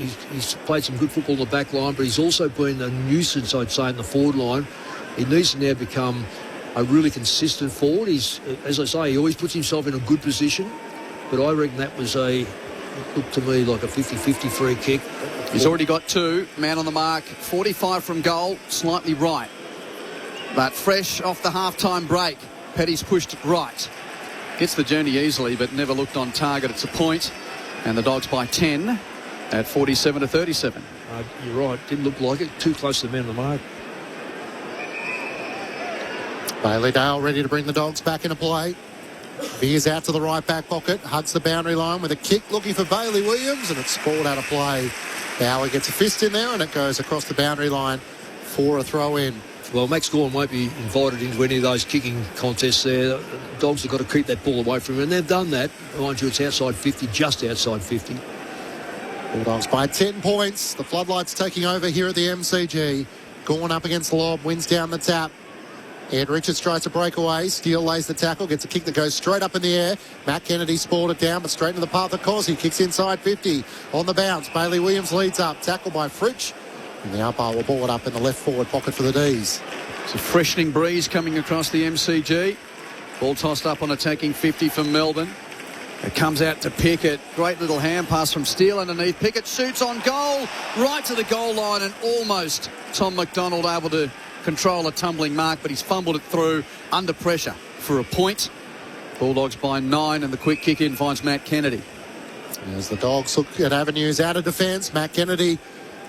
played some good football in the back line, but he's also been a nuisance, I'd say, in the forward line. He needs to now become a really consistent forward. He's, as I say, he always puts himself in a good position, but I reckon that was looked to me like a 50-50 free kick. He's already got 2. Man on the mark, 45 from goal, slightly right. But fresh off the half-time break, Petty's pushed right. Gets the journey easily, but never looked on target. It's a point, and the Dogs by 10 at 47-37. You're right, didn't look like it. Too close to the man on the mark. Bailey Dale ready to bring the Dogs back into play. Veers out to the right back pocket, hugs the boundary line with a kick looking for Bailey Williams, and it's sprawled out of play. Bauer gets a fist in there, and it goes across the boundary line for a throw in. Well, Max Gawn won't be invited into any of those kicking contests there. The Dogs have got to keep that ball away from him, and they've done that. Mind you, it's outside 50, just outside 50. Bulldogs by 10 points. The floodlights taking over here at the MCG. Gawn up against Lobb, wins down the tap. Ed Richards tries to break away. Steele lays the tackle, gets a kick that goes straight up in the air. Matt Kennedy spoiled it down, but straight into the path of Cosy. Kicks inside 50. On the bounce, Bailey Williams leads up. Tackle by Fritsch. And the umpire will ball it up in the left forward pocket for the D's. It's a freshening breeze coming across the MCG. Ball tossed up on attacking 50 from Melbourne. It comes out to Pickett. Great little hand pass from Steele underneath. Pickett shoots on goal, right to the goal line, and almost Tom McDonald able to control a tumbling mark, but he's fumbled it through under pressure for a point. Bulldogs by 9, and the quick kick in finds Matt Kennedy. As the Dogs look at avenues out of defence, Matt Kennedy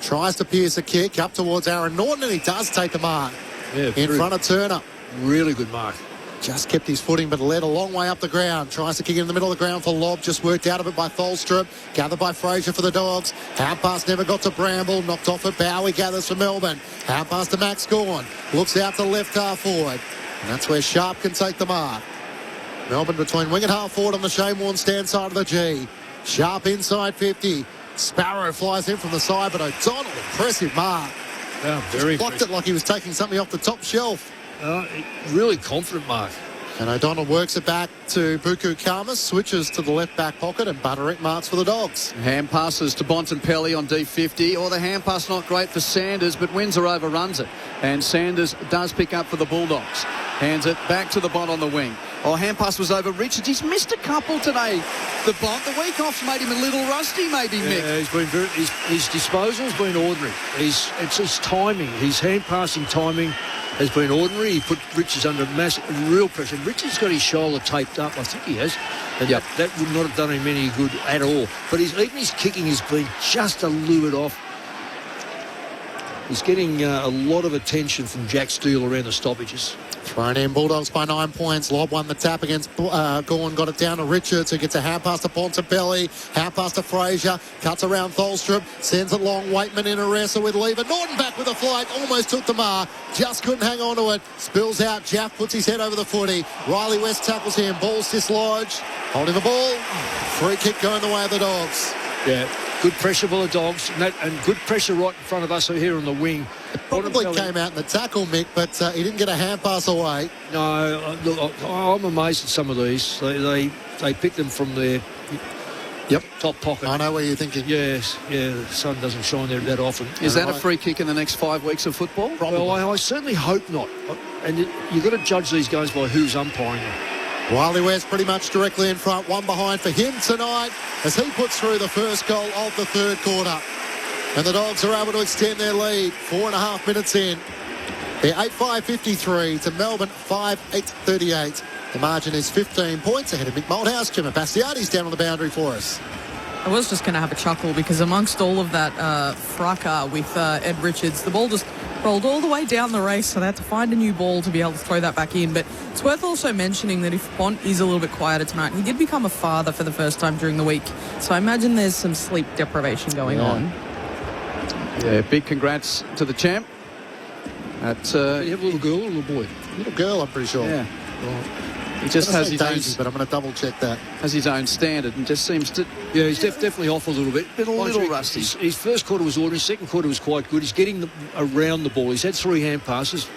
tries to pierce a kick up towards Aaron Norton, and he does take the mark in front of Turner. Really good mark. Just kept his footing, but led a long way up the ground. Tries to kick in the middle of the ground for Lobb. Just worked out of it by Tholstrup. Gathered by Fraser for the Dogs. Hand pass never got to Bramble. Knocked off at Bowie. Gathers for Melbourne. Hand pass to Max Gawn. Looks out to left half forward. And that's where Sharp can take the mark. Melbourne between wing and half forward on the Shane Warne stand side of the G. Sharp inside 50. Sparrow flies in from the side, but O'Donnell, impressive mark. Oh, very blocked impressive. it like he was taking something off the top shelf. Really confident mark. And O'Donnell works it back to Buku Kama, switches to the left back pocket, and Butterick marks for the Dogs. Hand passes to Bontempelli on D50, or the hand pass not great for Sanders, but Windsor overruns it. And Sanders does pick up for the Bulldogs. Hands it back to the Bont on the wing. Oh, hand pass was over Richards. He's missed a couple today. The Bont, the week off's made him a little rusty, maybe, Mick. Yeah, he's been his disposal's been ordinary. It's his timing. His hand passing timing has been ordinary. He put Richards under massive, real pressure. Richards got his shoulder taped up. I think he has. And that would not have done him any good at all. But even his kicking has been just a little bit off. He's getting a lot of attention from Jack Steele around the stoppages. Thrown in, Bulldogs by 9 points. Lobb won the tap against Gawn, got it down to Richards, who gets a hand pass to Bontempelli, hand pass to Fraser, cuts around Tholstrup, sends it long, Waitman in a wrestle with Lever. Norton back with a flight, almost took the mark, just couldn't hang on to it. Spills out, Jaff puts his head over the footy. Riley West tackles him, ball's dislodged, holding the ball. Free kick going the way of the Dogs. Yeah, good pressure for the Dogs, and good pressure right in front of us here on the wing. Probably came out in the tackle, Mick, but he didn't get a hand pass away. No, look, I'm amazed at some of these. They pick them from their top pocket. I know where you're thinking. Yes, yeah, the sun doesn't shine there that often. Is that a free kick in the next 5 weeks of football? Probably. Well, I certainly hope not. And you've got to judge these games by who's umpiring them. Riley West pretty much directly in front, one behind for him tonight as he puts through the first goal of the third quarter. And the Dogs are able to extend their lead 4.5 minutes in. They're 8-5-53 to Melbourne 5-8-38. The margin is 15 points ahead of Mick Malthouse. Jim Bastiati's down on the boundary for us. I was just going to have a chuckle because amongst all of that fracas with Ed Richards, the ball just rolled all the way down the race, so they had to find a new ball to be able to throw that back in. But it's worth also mentioning that if Bont is a little bit quieter tonight, he did become a father for the first time during the week. So I imagine there's some sleep deprivation going on. Yeah, big congrats to the champ. You have a little girl or a little boy? Little girl, I'm pretty sure. Yeah. He just has his Daisy, own, but I'm going to double check that. Has his own standard and just seems to. Yeah, he's definitely off a little bit. Been a little rusty. His first quarter was ordinary. Second quarter was quite good. He's getting around the ball. He's had 3 hand passes.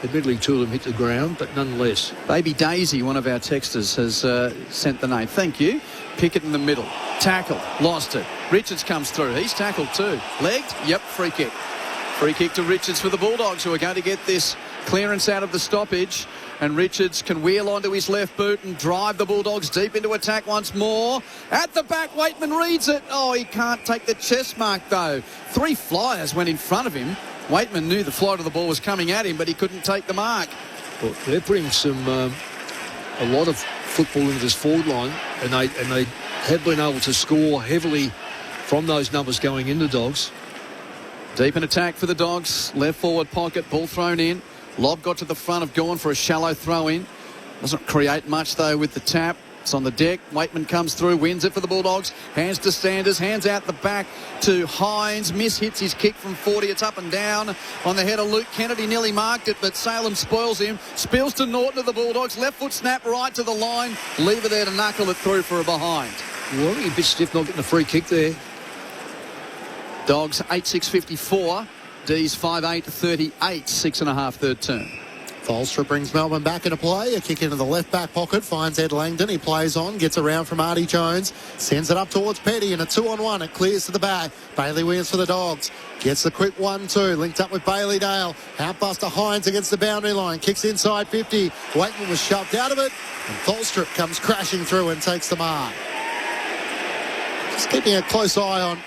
Admittedly, 2 of them hit the ground, but nonetheless. Baby Daisy, one of our texters, has sent the name. Thank you. Pickett in the middle. Tackle. Lost it. Richards comes through. He's tackled too. Legged? Yep, free kick. Free kick to Richards for the Bulldogs, who are going to get this clearance out of the stoppage. And Richards can wheel onto his left boot and drive the Bulldogs deep into attack once more. At the back, Waitman reads it. Oh, he can't take the chest mark, though. 3 flyers went in front of him. Waitman knew the flight of the ball was coming at him, but he couldn't take the mark. Well, they're putting a lot of football into this forward line, and they have been able to score heavily from those numbers going into Dogs. Deep in attack for the Dogs. Left forward pocket, ball thrown in. Lobb got to the front of Gawn for a shallow throw in. Doesn't create much, though, with the tap. It's on the deck. Waitman comes through, wins it for the Bulldogs. Hands to Sanders, hands out the back to Hines. Hits his kick from 40. It's up and down on the head of Luke Kennedy. Nearly marked it, but Salem spoils him. Spills to Norton of the Bulldogs. Left foot snap right to the line. Lever there to knuckle it through for a behind. Well, I think a bit stiff not getting a free kick there. Dogs 8-6-54. D's 5-8-38. 6.5 third term. Tholstrup brings Melbourne back into play. A kick into the left back pocket. Finds Ed Langdon. He plays on. Gets around from Artie Jones. Sends it up towards Petty. And a 2-on-1. It clears to the back. Bailey Williams for the Dogs. Gets the quick 1-2. Linked up with Bailey Dale. Outpass to Hines against the boundary line. Kicks inside 50. Waitman was shoved out of it. And Tholstrup comes crashing through and takes the mark. Just keeping a close eye on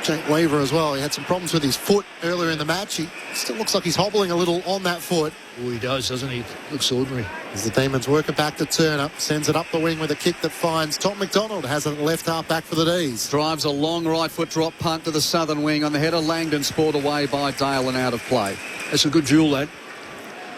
Jake Weaver as well. He had some problems with his foot earlier in the match. He still looks like he's hobbling a little on that foot. Oh, he does, doesn't he? Looks ordinary. As the Demons work it back to Turner, sends it up the wing with a kick that finds Tom McDonald, has it left half back for the D's. Drives a long right foot drop punt to the southern wing on the header. Langdon spoiled away by Dale and out of play. That's a good duel, that.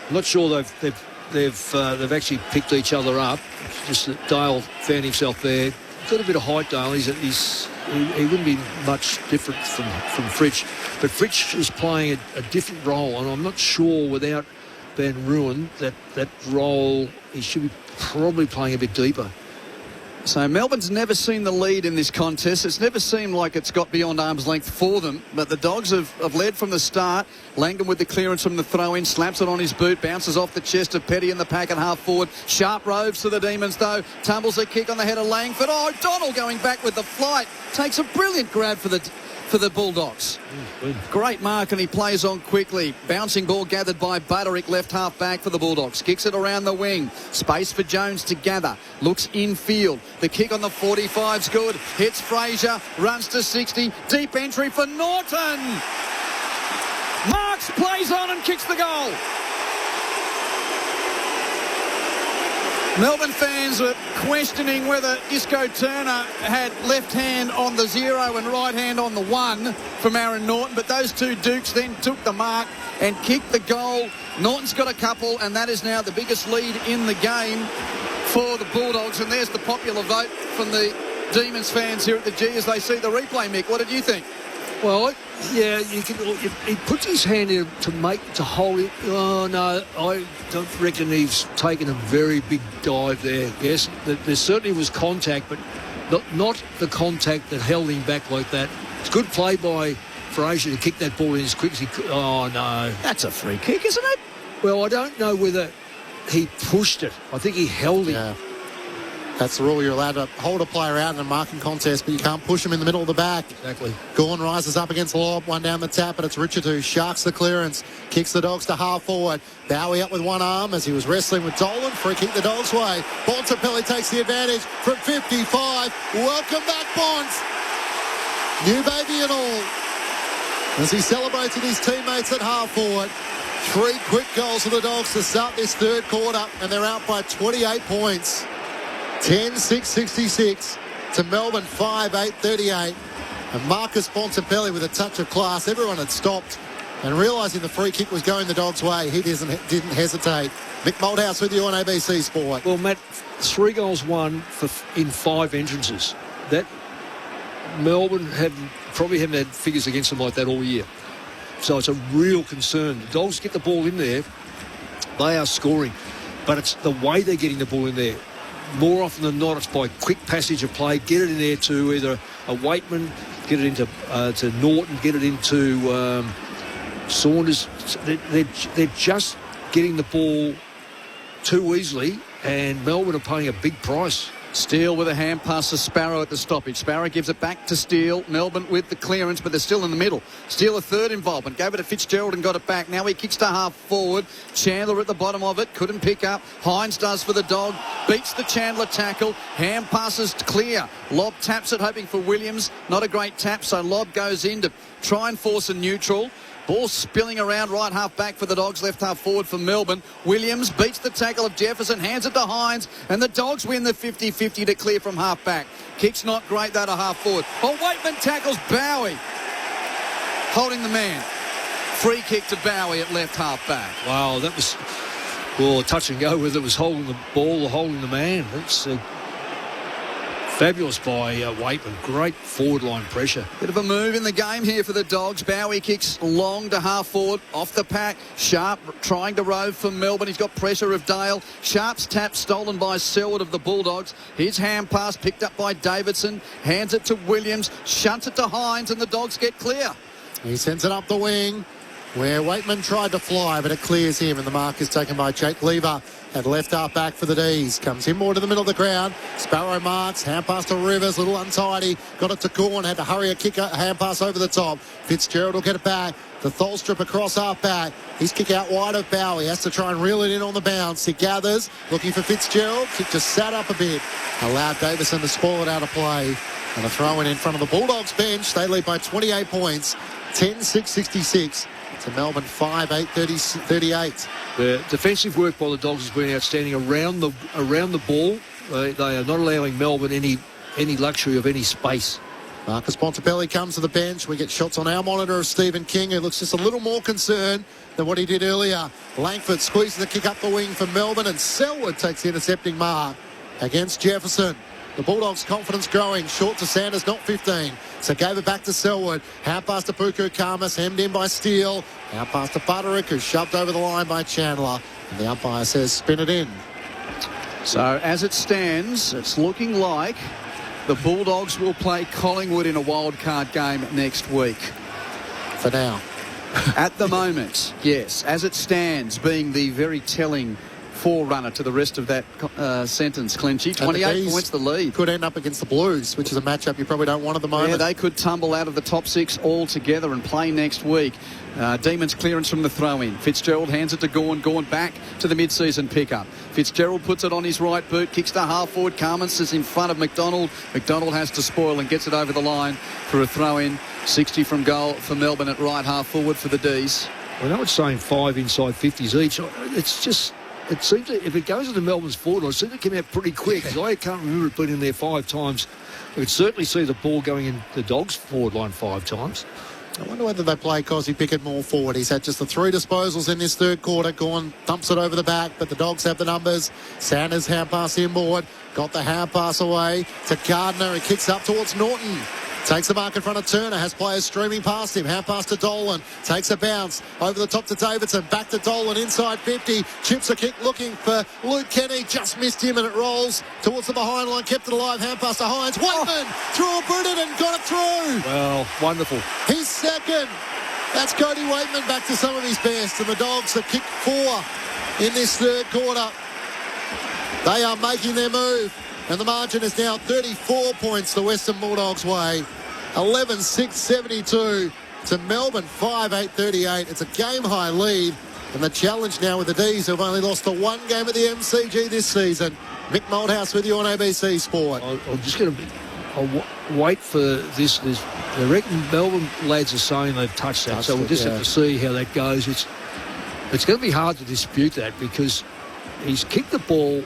I'm not sure they've actually picked each other up. It's just that Dale found himself there. Got a bit of height, Dale. He wouldn't be much different from Fritsch. But Fritsch is playing a different role, and I'm not sure without Van Ruin that role, he should be probably playing a bit deeper. So Melbourne's never seen the lead in this contest. It's never seemed like it's got beyond arm's length for them. But the Dogs have led from the start. Langdon with the clearance from the throw-in, slaps it on his boot, bounces off the chest of Petty in the pack at half forward. Sharp roves to the Demons, though. Tumbles a kick on the head of Langford. Oh, Donald going back with the flight. Takes a brilliant grab for the Bulldogs. Great mark, and he plays on quickly. Bouncing ball gathered by Butterick, left half back for the Bulldogs. Kicks it around the wing. Space for Jones to gather. Looks infield. The kick on the 45's good. Hits Fraser. Runs to 60. Deep entry for Norton. Marks, plays on and kicks the goal. Melbourne fans were questioning whether Isco Turner had left hand on the 0 and right hand on the 1 from Aaron Norton, but those two Dukes then took the mark and kicked the goal. Norton's got a couple, and that is now the biggest lead in the game for the Bulldogs, and there's the popular vote from the Demons fans here at the G as they see the replay. Mick, what did you think? Well, yeah, he puts his hand in to hold it. Oh, no, I don't reckon he's taken a very big dive there. Yes, there certainly was contact, but not the contact that held him back like that. It's good play by Fraser to kick that ball in as quick as he could. Oh, no. That's a free kick, isn't it? Well, I don't know whether he pushed it. I think he held him. Yeah. That's the rule. You're allowed to hold a player out in a marking contest, but you can't push him in the middle of the back. Exactly. Gawn rises up against Lobb. One down the tap, but it's Richard who sharks the clearance. Kicks the Dogs to half forward. Bowie up with one arm as he was wrestling with Dolan. Free kick the Dogs' way. Bontempelli takes the advantage from 55. Welcome back, Bonds. New baby and all. As he celebrates with his teammates at half forward. 3 quick goals for the Dogs to start this third quarter, and they're out by 28 points. 10-6-66 to Melbourne 5-8-38. And Marcus Bontempelli with a touch of class. Everyone had stopped, and realising the free kick was going the Dogs' way, he didn't hesitate. Mick Moldhouse with you on ABC Sport. Well, Matt, 3 goals won in 5 entrances. That Melbourne probably haven't had figures against them like that all year. So it's a real concern. The Dogs get the ball in there, they are scoring. But it's the way they're getting the ball in there. More often than not, it's by quick passage of play. Get it in there to either a Waitman, get it into to Norton, get it into Saunders. They're just getting the ball too easily, and Melbourne are paying a big price. Steele with a hand pass to Sparrow at the stoppage. Sparrow gives it back to Steele. Melbourne with the clearance, but they're still in the middle. Steele a third involvement. Gave it to Fitzgerald and got it back. Now he kicks to half forward. Chandler at the bottom of it. Couldn't pick up. Hines does for the Dog. Beats the Chandler tackle. Hand passes clear. Lobb taps it, hoping for Williams. Not a great tap, so Lobb goes in to try and force a neutral. Ball spilling around right half back for the Dogs, left half forward for Melbourne. Williams beats the tackle of Jefferson, hands it to Hines, and the Dogs win the 50-50 to clear from half back. Kick's not great though to half forward. Oh, Waitman tackles Bowie, holding the man. Free kick to Bowie at left half back. Wow, that was touch and go whether it was holding the ball or holding the man. That's fabulous by Waitman. Great forward line pressure. Bit of a move in the game here for the Dogs. Bowie kicks long to half forward, off the pack. Sharp trying to rove for Melbourne. He's got pressure of Dale. Sharp's tap stolen by Selwood of the Bulldogs. His hand pass picked up by Davidson. Hands it to Williams. Shunts it to Hines, and the Dogs get clear. He sends it up the wing. where Waitman tried to fly, but it clears him, and the mark is taken by Jake Lever at left half back for the D's. Comes in more to the middle of the ground. Sparrow marks, hand pass to Rivers, little untidy. Got it to Gorn, had to hurry a hand pass over the top. Fitzgerald will get it back. The Tholstrup across half back. His kick out wide of Bowie. Has to try and reel it in on the bounce. He gathers, looking for Fitzgerald. Kick just sat up a bit. Allowed Davison to spoil it out of play. And a throw in front of the Bulldogs bench. They lead by 28 points. 10-6-66. To Melbourne 5-8-38. The defensive work by the Dogs has been outstanding around the ball. They are not allowing Melbourne any luxury of any space. Marcus Bontempelli comes to the bench. We get shots on our monitor of Stephen King, who looks just a little more concerned than what he did earlier. Langford squeezes the kick up the wing for Melbourne, and Selwood takes the intercepting mark against Jefferson. The Bulldogs' confidence growing. Short to Sanders, not 15. So gave it back to Selwood. Hand pass to Puku Karmas, hemmed in by Steele. Hand pass to Butterick, who's shoved over the line by Chandler. And the umpire says spin it in. So as it stands, it's looking like the Bulldogs will play Collingwood in a wildcard game next week. For now. At the moment, yes. As it stands, being the very telling forerunner to the rest of that sentence, Clenchy. 28 points the lead. Could end up against the Blues, which is a matchup you probably don't want at the moment. Yeah, they could tumble out of the top six altogether and play next week. Demons clearance from the throw-in. Fitzgerald hands it to Gorn. Gorn back to the mid-season pickup. Fitzgerald puts it on his right boot, kicks to half-forward. Carmens is in front of McDonald. McDonald has to spoil and gets it over the line for a throw-in. 60 from goal for Melbourne at right half-forward for the D's. I know it's saying 5 inside 50s each. It's just... It seems that if it goes into Melbourne's forward line, it seems to come out pretty quick. I can't remember it being in there 5 times. I could certainly see the ball going in the Dogs' forward line 5 times. I wonder whether they play Cosy Pickett more forward. He's had just the 3 disposals in this third quarter. Gorn thumps it over the back, but the Dogs have the numbers. Sanders hand pass inboard. Got the hand pass away to Gardner. He kicks up towards Norton. Takes the mark in front of Turner. Has players streaming past him. Hand pass to Dolan. Takes a bounce. Over the top to Davidson. Back to Dolan. Inside 50. Chips a kick looking for Luke Kenny. Just missed him and it rolls towards the behind line. Kept it alive. Hand pass to Hines. Waitman threw a Britton and got it through. Well, wonderful. He's second. That's Cody Waitman back to some of his best. And the Dogs have kicked 4 in this third quarter. They are making their move. And the margin is now 34 points the Western Bulldogs way. 11-6-72 to Melbourne 5-8-38. It's a game-high lead. And the challenge now with the D's, who've only lost to 1 game at the MCG this season. Mick Moldhouse with you on ABC Sport. I'm just going to I'll wait for this. I reckon Melbourne lads are saying they've touched that. So we'll just have to see how that goes. It's going to be hard to dispute that because he's kicked the ball.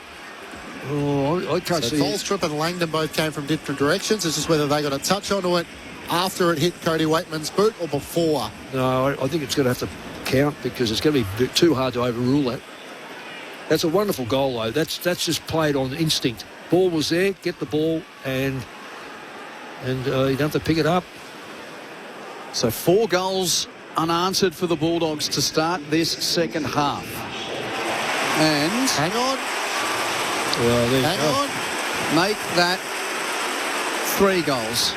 I can't see. Tholstrup and Langdon both came from different directions. It's just whether they got a touch onto it after it hit Cody Waitman's boot or before. No, I think it's going to have to count because it's going to be too hard to overrule that. That's a wonderful goal, though. That's just played on instinct. Ball was there, get the ball, and you don't have to pick it up. So 4 goals unanswered for the Bulldogs to start this second half. And hang on. Well, hang on. Make that 3 goals.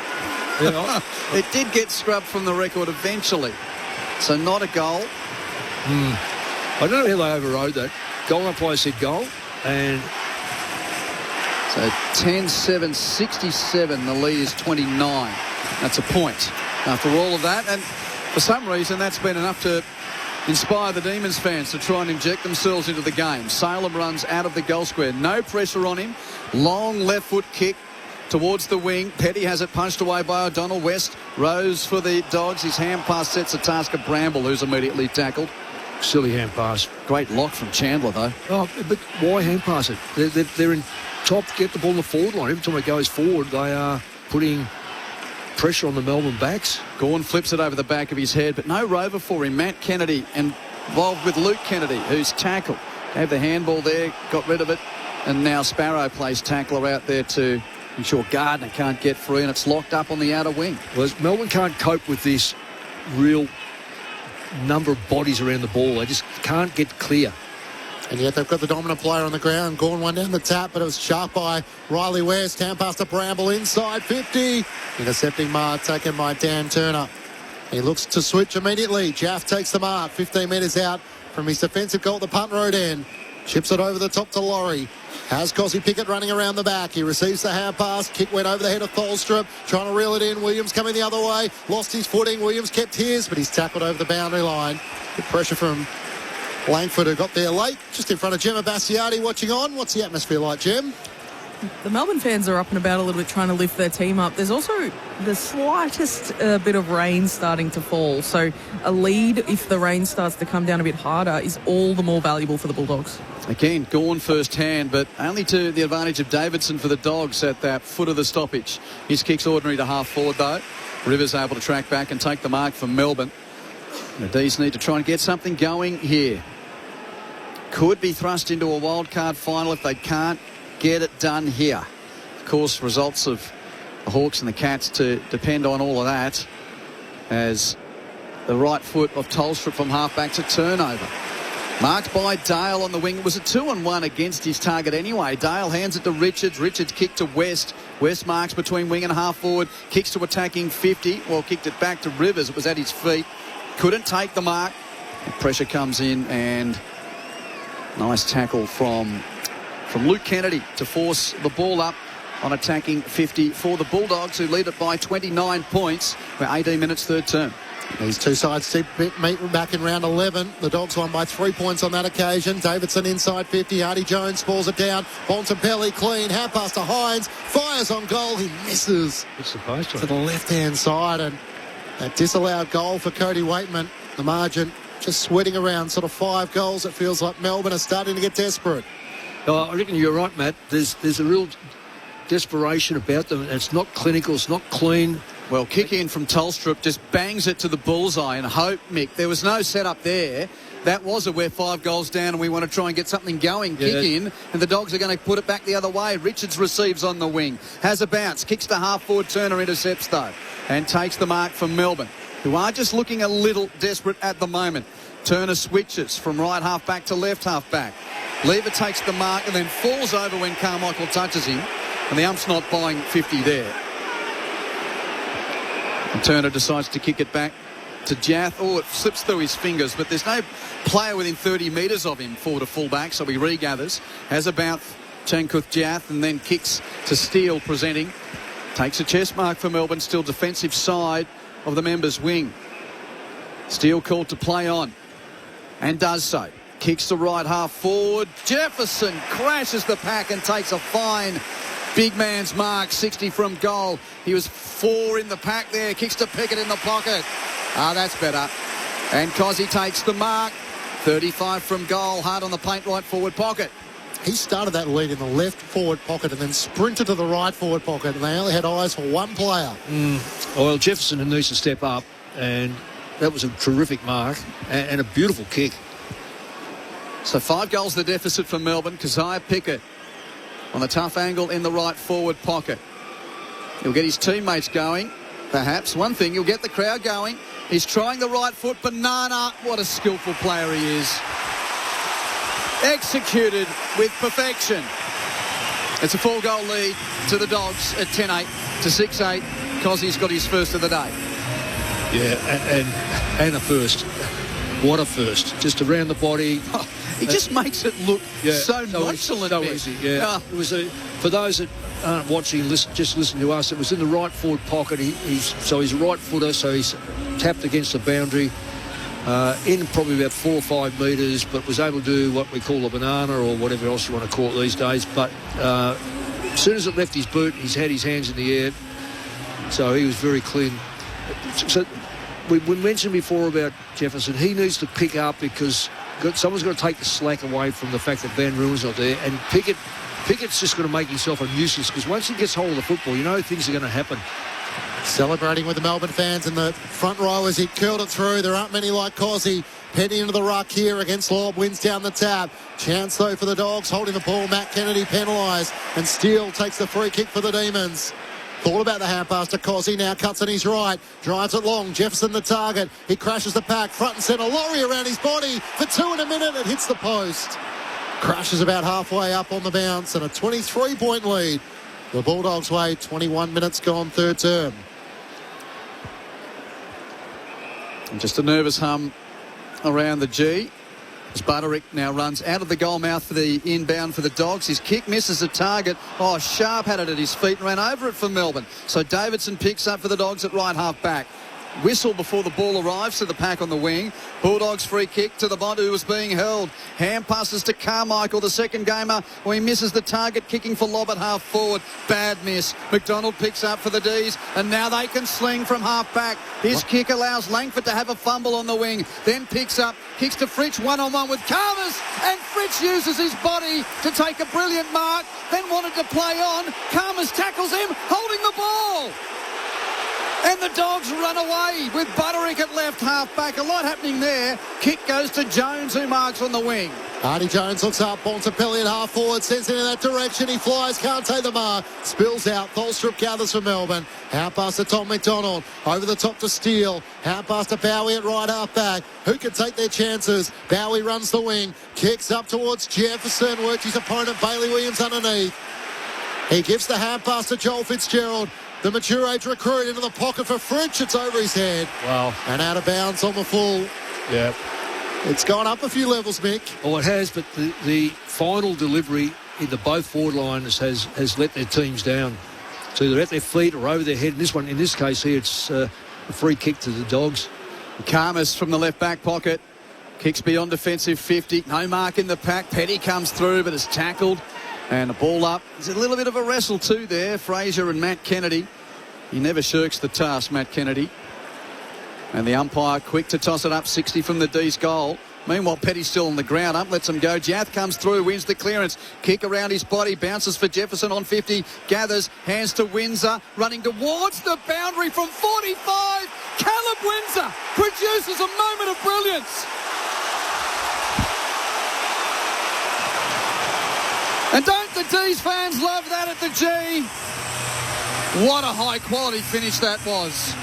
It did get scrubbed from the record eventually. So not a goal. I don't know how they overrode that. Goal umpire said goal. And so 10-7-67. The lead is 29. That's a point after all of that. And for some reason, that's been enough to inspire the Demons fans to try and inject themselves into the game. Salem runs out of the goal square. No pressure on him. Long left foot kick towards the wing. Petty has it punched away by O'Donnell. West Rose for the Dogs. His hand pass sets a task of Bramble, who's immediately tackled. Silly hand pass. Great lock from Chandler, though. Oh, but why hand pass it? They're in top, get the ball in the forward line. Every time it goes forward, they are putting pressure on the Melbourne backs. Gorn flips it over the back of his head, but no rover for him. Matt Kennedy involved with Luke Kennedy, who's tackled. Gave the handball there, got rid of it, and now Sparrow plays tackler out there to ensure Gardner can't get free, and it's locked up on the outer wing. Well, Melbourne can't cope with this real number of bodies around the ball. They just can't get clear. And yet they've got the dominant player on the ground. Gorn one down the tap, but it was sharp by Riley West. Hand pass to Bramble inside 50. Intercepting mark taken by Dan Turner. He looks to switch immediately. Jaff takes the mark, 15 metres out from his defensive goal at the punt road end. Chips it over the top to Laurie. Has Cosy Pickett running around the back. He receives the hand pass. Kick went over the head of Tholstrup. Trying to reel it in. Williams coming the other way. Lost his footing. Williams kept his, but he's tackled over the boundary line. Good pressure from Langford, who got there late. Just in front of Gemma Bastiardi watching on. What's the atmosphere like, Gem? The Melbourne fans are up and about a little bit trying to lift their team up. There's also the slightest bit of rain starting to fall. So a lead, if the rain starts to come down a bit harder, is all the more valuable for the Bulldogs. Again, Gawn first hand, but only to the advantage of Davidson for the Dogs at that foot of the stoppage. His kick's ordinary to half forward, though. Rivers able to track back and take the mark for Melbourne. The D's need to try and get something going here. Could be thrust into a wildcard final if they can't get it done here. Of course, results of the Hawks and the Cats to depend on all of that, as the right foot of Tolstrup from half-back to turnover. Marked by Dale on the wing. It was a 2-on-1 against his target anyway. Dale hands it to Richards. Richards kicked to West. West marks between wing and half forward. Kicks to attacking 50. Well, kicked it back to Rivers. It was at his feet. Couldn't take the mark. Pressure comes in, and nice tackle from Luke Kennedy to force the ball up on attacking 50 for the Bulldogs, who lead it by 29 points. We're 18 minutes third term. These two sides meet back in round 11. The Dogs won by 3 points on that occasion. Davidson inside 50. Hardy Jones falls it down. Bontempelli clean. Hand pass to Hines. Fires on goal. He misses. It's supposed to the left-hand side. And that disallowed goal for Cody Waitman. The margin just sweating around sort of 5 goals. It feels like Melbourne are starting to get desperate. I reckon you're right, Matt. There's a real desperation about them. It's not clinical. It's not clean. Well, kick in from Tolstrup, just bangs it to the bullseye and hope, Mick. There was no setup there. That was we're 5 goals down and we want to try and get something going. Yeah. Kick in, and the Dogs are going to put it back the other way. Richards receives on the wing. Has a bounce. Kicks to half-forward. Turner intercepts, though, and takes the mark from Melbourne, who are just looking a little desperate at the moment. Turner switches from right half-back to left half-back. Lever takes the mark and then falls over when Carmichael touches him, and the ump's not buying 50 there. And Turner decides to kick it back to Jath. Oh, it slips through his fingers, but there's no player within 30 metres of him forward to full-back, so he regathers. Has a bounce, Chankuth Jath, and then kicks to Steele, presenting. Takes a chest mark for Melbourne, still defensive side of the members' wing. Steele called to play on, and does so. Kicks to right half forward. Jefferson crashes the pack and takes a fine big man's mark, 60 from goal. He was 4 in the pack there. Kicks to Pickett in the pocket. That's better. And Cozzy takes the mark. 35 from goal. Hard on the paint, right forward pocket. He started that lead in the left forward pocket and then sprinted to the right forward pocket, and they only had eyes for one player. Well, Jefferson needs to step up, and that was a terrific mark and a beautiful kick. So 5 goals the deficit for Melbourne. Keziah Pickett on the tough angle in the right forward pocket. He'll get his teammates going, perhaps. One thing, he'll get the crowd going. He's trying the right foot. Banana, what a skillful player he is. Executed with perfection. It's a 4-goal lead to the Dogs at 10-8 to 6-8. Cozzy's got his first of the day. Yeah, and a first. What a first. Just around the body. He just makes it look so nonchalant. So easy, yeah. It was for those that aren't watching, just listen to us, it was in the right forward pocket. He's a right footer, so he's tapped against the boundary in probably about 4 or 5 metres, but was able to do what we call a banana or whatever else you want to call it these days. But as soon as it left his boot, he's had his hands in the air, so he was very clean. So we mentioned before about Jefferson. He needs to pick up because someone's got to take the slack away from the fact that Van Ruin's not there, and Pickett's just going to make himself a nuisance because once he gets hold of the football, you know things are going to happen. Celebrating with the Melbourne fans in the front row as he curled it through. There aren't many like Cozzy. Heading into the ruck here against Lobb, wins down the tap. Chance though for the Dogs, holding the ball. Matt Kennedy penalised, and Steele takes the free kick for the Demons. Thought about the hand pass to Cozzy, now cuts on his right, drives it long, Jefferson the target, he crashes the pack, front and centre, Laurie around his body, for 2 in a minute, it hits the post. Crashes about halfway up on the bounce, and a 23-point lead. The Bulldogs way, 21 minutes gone third term. And just a nervous hum around the G. As Butterick now runs out of the goal mouth for the inbound for the Dogs. His kick misses the target. Oh, Sharp had it at his feet and ran over it for Melbourne. So Davidson picks up for the Dogs at right half back. Whistle before the ball arrives to the pack on the wing. Bulldogs free kick to the Bond who was being held. Hand passes to Carmichael, the second gamer. Well, he misses the target, kicking for lob at half forward. Bad miss. McDonald picks up for the Ds, and now they can sling from half back. His kick allows Langford to have a fumble on the wing. Then picks up, kicks to Fritsch, one-on-one with Carmers, and Fritsch uses his body to take a brilliant mark. Then wanted to play on. Carmers tackles him, holding the ball. And the Dogs run away with Butterick at left half-back. A lot happening there. Kick goes to Jones, who marks on the wing. Hardy Jones looks up, Bontempelli at half-forward, sends it in that direction. He flies, can't take the mark. Spills out, Tholstrup gathers for Melbourne. Out pass to Tom McDonald. Over the top to Steele. Out pass to Bowie at right half-back. Who can take their chances? Bowie runs the wing. Kicks up towards Jefferson. Works his opponent, Bailey Williams, underneath. He gives the hand pass to Joel Fitzgerald. The mature age recruit into the pocket for Fritsch. It's over his head. Wow. And out of bounds on the full. Yeah. It's gone up a few levels, Mick. Oh, it has, but the final delivery in the both forward lines has let their teams down. So they're at their feet or over their head. In this case here, it's a free kick to the Dogs. Karmas from the left back pocket. Kicks beyond defensive 50. No mark in the pack. Petty comes through, but is tackled. And the ball up. There's a little bit of a wrestle too there. Fraser and Matt Kennedy. He never shirks the task, Matt Kennedy. And the umpire quick to toss it up 60 from the D's goal. Meanwhile, Petty's still on the ground. Up lets him go. Jath comes through, wins the clearance. Kick around his body. Bounces for Jefferson on 50. Gathers. Hands to Windsor. Running towards the boundary from 45. Caleb Windsor produces a moment of brilliance. And don't the D's fans love that at the G? What a high-quality finish that was.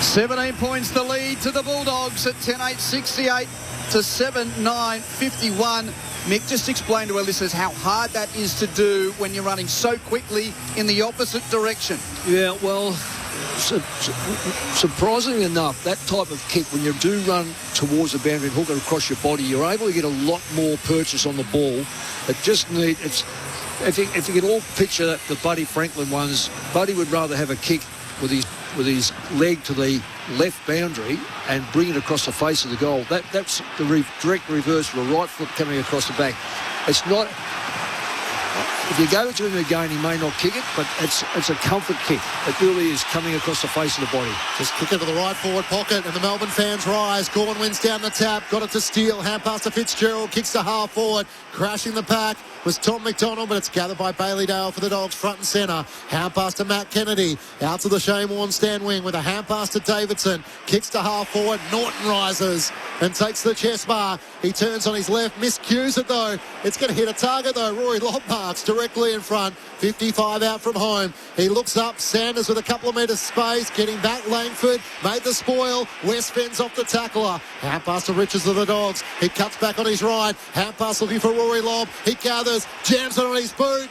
17 points the lead to the Bulldogs at 10-8-68 to 7-9-51. Mick, just explain to our listeners how hard that is to do when you're running so quickly in the opposite direction. Yeah, well, surprisingly enough, that type of kick, when you do run towards the boundary and hook it across your body, you're able to get a lot more purchase on the ball. It just if you can all picture the Buddy Franklin ones, Buddy would rather have a kick with his leg to the left boundary and bring it across the face of the goal. That's the direct reverse of a right foot coming across the back. It's not. If you go to him again, he may not kick it, but it's a comfort kick. It really is coming across the face of the body. Just kick it to the right forward pocket, and the Melbourne fans rise. Gorn wins down the tap, got it to Steele, hand pass to Fitzgerald, kicks to half forward, crashing the pack was Tom McDonald, but it's gathered by Bailey Dale for the Dogs front and centre. Hand pass to Matt Kennedy, out to the Shane Warne stand wing with a hand pass to Davidson, kicks to half forward, Norton rises and takes the chest mark. He turns on his left, miscues it though. It's going to hit a target though. Rory Lobb marks directly in front, 55 out from home. He looks up, Sanders with a couple of metres space, getting back Langford, made the spoil. West fends off the tackler. Hand pass to Richards of the Dogs. He cuts back on his right. Hand pass looking for Rory Lobb. He gathers, jams it on his boot,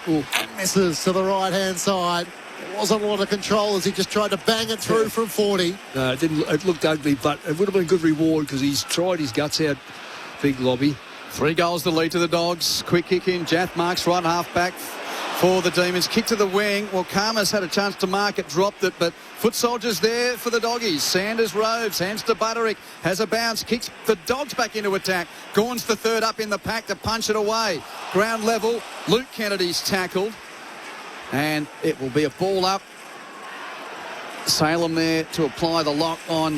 and misses to the right-hand side. There wasn't a lot of control as he just tried to bang it through from 40. No, it didn't. It looked ugly, but it would have been a good reward because he's tried his guts out, big lobby. 3 goals to lead to the Dogs. Quick kick in. Jath marks right half back for the Demons. Kick to the wing. Well, Karmas had a chance to mark it, dropped it, but foot soldiers there for the Doggies. Sanders roves, hands to Butterick, has a bounce, kicks the Dogs back into attack. Gawn's the third up in the pack to punch it away. Ground level, Luke Kennedy's tackled, and it will be a ball up. Salem there to apply the lock on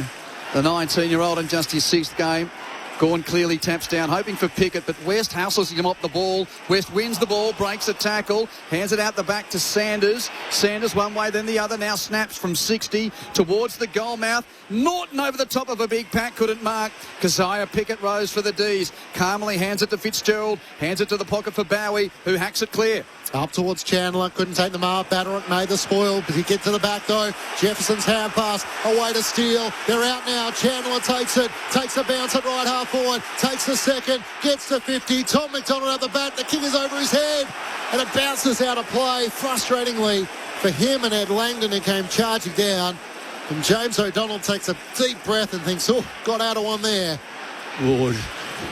the 19-year-old in just his 6th game. Gawn clearly taps down, hoping for Pickett, but West hassles him off the ball. West wins the ball, breaks a tackle, hands it out the back to Sanders. Sanders one way, then the other, now snaps from 60 towards the goal mouth. Norton over the top of a big pack, couldn't mark. Keziah Pickett rose for the D's. Calmly hands it to Fitzgerald, hands it to the pocket for Bowie, who hacks it clear. Up towards Chandler, couldn't take the mark. Batterick made the spoil, but he get to the back though. Jefferson's hand pass, away to Steele. They're out now. Chandler takes it, takes a bounce at right half forward, takes the second, gets to 50. Tom McDonald at the back, the kick is over his head, and it bounces out of play, frustratingly for him and Ed Langdon, who came charging down. And James O'Donnell takes a deep breath and thinks, oh, got out of one there. Lord.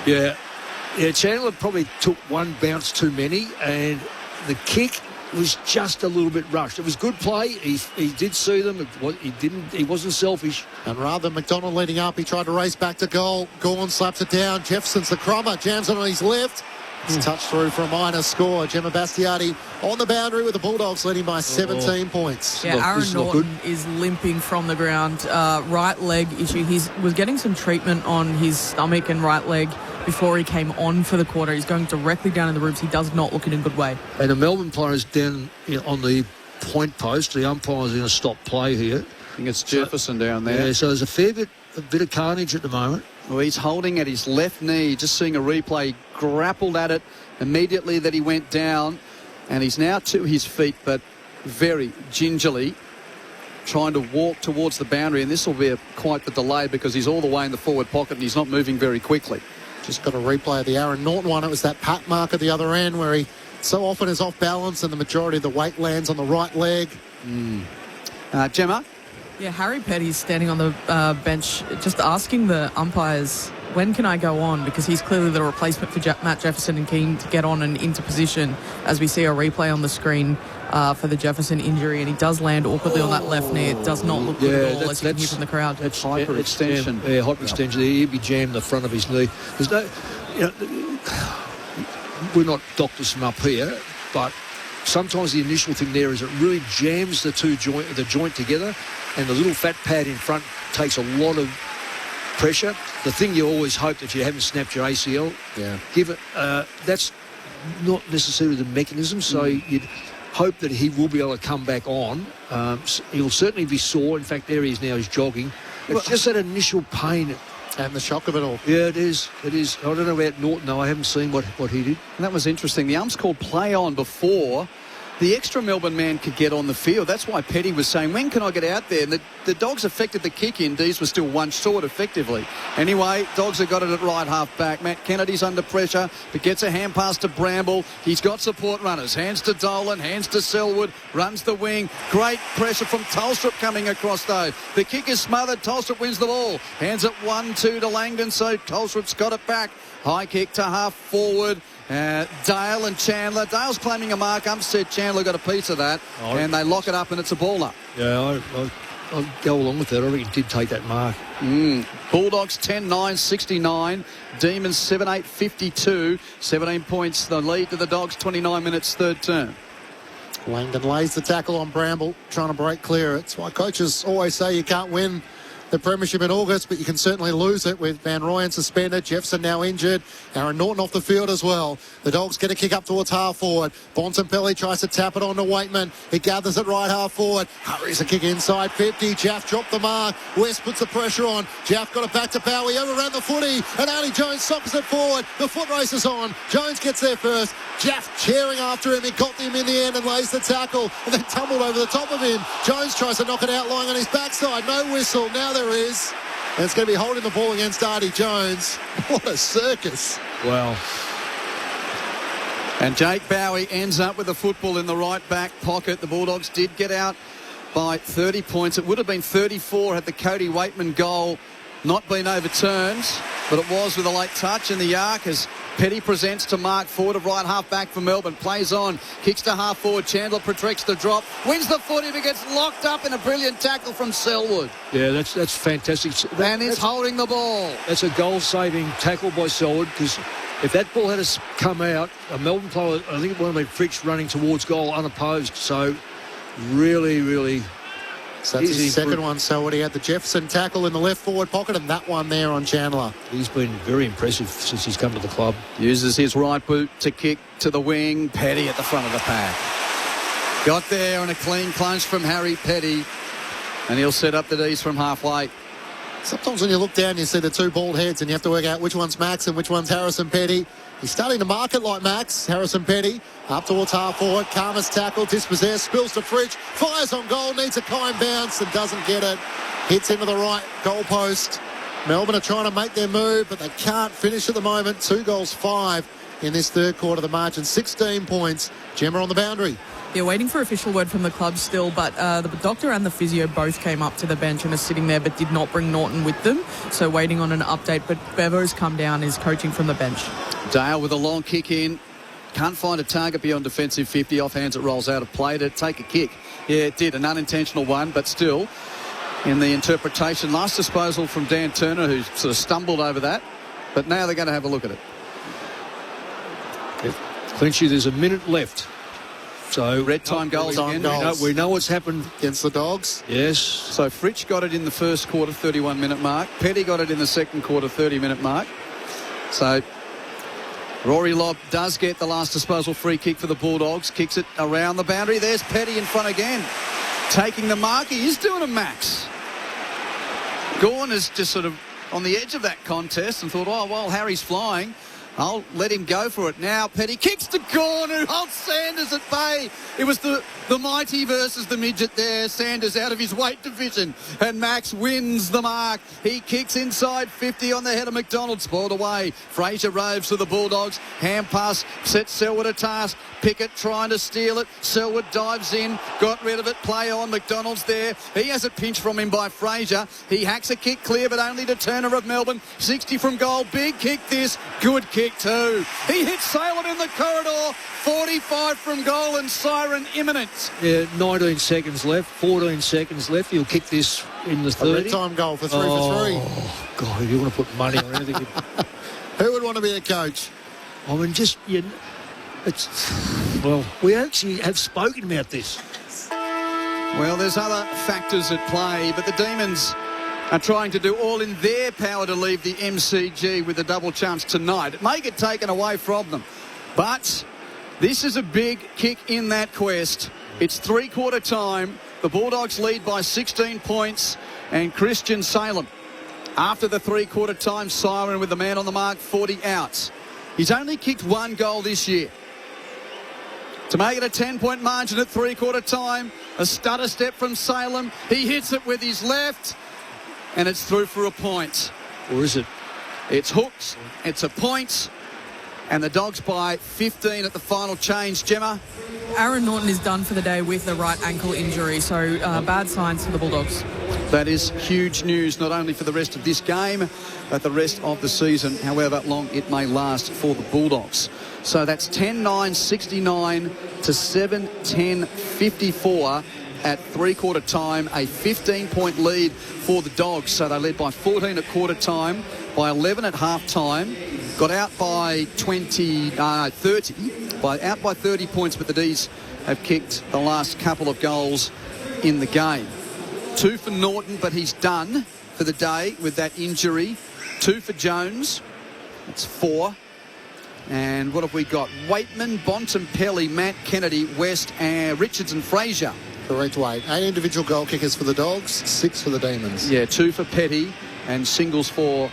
Yeah, Chandler probably took one bounce too many, and the kick was just a little bit rushed. It was good play. He did see them. He wasn't selfish. And rather than McDonald leading up, he tried to race back to goal. Gawn slaps it down. Jefferson's the crummer. Jams it on his left. It's touched through for a minor score. Gemma Bastiati on the boundary with the Bulldogs leading by 17 points. Yeah, Aaron Norton is limping from the ground. Right leg issue. He was getting some treatment on his stomach and right leg before he came on for the quarter. He's going directly down in the ribs. He does not look in a good way. And the Melbourne players down on the point post. The umpire's going to stop play here. I think it's Jefferson down there. Yeah, so there's a bit of carnage at the moment. Well, he's holding at his left knee, just seeing a replay, grappled at it immediately that he went down, and he's now to his feet, but very gingerly trying to walk towards the boundary, and this will be quite the delay because he's all the way in the forward pocket and he's not moving very quickly. Just got a replay of the Aaron Norton one. It was that pat mark at the other end where he so often is off balance and the majority of the weight lands on the right leg. Gemma? Yeah, Harry Petty's standing on the bench just asking the umpires, when can I go on? Because he's clearly the replacement for Matt Jefferson and keen to get on and into position, as we see a replay on the screen for the Jefferson injury, and he does land awkwardly on that left knee. It does not look good at all, as you can hear from the crowd. That's hyperextension. Yeah, hyperextension. He'd be jammed the front of his knee. There's no, we're not doctors from up here, but sometimes the initial thing there is it really jams the joint together, and the little fat pad in front takes a lot of pressure. The thing you always hope that you haven't snapped your ACL. Yeah. Give it. That's not necessarily the mechanism. So you'd hope that he will be able to come back on. He'll certainly be sore. In fact, there he is now. He's jogging. It's just that initial pain. And the shock of it all. Yeah, it is. I don't know about Norton, though. I haven't seen what he did. And that was interesting. The umps called play on before the extra Melbourne man could get on the field. That's why Petty was saying, when can I get out there? And the Dogs affected the kick in. Dees was still one short effectively. Anyway, Dogs have got it at right half back. Matt Kennedy's under pressure, but gets a hand pass to Bramble. He's got support runners. Hands to Dolan, hands to Selwood, runs the wing. Great pressure from Tolstrup coming across though. The kick is smothered. Tolstrup wins the ball. Hands it 1-2 to Langdon, so Tolstrup's got it back. High kick to half forward. Dale and Chandler. Dale's claiming a mark. Said Chandler got a piece of that, and they lock it up, and it's a ball up. Yeah, I'll go along with that. I think he did take that mark. Bulldogs 10-9, 69. Demons 7-8, 52. 17 points the lead to the Dogs, 29 minutes, third term. Langdon lays the tackle on Bramble, trying to break clear. It's why coaches always say you can't win the premiership in August, but you can certainly lose it with Van Rooyen suspended, Jefferson now injured, Aaron Norton off the field as well. The Dogs get a kick up towards half forward. Bontempelli tries to tap it on to Waitman. He gathers it right half forward. Hurries a kick inside 50. Jaff dropped the mark. West puts the pressure on. Jaff got it back to Bowie. Overran the footy, and only Jones sockets it forward. The foot race is on. Jones gets there first. Jaff cheering after him. He got him in the end and lays the tackle, and then tumbled over the top of him. Jones tries to knock it out lying on his backside. No whistle. Now there is. And it's going to be holding the ball against Artie Jones. What a circus. Wow. And Jake Bowie ends up with the football in the right back pocket. The Bulldogs did get out by 30 points. It would have been 34 had the Cody Waitman goal not been overturned, but it was with a late touch in the arc as Petty presents to Mark Ford of right half back for Melbourne. Plays on, kicks to half forward. Chandler protects the drop, wins the footy, but gets locked up in a brilliant tackle from Selwood. Yeah, that's fantastic. And he's holding the ball. That's a goal-saving tackle by Selwood, because if that ball had come out, a Melbourne player, I think it would have been Fritsch running towards goal unopposed. So really. So that's his second one. So he had the Jefferson tackle in the left forward pocket, and that one there on Chandler. He's been very impressive since he's come to the club. Uses his right boot to kick to the wing. Petty at the front of the pack. Got there on a clean plunge from Harry Petty, and he'll set up the D's from halfway. Sometimes when you look down, you see the two bald heads, and you have to work out which one's Max and which one's Harrison Petty. He's starting to mark it like Max. Harrison Petty up towards half forward. Karma's tackle, dispossessed, spills to Fritsch, fires on goal, needs a kind bounce and doesn't get it. Hits into the right goal post. Melbourne are trying to make their move, but they can't finish at the moment. 2 goals, 5 in this third quarter. The margin 16 points. Gemma on the boundary. Yeah, waiting for official word from the club still, but the doctor and the physio both came up to the bench and are sitting there but did not bring Norton with them. So waiting on an update, but Bevo's come down, is coaching from the bench. Dale with a long kick in. Can't find a target beyond defensive 50. Off hands it rolls out of play to take a kick. Yeah, it did. An unintentional one, but still in the interpretation. Last disposal from Dan Turner, who sort of stumbled over that. But now they're going to have a look at it. Clinchy, there's a minute left. So red time goals again. We know what's happened against the Dogs. Yes. So Fritsch got it in the first quarter, 31-minute mark. Petty got it in the second quarter, 30-minute mark. So Rory Lobb does get the last disposal free kick for the Bulldogs. Kicks it around the boundary. There's Petty in front again. Taking the mark. He is doing a max. Gawn is just sort of on the edge of that contest and thought, oh, well, Harry's flying. I'll let him go for it. Now Petty kicks to Gawn, who holds Sanders at bay. It was the mighty versus the midget there. Sanders out of his weight division. And Max wins the mark. He kicks inside 50 on the head of McDonald. Spoiled away. Fraser roves to the Bulldogs. Hand pass sets Selwood a task. Pickett trying to steal it. Selwood dives in. Got rid of it. Play on. McDonald's there. He has a pinch from him by Fraser. He hacks a kick clear, but only to Turner of Melbourne. 60 from goal. Big kick this. Good kick too. He hits Salem in the corridor. 45 from goal and siren imminent. Yeah, 19 seconds left, 14 seconds left. He'll kick this in the 30. A red time goal for 3 for 3. Oh, God, if you want to put money on anything. Who would want to be a coach? I mean, well, we actually have spoken about this. Well, there's other factors at play, but the Demons are trying to do all in their power to leave the MCG with a double chance tonight. It may get taken away from them, but this is a big kick in that quest. It's three-quarter time. The Bulldogs lead by 16 points, and Christian Salem, after the three-quarter time siren with the man on the mark, 40 outs. He's only kicked one goal this year. To make it a 10-point margin at three-quarter time, a stutter step from Salem. He hits it with his left, and it's through for a point. Or is it? It's hooked. It's a point. And the Dogs by 15 at the final change. Gemma? Aaron Norton is done for the day with a right ankle injury, so bad signs for the Bulldogs. That is huge news, not only for the rest of this game, but the rest of the season, however long it may last for the Bulldogs. So that's 10-9-69 to 7-10-54 at three-quarter time. A 15-point lead for the Dogs. So they led by 14 at quarter time, by 11 at half-time. Got out by 30 points, but the D's have kicked the last couple of goals in the game. 2 for Norton, but he's done for the day with that injury. 2 for Jones. That's 4. And what have we got? Waitman, Bontempelli, Matt Kennedy, West, and Richards and Fraser. Correct, Wade. 8 individual goal kickers for the Dogs, 6 for the Demons. Yeah, 2 for Petty and singles for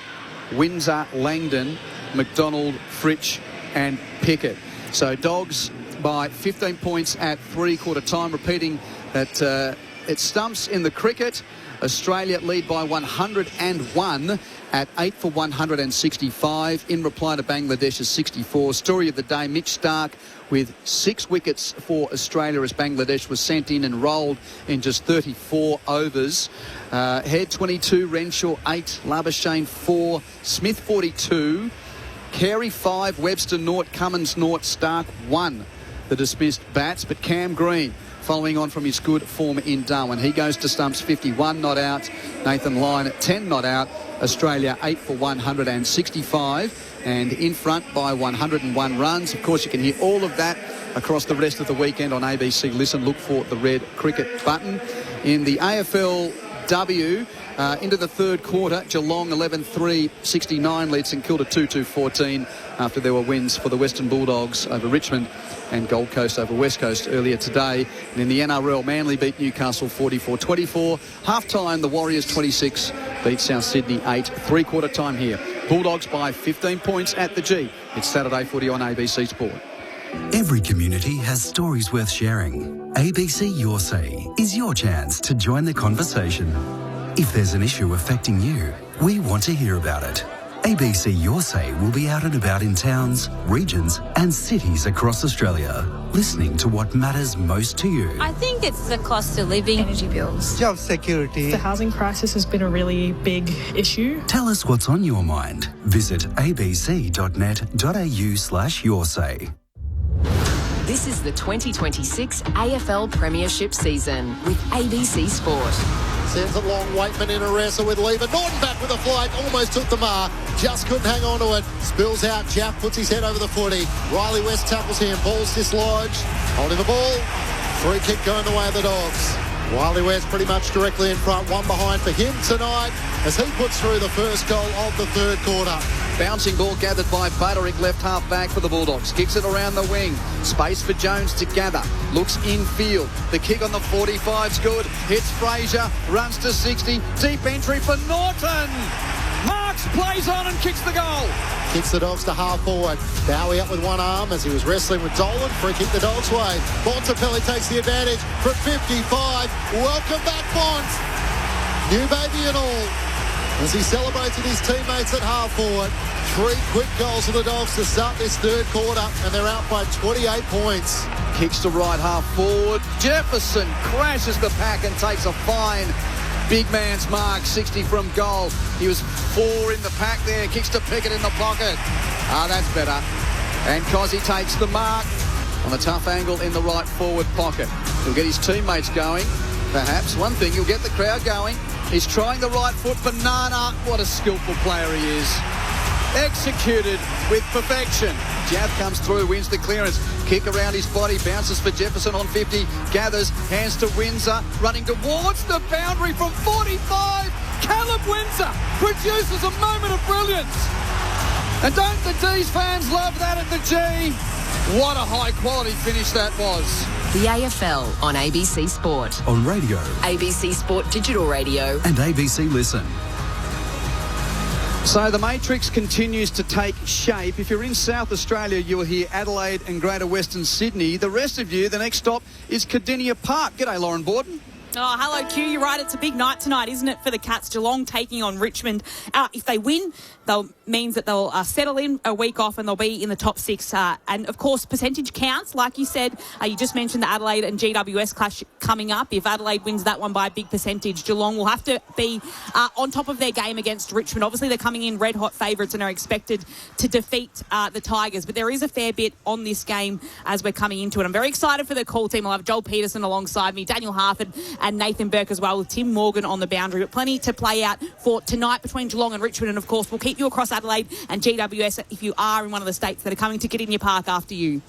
Windsor, Langdon, McDonald, Fritsch and Pickett. So Dogs by 15 points at three-quarter time. Repeating that it stumps in the cricket. Australia lead by 101 at 8 for 165 in reply to Bangladesh's 64. Story of the day, Mitch Stark with 6 wickets for Australia as Bangladesh was sent in and rolled in just 34 overs. Head 22, Renshaw 8, Labuschagne 4, Smith 42, Carey 5, Webster 0, Cummins 0, Stark 1. The dismissed bats, but Cam Green following on from his good form in Darwin. He goes to stumps 51 not out. Nathan Lyon 10 not out. Australia 8 for 165 and in front by 101 runs. Of course, you can hear all of that across the rest of the weekend on ABC Listen. Look for the red cricket button. In the AFLW, into the third quarter, Geelong 11-3, 69 lead St Kilda 2-2-14 after there were wins for the Western Bulldogs over Richmond and Gold Coast over West Coast earlier today. And in the NRL, Manly beat Newcastle 44-24. Half-time, the Warriors 26 beat South Sydney 8. Three-quarter time here. Bulldogs by 15 points at the G. It's Saturday footy on ABC Sport. Every community has stories worth sharing. ABC Your Say is your chance to join the conversation. If there's an issue affecting you, we want to hear about it. ABC Your Say will be out and about in towns, regions and cities across Australia, listening to what matters most to you. I think it's the cost of living, energy bills, Job security. The housing crisis has been a really big issue. Tell us what's on your mind. Visit abc.net.au/yoursay. This is the 2026 AFL Premiership season with ABC Sport. Sends it long. Waitman in a wrestle with Lever. Norton back with a flight. Almost took the mark. Just couldn't hang on to it. Spills out. Jaff puts his head over the footy. Riley West tackles him. Ball's dislodged. Holding the ball. Free kick going the way of the Dogs. Riley West pretty much directly in front. One behind for him tonight as he puts through the first goal of the third quarter. Bouncing ball gathered by Baderick, left half back for the Bulldogs. Kicks it around the wing. Space for Jones to gather. Looks infield. The kick on the 45's good. Hits Fraser. Runs to 60. Deep entry for Norton. Marks, plays on and kicks the goal. Kicks the Dogs to half forward. Bowie up with one arm as he was wrestling with Dolan. Free kick the Dogs' way. Bontempelli takes the advantage from 55. Welcome back, Bont. New baby and all. As he celebrates with his teammates at half forward. 3 quick goals for the Dogs to start this third quarter, and they're out by 28 points. Kicks to right half forward. Jefferson crashes the pack and takes a fine. Big man's mark, 60 from goal. He was 4 in the pack there. Kicks to Pickett in the pocket. That's better. And Cozzy takes the mark on a tough angle in the right forward pocket. He'll get his teammates going. Perhaps one thing, he'll get the crowd going. He's trying the right foot. Banana, what a skillful player he is. Executed with perfection. Jab comes through, wins the clearance. Kick around his body, bounces for Jefferson on 50. Gathers, hands to Windsor. Running towards the boundary from 45. Caleb Windsor produces a moment of brilliance. And don't the D's fans love that at the G? What a high quality finish that was. The AFL on ABC Sport. On radio. ABC Sport Digital Radio. And ABC Listen. So the matrix continues to take shape. If you're in South Australia, you'll hear Adelaide and Greater Western Sydney. The rest of you, the next stop is Cardinia Park. G'day, Lauren Borden. Oh, hello, Q. You're right. It's a big night tonight, isn't it, for the Cats? Geelong taking on Richmond. If they win, means that they'll settle in a week off and they'll be in the top 6. And, of course, percentage counts. Like you said, you just mentioned the Adelaide and GWS clash coming up. If Adelaide wins that one by a big percentage, Geelong will have to be on top of their game against Richmond. Obviously, they're coming in red-hot favourites and are expected to defeat the Tigers. But there is a fair bit on this game as we're coming into it. I'm very excited for the call team. I'll have Joel Peterson alongside me, Daniel Harford and Nathan Burke as well, with Tim Morgan on the boundary. But plenty to play out for tonight between Geelong and Richmond. And, of course, we'll keep you across Adelaide and GWS if you are in one of the states that are coming to Cardinia Park after you.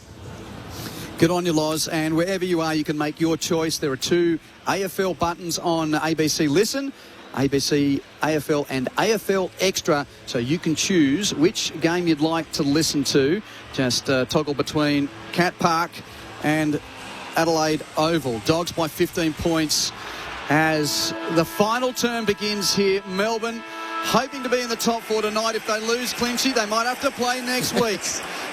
Good on you, Loz. And wherever you are, you can make your choice. There are 2 AFL buttons on ABC Listen, ABC AFL and AFL Extra, so you can choose which game you'd like to listen to. Just toggle between Cat Park and Adelaide Oval. Dogs by 15 points as the final term begins here. Melbourne hoping to be in the top 4 tonight. If they lose Clinchy, they might have to play next week.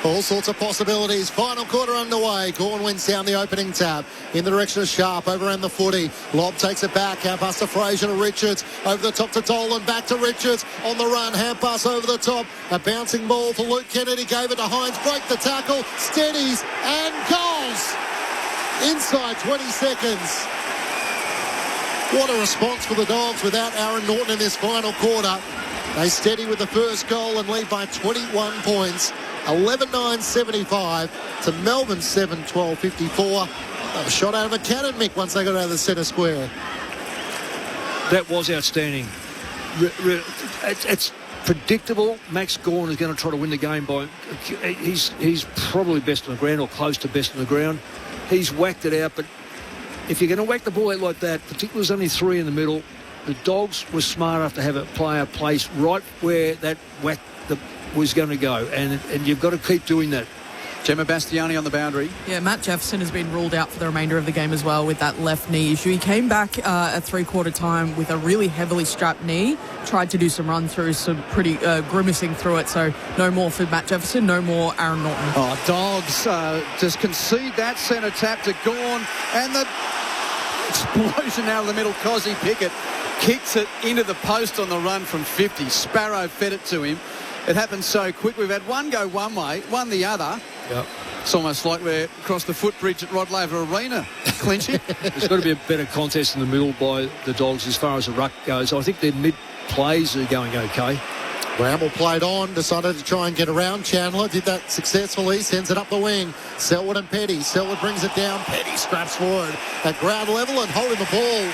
All sorts of possibilities. Final quarter underway. Gorn wins down the opening tap in the direction of Sharp. Over around the footy. Lob takes it back. Hand pass to Fraser to Richards. Over the top to Dolan. Back to Richards. On the run. Hand pass over the top. A bouncing ball for Luke Kennedy. Gave it to Hines. Break the tackle. Steadies and goals. Inside 20 seconds. What a response for the Dogs without Aaron Norton in this final quarter. They steady with the first goal and lead by 21 points. 11-9-75 to Melbourne 7-12-54. A shot out of a cannon, Mick, once they got out of the centre square. That was outstanding. It's predictable. Max Gawn is going to try to win the game by... He's probably best on the ground or close to best on the ground. He's whacked it out, but if you're going to whack the ball out like that, particularly there's only 3 in the middle, the Dogs were smart enough to have a player placed right where that whack was going to go, and you've got to keep doing that. Gemma Bastiani on the boundary. Yeah, Matt Jefferson has been ruled out for the remainder of the game as well with that left knee issue. He came back at 3/4 time with a really heavily strapped knee, tried to do some run-throughs, some pretty grimacing through it, so no more for Matt Jefferson, no more Aaron Norton. Oh, Dogs just concede that centre tap to Gawn, and the explosion out of the middle. Cozzy Pickett kicks it into the post on the run from 50. Sparrow fed it to him. it happens so quick. We've had one go one way, one the other. Yep. It's almost like we're across the footbridge at Rod Laver Arena, Clinchy. There's got to be a better contest in the middle by the Dogs as far as the ruck goes. I think their mid-plays are going okay. Bramble played on, decided to try and get around Chandler, did that successfully, sends it up the wing. Selwood and Petty. Selwood brings it down. Petty straps forward at ground level and holding the ball.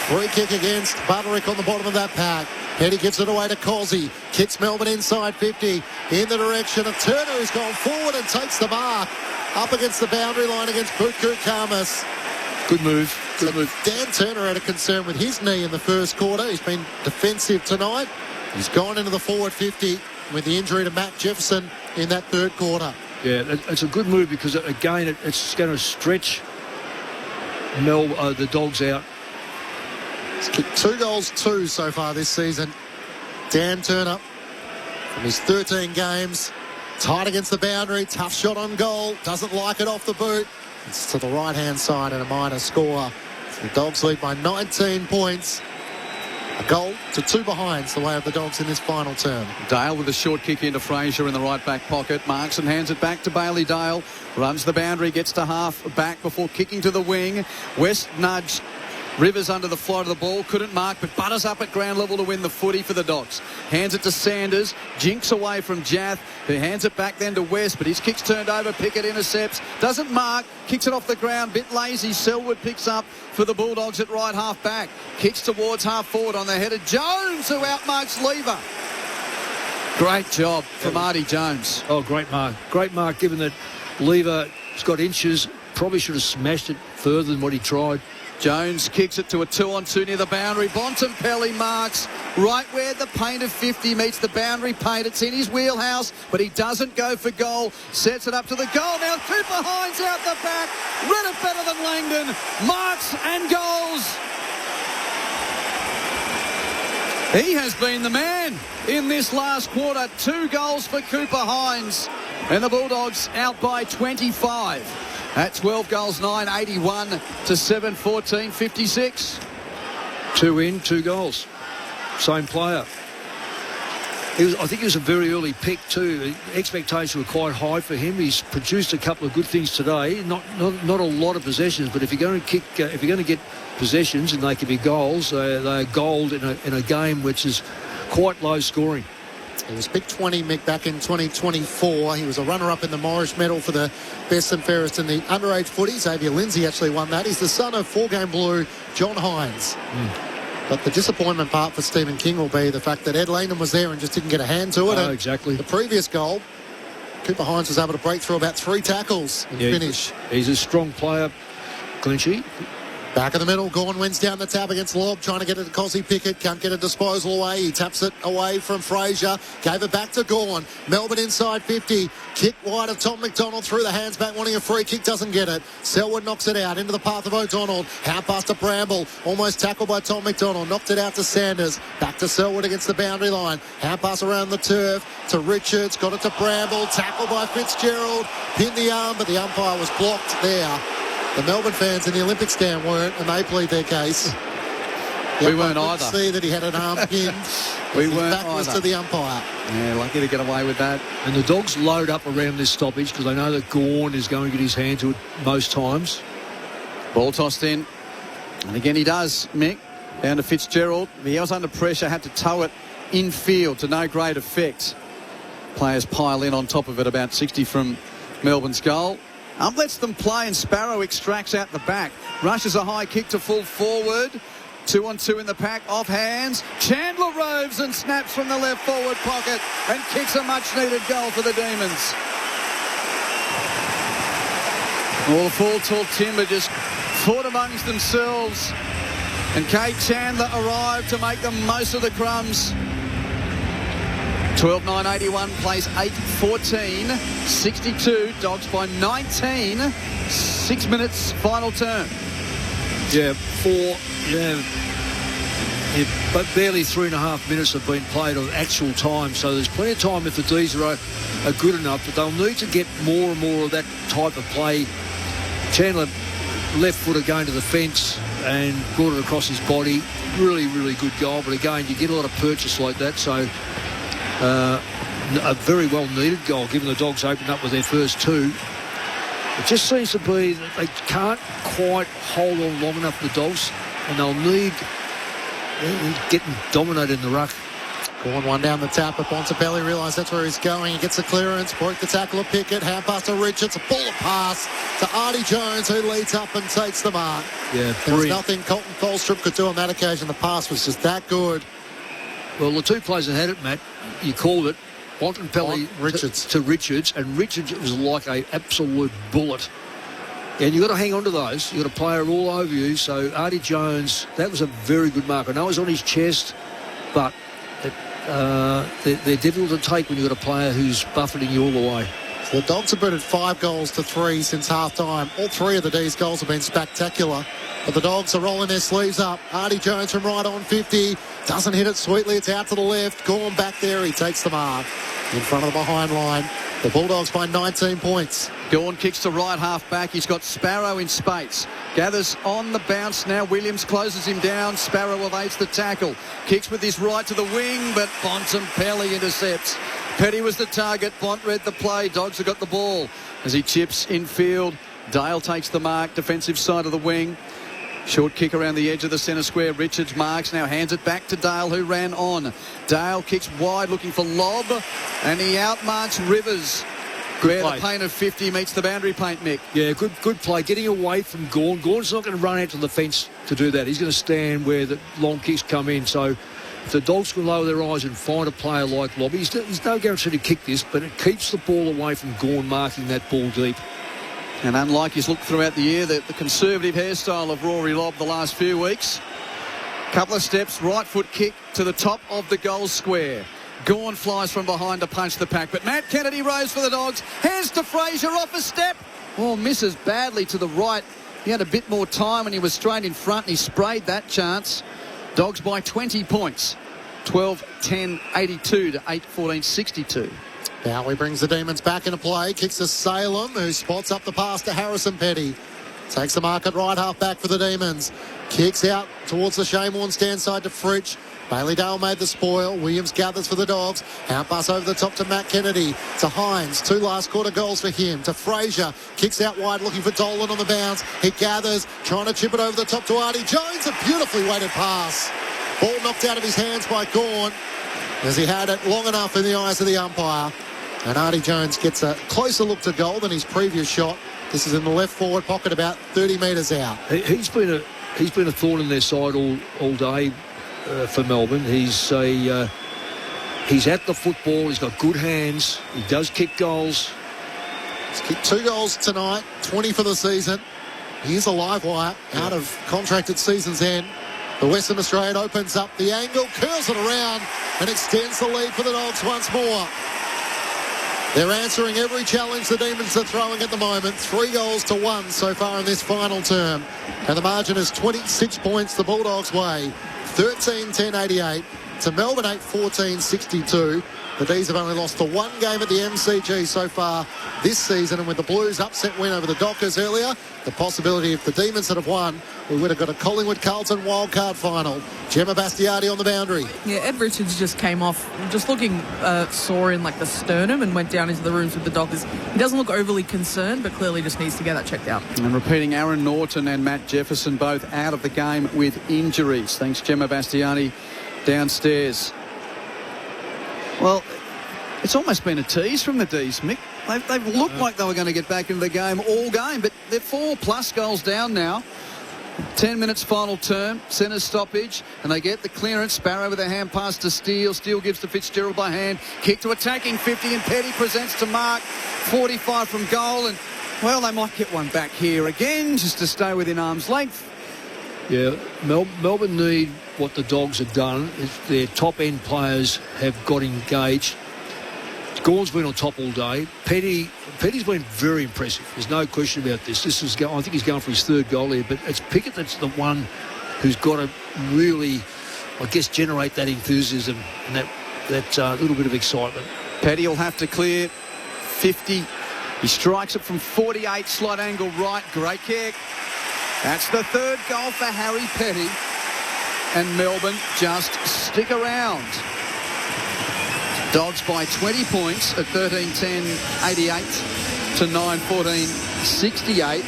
Free kick against Butterick on the bottom of that pack. Petty gives it away to Cozzy. Kicks Melbourne inside 50 in the direction of Turner, who's gone forward and takes the mark. Up against the boundary line against Butku Karmas. Good move. Good move. Dan Turner had a concern with his knee in the first quarter. He's been defensive tonight. He's gone into the forward 50 with the injury to Matt Jefferson in that third quarter. Yeah, it's a good move because, again, it's going to stretch the Dogs out. He's kicked 2 goals, 2 so far this season. Dan Turner, from his 13 games, tight against the boundary, tough shot on goal, doesn't like it off the boot. It's to the right-hand side and a minor score. So the Dogs lead by 19 points. A goal to 2 behinds the way of the Dogs in this final term. Dale with a short kick into Fraser in the right back pocket. Marks and hands it back to Bailey Dale. Runs the boundary, gets to half back before kicking to the wing. West nudged Rivers under the flight of the ball, couldn't mark, but butters up at ground level to win the footy for the Dogs. Hands it to Sanders, jinks away from Jath, who hands it back then to West, but his kick's turned over, Pickett intercepts, doesn't mark, kicks it off the ground, bit lazy. Selwood picks up for the Bulldogs at right half back, kicks towards half forward on the head of Jones, who outmarks Lever. Great job from Marty Jones. Oh, great mark. Great mark, given that Lever's got inches, probably should have smashed it further than what he tried. Jones kicks it to a 2-on-2 near the boundary. Bontempelli marks right where the paint of 50 meets the boundary paint. It's in his wheelhouse, but he doesn't go for goal. Sets it up to the goal. Now Cooper Hines out the back. Read it better than Langdon. Marks and goals. He has been the man in this last quarter. 2 goals for Cooper Hines. And the Bulldogs out by 25. At 12 goals, 9, 81 to 7, 14, 56. 2 in, 2 goals. Same player. I think he was a very early pick too. Expectations were quite high for him. He's produced a couple of good things today. Not a lot of possessions, but if you're going to get possessions and they can be goals, they're gold in a game which is quite low scoring. He was picked 20, Mick, back in 2024. He was a runner-up in the Morris Medal for the best and fairest in the underage footy. Xavier Lindsay actually won that. He's the son of 4-game blue John Hines. But the disappointment part for Stephen King will be the fact that Ed Langdon was there and just didn't get a hand to it. Oh, exactly. The previous goal, Cooper Hines was able to break through about 3 tackles and finish. He's a strong player, Clinchy. Back in the middle, Gawn wins down the tap against Lobb, trying to get it to Cozzy Pickett, can't get a disposal away. He taps it away from Fraser, gave it back to Gawn. Melbourne inside 50, kick wide of Tom McDonald through the hands back, wanting a free kick, doesn't get it. Selwood knocks it out into the path of O'Donnell. Hand pass to Bramble, almost tackled by Tom McDonald, knocked it out to Sanders. Back to Selwood against the boundary line. Hand pass around the turf to Richards, got it to Bramble, tackled by Fitzgerald, pinned the arm, but the umpire was blocked there. The Melbourne fans in the Olympic stand weren't, and they plead their case. We weren't either. See that he had an arm pinned. We weren't back was either. to the umpire. Yeah, lucky to get away with that. And the Dogs load up around this stoppage because they know that Gawn is going to get his hand to it most times. Ball tossed in. And again he does, Mick. Down to Fitzgerald. He was under pressure, had to tow it infield to no great effect. Players pile in on top of it, about 60 from Melbourne's goal. Lets them play, and Sparrow extracts out the back. Rushes a high kick to full forward. 2-on-2 in the pack, off hands. Chandler roves and snaps from the left forward pocket and kicks a much-needed goal for the Demons. All the full tall timber just fought amongst themselves. And Kate Chandler arrived to make the most of the crumbs. 12-9-81 plays 8-14, 62, Dogs by 19, 6 minutes, final turn. But barely 3.5 minutes have been played on actual time, so there's plenty of time if the D's are good enough, but they'll need to get more and more of that type of play. Chandler left footer going to the fence and brought it across his body. Really, really good goal, but again, you get a lot of purchase like that, so a very well needed goal, given the Dogs opened up with their first two. It just seems to be that they can't quite hold on long enough, the Dogs, and they're getting dominated in the ruck. Going one down the tap, but Bontempelli realised that's where he's going. He gets the clearance, broke the tackle of Pickett, hand pass to Richards, a bullet pass to Artie Jones, who leads up and takes the mark. Yeah, there was nothing Colton Tholstrup could do on that occasion. The pass was just that good. Well, the two players that had it, Matt, you called it, Bontempelli to Richards, and Richards was like an absolute bullet. And you've got to hang on to those. You've got a player all over you. So Artie Jones, that was a very good mark. I know it was on his chest, but they're difficult to take when you've got a player who's buffeting you all the way. The Dogs have booted 5 goals to 3 since half-time. All 3 of the D's goals have been spectacular. But the Dogs are rolling their sleeves up. Artie Jones from right on 50. Doesn't hit it sweetly. It's out to the left. Gorn back there. He takes the mark in front of the behind line. The Bulldogs by 19 points. Gorn kicks to right half back. He's got Sparrow in space. Gathers on the bounce now. Williams closes him down. Sparrow evades the tackle. Kicks with his right to the wing, but Bontempelli intercepts. Petty was the target. Bont read the play. Dogs have got the ball as he chips infield. Dale takes the mark. Defensive side of the wing. Short kick around the edge of the centre square. Richards marks, now hands it back to Dale, who ran on. Dale kicks wide, looking for lob, and he outmarks Rivers. Where the paint of 50 meets the boundary paint, Mick. Yeah, good play. Getting away from Gorn. Gorn's not going to run out to the fence to do that. He's going to stand where the long kicks come in. So if the Dogs can lower their eyes and find a player like Lobb, there's no guarantee to kick this, but it keeps the ball away from Gorn marking that ball deep. And unlike his look throughout the year, the conservative hairstyle of Rory Lobb the last few weeks. Couple of steps, right foot kick to the top of the goal square. Gorn flies from behind to punch the pack, but Matt Kennedy rose for the Dogs. Hands to Fraser off a step. Oh, misses badly to the right. He had a bit more time when he was straight in front and he sprayed that chance. Dogs by 20 points. 12-10-82 to 8-14-62. Bowie brings the Demons back into play. Kicks to Salem, who spots up the pass to Harrison Petty. Takes the mark at right half back for the Demons. Kicks out towards the Shane Warne stand side to Fritsch. Bailey Dale made the spoil. Williams gathers for the Dogs. Out pass over the top to Matt Kennedy. To Hines. 2 last quarter goals for him. To Fraser. Kicks out wide looking for Dolan on the bounce. He gathers. Trying to chip it over the top to Artie Jones. A beautifully weighted pass. Ball knocked out of his hands by Gorn as he had it long enough in the eyes of the umpire. And Artie Jones gets a closer look to goal than his previous shot. This is in the left forward pocket, about 30 metres out. He's been a thorn in their side all day for Melbourne. He's at the football. He's got good hands. He does kick goals. He's kicked 2 goals tonight, 20 for the season. He is a live wire out of contract at season's end. The Western Australian opens up the angle, curls it around, and extends the lead for the Dogs once more. They're answering every challenge the Demons are throwing at the moment. 3 goals to 1 so far in this final term. And the margin is 26 points the Bulldogs' way. 13-10-88 to Melbourne 8-14-62. The D's have only lost to 1 game at the MCG so far this season, and with the Blues' upset win over the Dockers earlier, the possibility if the Demons had have won, we would have got a Collingwood-Carlton wildcard final. Gemma Bastiardi on the boundary. Yeah, Ed Richards just came off just looking sore in like the sternum and went down into the rooms with the Dockers. He doesn't look overly concerned, but clearly just needs to get that checked out. And repeating, Aaron Norton and Matt Jefferson both out of the game with injuries. Thanks, Gemma Bastiani downstairs. Well, it's almost been a tease from the D's, Mick. They've looked like they were going to get back into the game all game, but they're 4+ goals down now. 10 minutes final term, centre stoppage, and they get the clearance. Sparrow with a hand pass to Steele. Steele gives to Fitzgerald by hand. Kick to attacking 50, and Petty presents to Mark. 45 from goal, and, well, they might get one back here again just to stay within arm's length. Yeah, Melbourne need what the Dogs have done. Is their top-end players have got engaged. Gorn's been on top all day. Petty's been very impressive. There's no question about this. I think he's going for his 3rd goal here, but it's Pickett that's the one who's got to really, I guess, generate that enthusiasm and that little bit of excitement. Petty will have to clear 50. He strikes it from 48, slight angle right. Great kick. That's the 3rd goal for Harry Petty. And Melbourne just stick around. Dogs by 20 points at 13-10, 88 to 9-14, 68.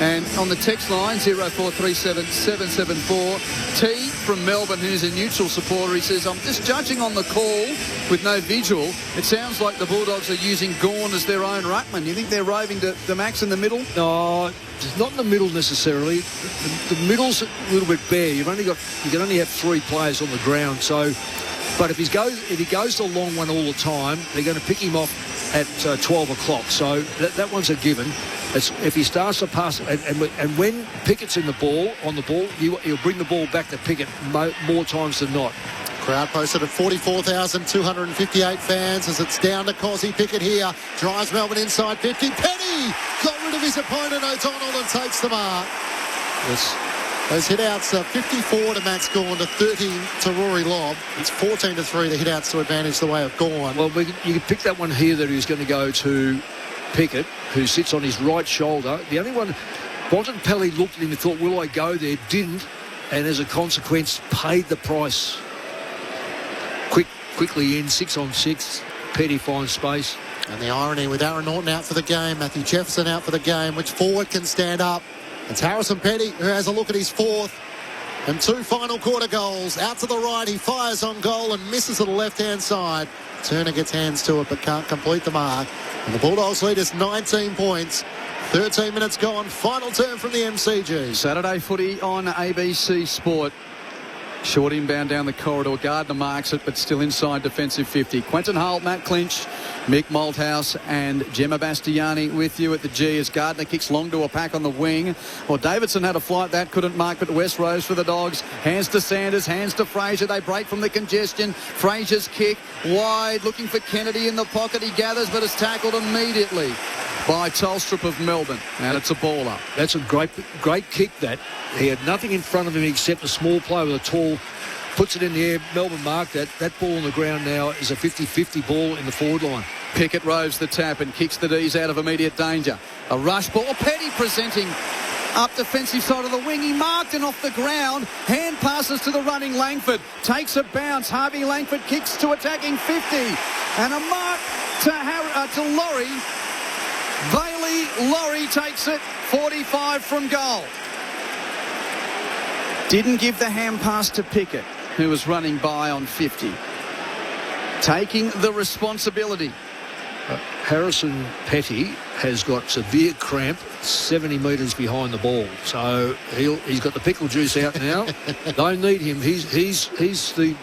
And on the text line, 0437 774, T from Melbourne, who's a neutral supporter, he says, I'm just judging on the call with no visual. It sounds like the Bulldogs are using Gawn as their own ruckman. You think they're roving to Max in the middle? No, not in the middle necessarily. The middle's a little bit bare. You can only have 3 players on the ground. So, but if he goes the long one all the time, they're going to pick him off at 12 o'clock. So that one's a given. If he starts to pass, and when Pickett's on the ball, he'll bring the ball back to Pickett more times than not. Crowd posted at 44,258 fans as it's down to Cozzy Pickett here. Drives Melbourne inside 50. Petty got rid of his opponent O'Donnell and takes the mark. Yes. Those hit-outs are 54 to Max Gawn to 13 to Rory Lobb. It's 14-3 the hit-outs to advantage the way of Gawn. Well, you could pick that one here that he's going to go to Pickett, who sits on his right shoulder. The only one, Bontempelli looked at him and thought, will I go there? Didn't, and as a consequence, paid the price. Quickly in, 6-on-6. Petty finds space. And the irony with Aaron Norton out for the game, Matthew Jefferson out for the game, which forward can stand up? It's Harrison Petty who has a look at his 4th and 2 final quarter goals. Out to the right, he fires on goal and misses to the left-hand side. Turner gets hands to it but can't complete the mark. And the Bulldogs lead us 19 points. 13 minutes gone. Final turn from the MCG. Saturday footy on ABC Sport. Short inbound down the corridor. Gardner marks it, but still inside defensive 50. Quentin Hull, Matt Clinch, Mick Malthouse and Gemma Bastiani with you at the G as Gardner kicks long to a pack on the wing. Well, Davidson had a flight that couldn't mark, but West Rose for the Dogs. Hands to Sanders, hands to Fraser. They break from the congestion. Fraser's kick wide, looking for Kennedy in the pocket. He gathers, but is tackled immediately by Tolstrup of Melbourne, and it's a baller. That's a great kick, that. He had nothing in front of him except a small player with a tall, puts it in the air. Melbourne marked that. That ball on the ground now is a 50-50 ball in the forward line. Pickett roves the tap and kicks the D's out of immediate danger. A rush ball. Petty presenting up defensive side of the wing. He marked and off the ground. Hand passes to the running Langford. Takes a bounce. Harvey Langford kicks to attacking 50. And a mark to Laurie. Laurie takes it 45 from goal. Didn't give the hand pass to Pickett, who was running by on 50. Taking the responsibility. Harrison Petty has got severe cramp 70 metres behind the ball. So he's got the pickle juice out now. Don't need him. He's the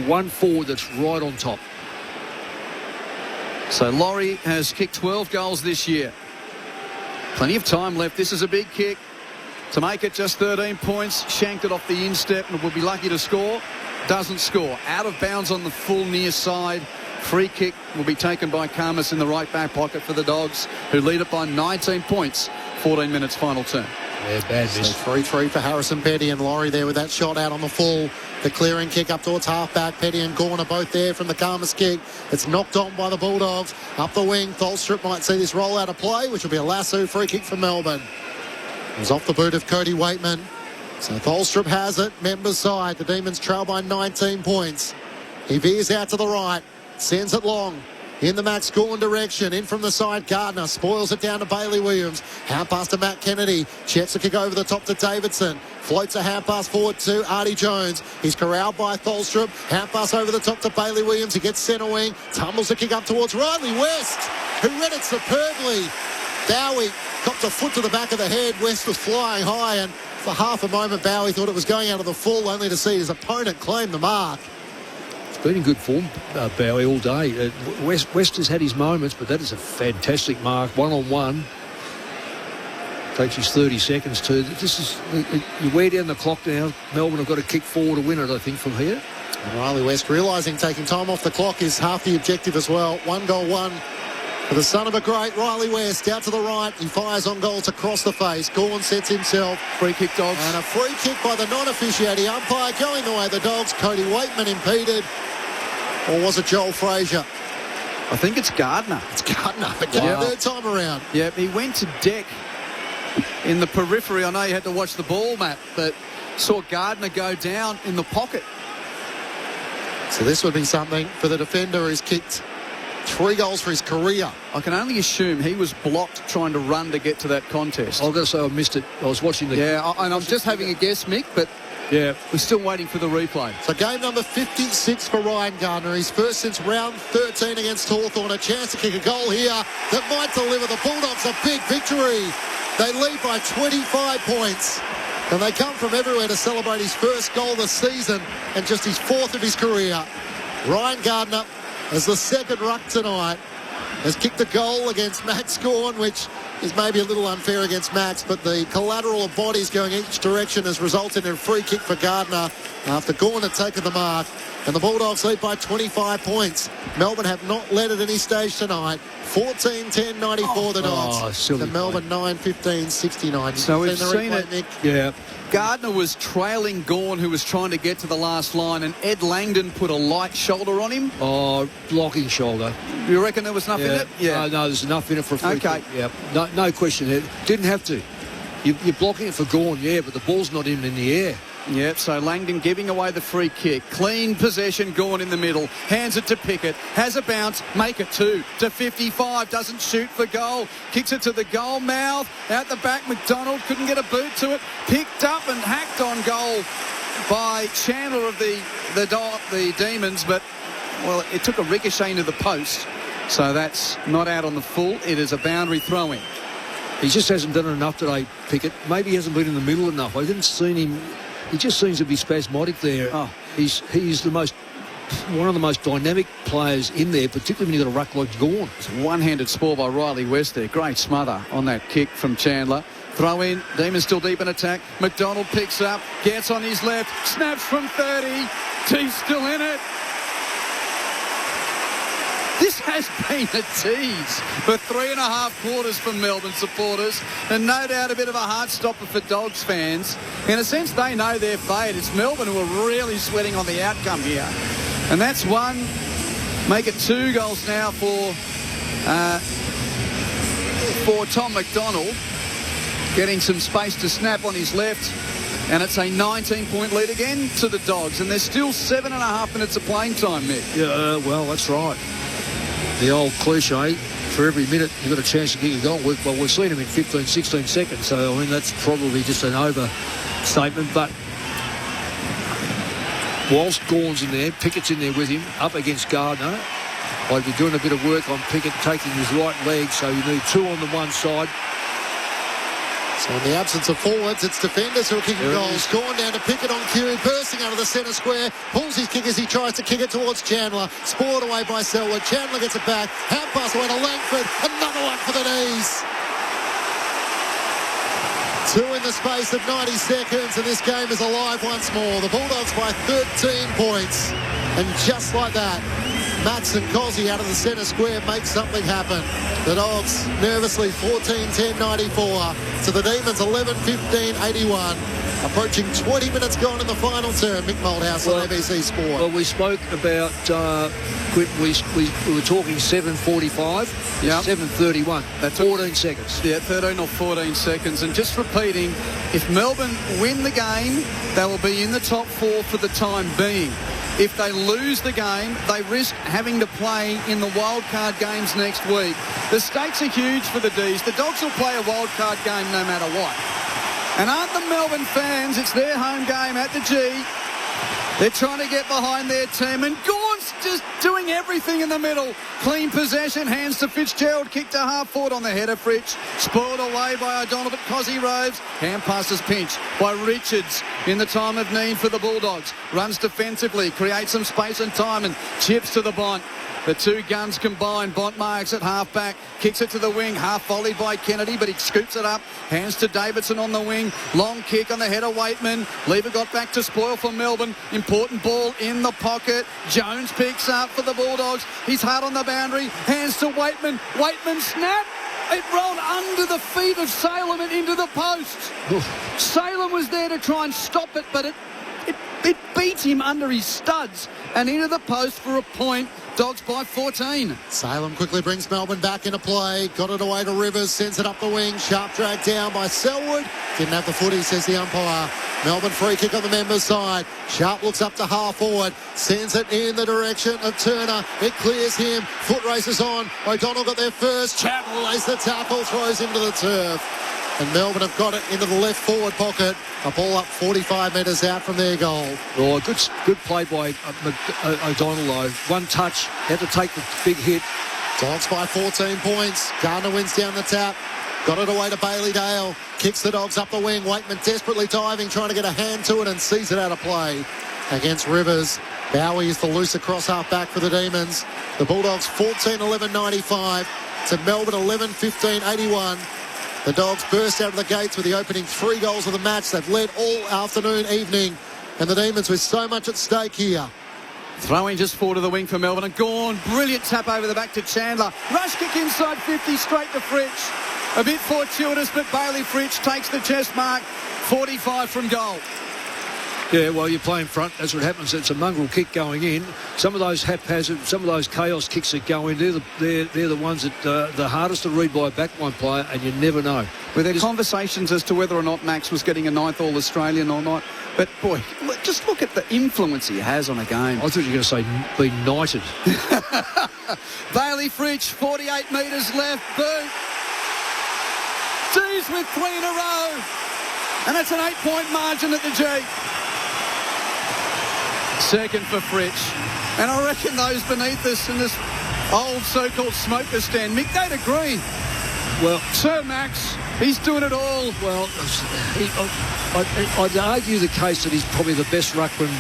one forward that's right on top. So Laurie has kicked 12 goals this year. Plenty of time left. This is a big kick to make it just 13 points. Shanked it off the instep and will be lucky to score. Doesn't score. Out of bounds on the full near side. Free kick will be taken by Karmas in the right back pocket for the Dogs, who lead it by 19 points. 14 minutes final turn. Yeah, bad miss. So 3-3 for Harrison Petty and Laurie there with that shot out on the full. The clearing kick up towards half-back. Petty and Gawn are both there from the Karmas kick. It's knocked on by the Bulldogs. Up the wing, Tholstrup might see this roll out of play, which will be a lasso free kick for Melbourne. It was off the boot of Cody Waitman. So Tholstrup has it. Members side. The Demons trail by 19 points. He veers out to the right. Sends it long. In the Max Gawn direction. In from the side. Gardner spoils it down to Bailey Williams. Hand pass to Matt Kennedy. Checks a kick over the top to Davidson. Floats a hand pass forward to Artie Jones. He's corralled by Tholstrup. Hand pass over the top to Bailey Williams. He gets centre wing. Tumbles the kick up towards Riley West, who read it superbly. Bowie copped a foot to the back of the head. West was flying high, and for half a moment Bowie thought it was going out of the full, only to see his opponent claim the mark. Been in good form, Bowie, all day. West has had his moments, but that is a fantastic mark. 1-on-1. Takes his 30 seconds to. This is, you wear down the clock now. Melbourne have got to kick forward to win it, I think, from here. And Riley West realising taking time off the clock is half the objective as well. 1-1 for the son of a great, Riley West. Out to the right. He fires on goal to cross the face. Gawn sets himself. Free kick, Dogs. And a free kick by the non-officiating umpire going the way of the Dogs. Cody Waitman impeded. Or was it Joel Fraser? I think it's Gardner. It's Gardner. Again, third time around. Yeah, he went to deck in the periphery. I know you had to watch the ball, Matt, but saw Gardner go down in the pocket. So this would be something for the defender who's kicked 3 goals for his career. I can only assume he was blocked trying to run to get to that contest. I've got to say I missed it. I was watching the... Yeah, and I'm just having a guess, Mick, but yeah, we're still waiting for the replay. So game number 56 for Ryan Gardner. He's first since round 13 against Hawthorn. A chance to kick a goal here that might deliver the Bulldogs a big victory. They lead by 25 points. And they come from everywhere to celebrate his first goal this season and just his 4th of his career. Ryan Gardner, as the second ruck tonight, has kicked a goal against Max Gawn, which is maybe a little unfair against Max, but the collateral of bodies going each direction has resulted in a free kick for Gardner after Gawn had taken the mark. And the Bulldogs lead by 25 points. Melbourne have not led at any stage tonight. 14-10-94 the Dogs. Silly the Melbourne 9-15-69. So we've seen it. Mick? Yeah. Gardner was trailing Gawn, who was trying to get to the last line, and Ed Langdon put a light shoulder on him. Oh, blocking shoulder. You reckon there was enough in it? Yeah. No, there's enough in it for a free kick. Yeah. No question. It didn't have to. You're blocking it for Gawn, yeah, but the ball's not even in the air. Yep, so Langdon giving away the free kick. Clean possession, Gawn in the middle. Hands it to Pickett. Has a bounce. Make it 2 to 55. Doesn't shoot for goal. Kicks it to the goal mouth. Out the back, McDonald couldn't get a boot to it. Picked up and hacked on goal by Chandler of the Demons. But, well, it took a ricochet into the post. So that's not out on the full. It is a boundary throw-in. He just hasn't done enough today, Pickett. Maybe he hasn't been in the middle enough. I didn't see him... He just seems to be spasmodic there. Oh. He's one of the most dynamic players in there, particularly when you've got a ruck like Gawn. It's a one-handed spoil by Riley West there. Great smother on that kick from Chandler. Throw in. Demons still deep in attack. McDonald picks up. Gets on his left. Snaps from 30. He's still in it. This has been a tease for 3.5 quarters for Melbourne supporters, and no doubt a bit of a heart stopper for Dogs fans. In a sense, they know their fate. It's Melbourne who are really sweating on the outcome here. And that's one. Make it 2 goals now for Tom McDonald. Getting some space to snap on his left. And it's a 19-point lead again to the Dogs. And there's still 7.5 minutes of playing time, Mick. Yeah, well, that's right. The old cliche, for every minute you've got a chance to get your goal. Well, we've seen him in 15, 16 seconds, so I mean that's probably just an overstatement. But whilst Gawn's in there, Pickett's in there with him, up against Gardner. I'd be doing a bit of work on Pickett taking his right leg, so you need 2 on the one side. So in the absence of forwards, it's defenders who are kicking goals. Gawn down to Pickett on cue, bursting out of the centre square, pulls his kick as he tries to kick it towards Chandler. Spoiled away by Selwood. Chandler gets it back. Hand pass away to Langford. Another one for the knees. 2 in the space of 90 seconds, and this game is alive once more. The Bulldogs by 13 points. And just like that, Max and Cosy out of the centre square make something happen. The Dogs nervously 14-10-94 to the Demons 11-15-81. Approaching 20 minutes gone in the final term. Mick Moldhouse on ABC Sport. Well, we spoke about, we were talking 7:45, yeah. 7:31. That's 14 seconds. Yeah, 13 or 14 seconds. And just repeating, if Melbourne win the game, they will be in the top 4 for the time being. If they lose the game, they risk having to play in the wildcard games next week. The stakes are huge for the D's. The Dogs will play a wildcard game no matter what. And aren't the Melbourne fans, it's their home game at the G. They're trying to get behind their team, and Gawn's just doing everything in the middle. Clean possession, hands to Fitzgerald, kick to half forward on the header, Fritsch. Spoiled away by O'Donnell, but Cosy Roves. Hand passes pinched by Richards in the time of need for the Bulldogs. Runs defensively, creates some space and time, and chips to the Bont. The 2 guns combined. Bont marks at half-back. Kicks it to the wing. Half-volleyed by Kennedy, but he scoops it up. Hands to Davidson on the wing. Long kick on the header, Waitman. Lever got back to spoil for Melbourne. Important ball in the pocket. Jones picks up for the Bulldogs. He's hard on the boundary. Hands to Waitman. Waitman snap. It rolled under the feet of Salem and into the post. Salem was there to try and stop it, but it beat him under his studs and into the post for a point. Dogs by 14. Salem quickly brings Melbourne back into play. Got it away to Rivers. Sends it up the wing. Sharp drag down by Selwood. Didn't have the footy, says the umpire. Melbourne free kick on the members' side. Sharp looks up to half forward, sends it in the direction of Turner. It clears him. Foot races on. O'Donnell got there first. Chapel lays the tackle, throws him to the turf. And Melbourne have got it into the left forward pocket. A ball up 45 metres out from their goal. Oh, good play by O'Donnell, though. One touch, had to take the big hit. Dogs by 14 points. Gardner wins down the tap. Got it away to Bailey Dale. Kicks the Dogs up the wing. Wakeman desperately diving, trying to get a hand to it and sees it out of play against Rivers. Bowie is the looser cross half back for the Demons. The Bulldogs 14-11-95 to Melbourne 11-15-81. The Dogs burst out of the gates with the opening 3 goals of the match. They've led all afternoon, evening. And the Demons with so much at stake here. Throwing just forward to the wing for Melbourne and Gawn. Brilliant tap over the back to Chandler. Rush kick inside 50, straight to Fritsch. A bit fortuitous, but Bailey Fritsch takes the chest mark. 45 from goal. Yeah, well, you're playing front. That's what happens. It's a mongrel kick going in. Some of those haphazard, some of those chaos kicks that go in, they're the ones that the hardest to read by a backline player, and you never know. Were there conversations as to whether or not Max was getting a 9th All-Australian or not? But, boy, just look at the influence he has on a game. I thought you were going to say be knighted. Bailey Fritsch, 48 metres left. Boot. D's with 3 in a row. And it's an 8-point margin at the G. Second for Fritsch. And I reckon those beneath us in this old so-called smoker stand, Mick, they'd agree. Well, Sir Max, he's doing it all. Well, I'd argue the case that he's probably the best ruckman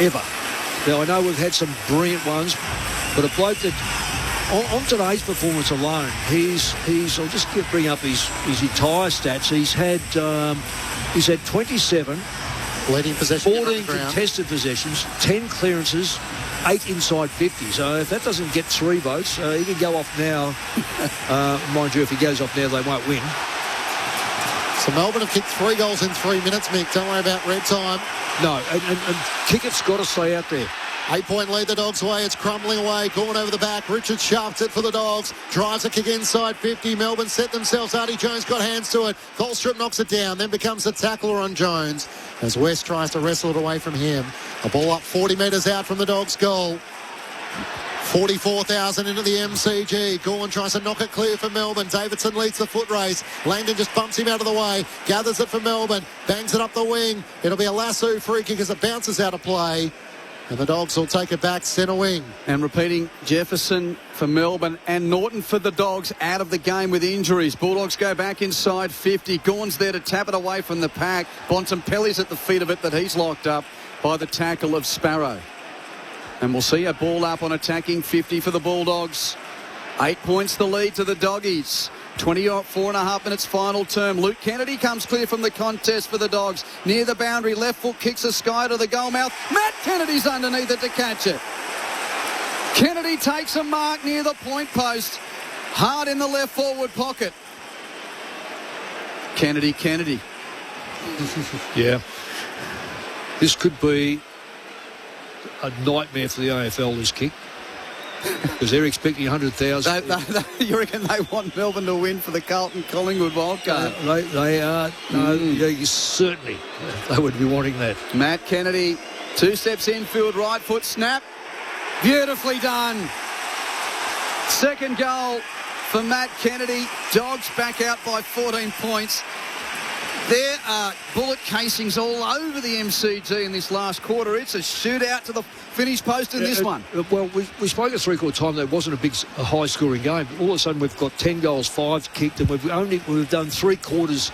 ever. Now, I know we've had some brilliant ones, but a bloke that, on today's performance alone, I'll just bring up his entire stats. He's had 27. Leading possession, 14 contested possessions, 10 clearances, 8 inside 50. So if that doesn't get 3 votes, he can go off now. Mind you, if he goes off now, they won't win. So Melbourne have kicked 3 goals in 3 minutes, Mick. Don't worry about red time. No, and Kickett's got to stay out there. 8-point lead the Dogs' way. It's crumbling away. Gone over the back. Richard shafts it for the Dogs. Drives a kick inside 50. Melbourne set themselves. Artie Jones got hands to it. Goldstrip knocks it down. Then becomes the tackler on Jones as West tries to wrestle it away from him. A ball up 40 metres out from the Dogs' goal. 44,000 into the MCG. Gawn tries to knock it clear for Melbourne. Davidson leads the foot race. Langdon just bumps him out of the way. Gathers it for Melbourne. Bangs it up the wing. It'll be a lasso free kick as it bounces out of play. And the Dogs will take it back centre wing. And repeating, Jefferson for Melbourne and Norton for the Dogs out of the game with injuries. Bulldogs go back inside 50. Gawn's there to tap it away from the pack. Bontempelli's at the feet of it, but he's locked up by the tackle of Sparrow. And we'll see a ball up on attacking 50 for the Bulldogs. 8 points the lead to the Doggies. 24.5 minutes final term. Luke Kennedy comes clear from the contest for the Dogs. Near the boundary, left foot kicks a sky to the goal mouth. Matt Kennedy's underneath it to catch it. Kennedy takes a mark near the point post. Hard in the left forward pocket. Kennedy. Yeah. This could be a nightmare for the AFL, this kick. Because they're expecting 100,000. You reckon they want Melbourne to win for the Carlton-Collingwood wildcard? They are. No, certainly they would be wanting that. Matt Kennedy, 2 steps infield, right foot snap. Beautifully done. Second goal for Matt Kennedy. Dogs back out by 14 points. There are bullet casings all over the MCG in this last quarter. It's a shootout to the finish post in this one. Well, we spoke at three-quarter time that it wasn't a high-scoring game. All of a sudden, we've got 10 goals, 5 kicked, and we've done 3 quarters,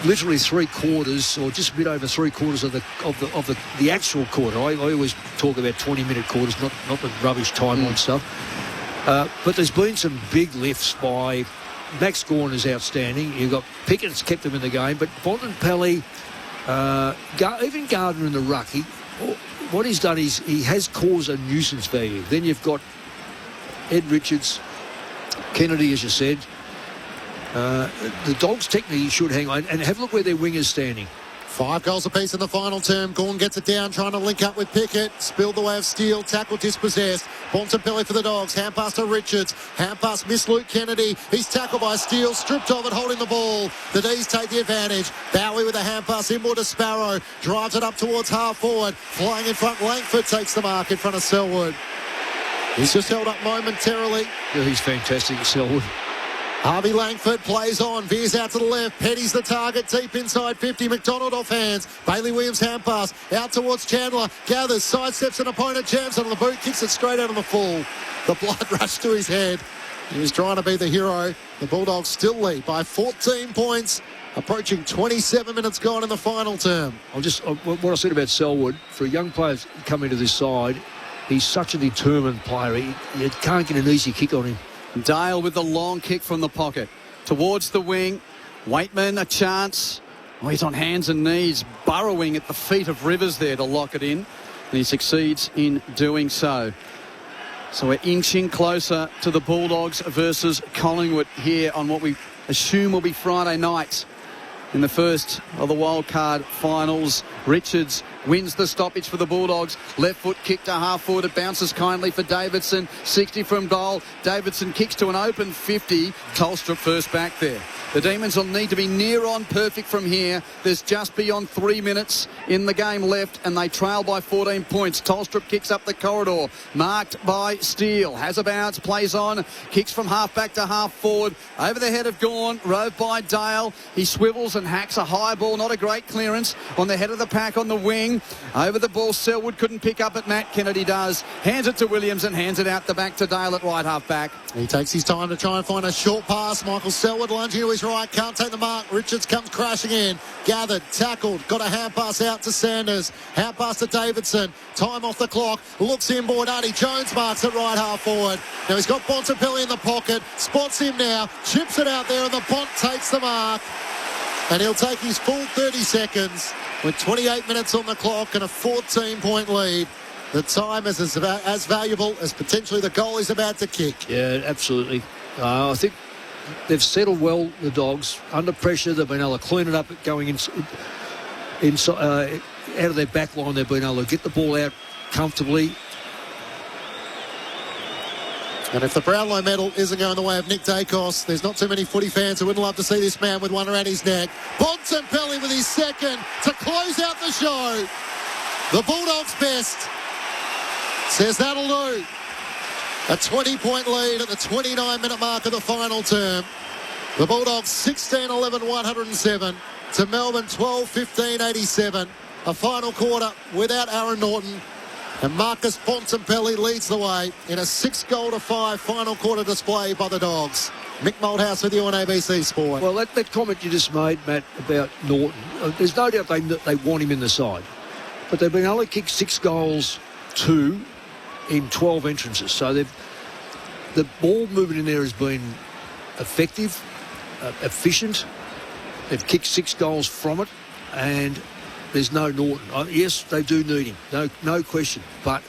literally 3 quarters, or just a bit over 3 quarters of the actual quarter. I always talk about 20-minute quarters, not the rubbish timeline stuff. But there's been some big lifts by. Max Gawn is outstanding. You've got Pickett's kept them in the game, but Bontempelli, even Gardner in the ruck, what he's done is he has caused a nuisance value. Then you've got Ed Richards, Kennedy, as you said. The Dogs technically should hang on and have a look where their wingers standing. 5 goals apiece in the final term. Gawn gets it down, trying to link up with Pickett. Spilled the way of Steele. Tackle dispossessed. Bontempelli for the Dogs. Hand pass to Richards. Hand pass missed Luke Kennedy. He's tackled by Steele. Stripped of it, holding the ball. The D's take the advantage. Bowie with a hand pass inboard to Sparrow. Drives it up towards half forward. Flying in front. Langford takes the mark in front of Selwood. He's just held up momentarily. Yeah, he's fantastic, Selwood. Harvey Langford plays on, veers out to the left, Petty's the target, deep inside 50, McDonald off hands, Bailey Williams hand pass, out towards Chandler, gathers, sidesteps an opponent, jams on the boot, kicks it straight out on the full. The blood rushed to his head. He was trying to be the hero. The Bulldogs still lead by 14 points, approaching 27 minutes gone in the final term. What I said about Selwood, for a young player coming to this side, he's such a determined player. You can't get an easy kick on him. Dale with the long kick from the pocket towards the wing. Waitman, a chance. Oh, he's on hands and knees, burrowing at the feet of Rivers there to lock it in. And he succeeds in doing so. So we're inching closer to the Bulldogs versus Collingwood here on what we assume will be Friday night in the first of the wildcard finals. Richards wins the stoppage for the Bulldogs. Left foot kick to half forward. It bounces kindly for Davidson. 60 from goal. Davidson kicks to an open 50. Tolstrup first back there. The Demons will need to be near on perfect from here. There's just beyond 3 minutes in the game left, and they trail by 14 points. Tolstrup kicks up the corridor, marked by Steele. Has a bounce, plays on, kicks from half back to half forward. Over the head of Gawn, roved by Dale. He swivels and hacks a high ball, not a great clearance, on the head of the pack on the wing. Over the ball, Selwood couldn't pick up it. Matt Kennedy does. Hands it to Williams and hands it out the back to Dale at right half back. He takes his time to try and find a short pass. Michael Selwood lunging to his right, can't take the mark. Richards comes crashing in. Gathered, tackled, got a hand pass out to Sanders. Hand pass to Davidson. Time off the clock. Looks inboard. Artie Jones marks at right half forward. Now he's got Bontempelli in the pocket. Spots him now. Chips it out there and the Bont takes the mark. And he'll take his full 30 seconds with 28 minutes on the clock and a 14-point lead. The time is as valuable as potentially the goal he's about to kick. Yeah, absolutely. I think they've settled well, the Dogs. Under pressure, they've been able to clean it up going inside, out of their back line. They've been able to get the ball out comfortably. And if the Brownlow medal isn't going the way of Nick Dacos, there's not too many footy fans who wouldn't love to see this man with one around his neck. Bontempelli with his second to close out the show. The Bulldogs' best says that'll do. A 20-point lead at the 29-minute mark of the final term. The Bulldogs 16-11-107 to Melbourne 12-15-87. A final quarter without Aaron Norton. And Marcus Bontempelli leads the way in a 6-5 final quarter display by the Dogs. Mick Malthouse with you on ABC Sport. Well, that comment you just made, Matt, about Norton, there's no doubt they want him in the side. But they've been able to kick 6 goals, 2 in 12 entrances. So the ball movement in there has been effective, efficient. They've kicked 6 goals from it, and there's no Norton. Yes, they do need him, no question. But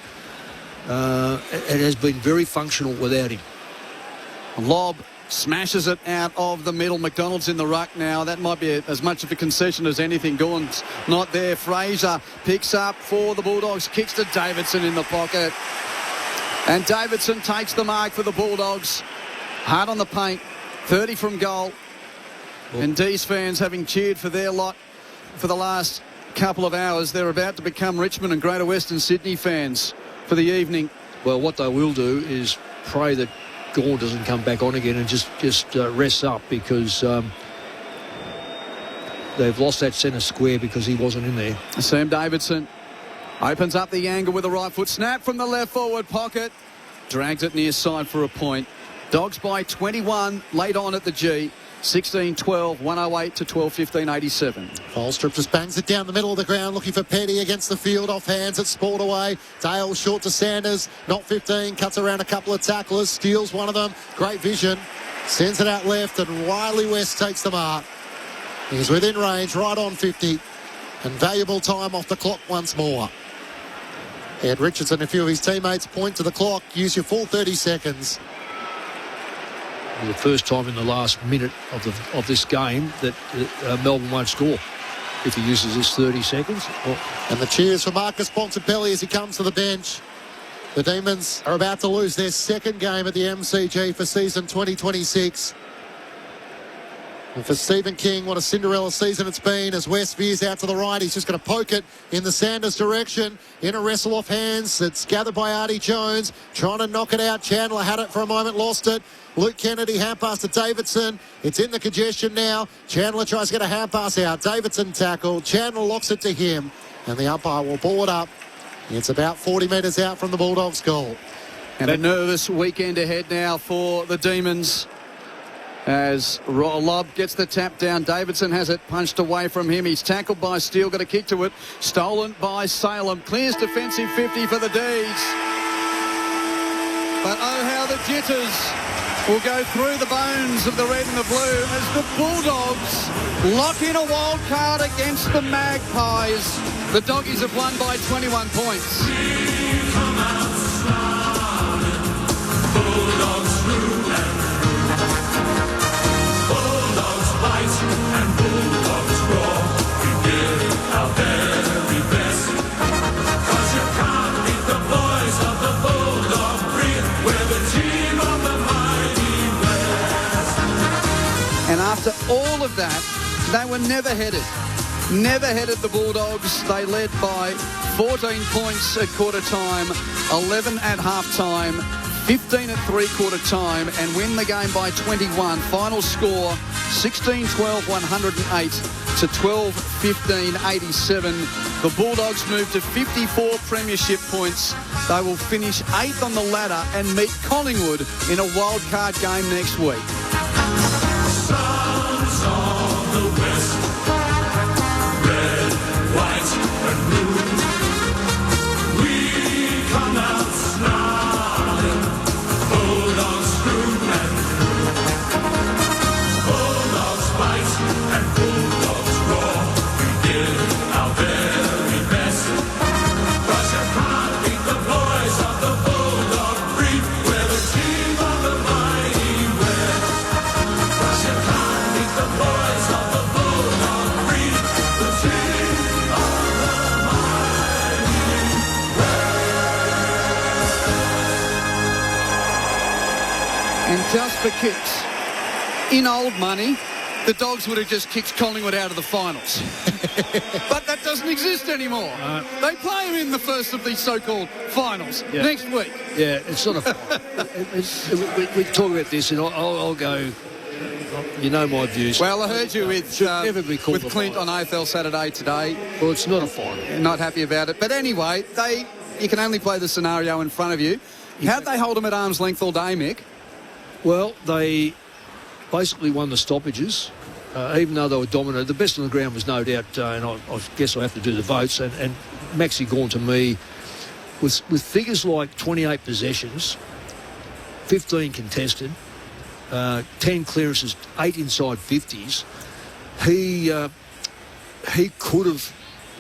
it has been very functional without him. Lob smashes it out of the middle. McDonald's in the ruck now. That might be as much of a concession as anything. Gawn's not there. Fraser picks up for the Bulldogs. Kicks to Davidson in the pocket. And Davidson takes the mark for the Bulldogs. Hard on the paint. 30 from goal. And D's fans, having cheered for their lot for the last couple of hours, they're about to become Richmond and Greater Western Sydney fans for the evening. Well, what they will do is pray that Gawn doesn't come back on again and just rests up, because they've lost that centre square because he wasn't in there. Sam Davidson opens up the angle with a right foot snap from the left forward pocket. Drags it near side for a point. Dogs by 21 late on at the G. 16-12, 108 to 12-15-87. Tolstrup just bangs it down the middle of the ground, looking for Petty against the field, off hands, it's sport away. Dale short to Sanders, not 15, cuts around a couple of tacklers, steals one of them, great vision, sends it out left, and Riley West takes the mark. He's within range, right on 50, and valuable time off the clock once more. Ed Richards and a few of his teammates point to the clock, use your full 30 seconds. The first time in the last minute of this game that Melbourne won't score. if he uses his 30 seconds. And the cheers for Marcus Bontempelli as he comes to the bench. The Demons are about to lose their second game at the MCG for season 2026. And for Stephen King, what a Cinderella season it's been as West veers out to the right. He's just going to poke it in the Sanders direction. In a wrestle off hands. It's gathered by Artie Jones. Trying to knock it out. Chandler had it for a moment, lost it. Luke Kennedy, hand pass to Davidson. It's in the congestion now. Chandler tries to get a hand pass out. Davidson tackle. Chandler locks it to him. And the umpire will ball it up. It's about 40 metres out from the Bulldogs' goal. And a nervous weekend ahead now for the Demons. As Lobb gets the tap down, Davidson has it punched away from him. He's tackled by Steele, got a kick to it. Stolen by Salem. Clears defensive 50 for the Deeds. But oh, how the jitters will go through the bones of the red and the blue as the Bulldogs lock in a wild card against the Magpies. The Doggies have won by 21 points. Bulldogs through Bulldogs bite and Bulldogs roar. We give our very best. 'Cause you can't beat the boys of the Bulldog breed. We're the team of the mighty West. And after all of that, they were never headed. Never headed the Bulldogs. They led by 14 points at quarter time, 11 at half time, 15 at three-quarter time, and win the game by 21. Final score, 16-12, 108 to 12-15, 87. The Bulldogs move to 54 premiership points. They will finish 8th on the ladder and meet Collingwood in a wildcard game next week. Sons of the West, red, white and blue. We come out snarling. Bulldogs through and through. Bulldogs bite and Bulldogs roar. We give our very best. 'Cause you can't beat the boys of the Bulldog breed. We're the team of the mighty West. 'Cause you can't beat the boys of the Bulldog breed. The team of the mighty And just for kicks, in old money, the Dogs would have just kicked Collingwood out of the finals. But that doesn't exist anymore. They play them in the first of these so-called finals next week. Yeah, it's sort of... we talk about this, and I'll go... You know my views. Well, I heard you with Clint on AFL Saturday today. Well, it's not a final. Not happy about it. But anyway, you can only play the scenario in front of you. How'd they hold them at arm's length all day, Mick? Well, they basically won the stoppages, even though they were dominant. The best on the ground was no doubt, and I guess I have to do the votes, and Maxi Gawn to me, with figures like 28 possessions, 15 contested, 10 clearances, 8 inside 50s, he could have,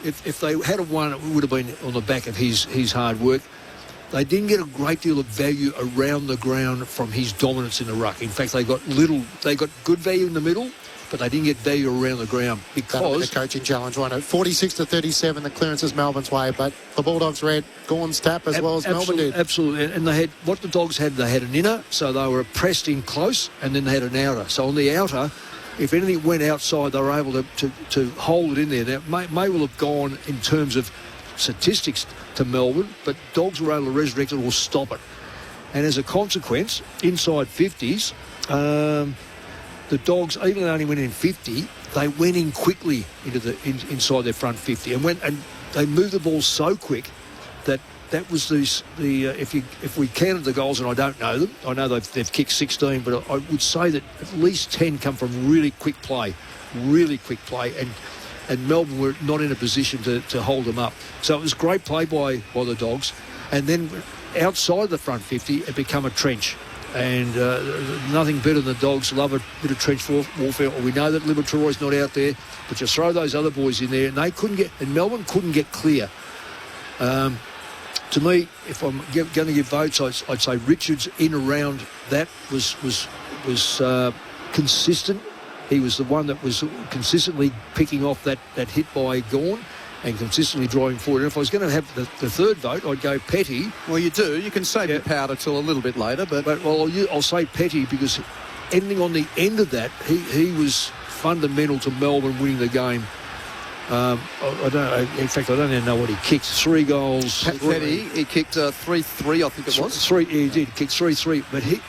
if they had won, it would have been on the back of his hard work. They didn't get a great deal of value around the ground from his dominance in the ruck. In fact, they got good value in the middle, but they didn't get value around the ground because... the coaching challenge, right? 46-37, the clearance is Melbourne's way, but the Bulldogs read Gawn's tap as well as Melbourne did. Absolutely, and they had what the Dogs had. They had an inner, so they were pressed in close, and then they had an outer. So on the outer, if anything went outside, they were able to hold it in there. Now, may well have gone in terms of statistics to Melbourne, but Dogs were able to resurrect it or stop it. And as a consequence, inside 50s, the Dogs, even though they only went in 50, they went in quickly into inside their front 50 and they moved the ball so quick that was if we counted the goals, and I don't know them, I know they've kicked 16, but I would say that at least 10 come from really quick play, and Melbourne were not in a position to hold them up. So it was great play by the Dogs. And then outside the front 50, it became a trench. And nothing better than the Dogs love a bit of trench warfare. We know that Liberatoroy's not out there, but just throw those other boys in there, and Melbourne couldn't get clear. To me, if I'm going to give votes, I'd say Richards in around that was consistent. he was the one that was consistently picking off that hit by Gawn and consistently driving forward. And if I was going to have the third vote, I'd go Petty. Well, you do. You can save your powder till a little bit later, but I'll say Petty because ending on the end of that, he was fundamental to Melbourne winning the game. I don't know. In fact, I don't even know what he kicked. 3 goals. Petty, he kicked 3-3, I think it was. He did kick 3-3.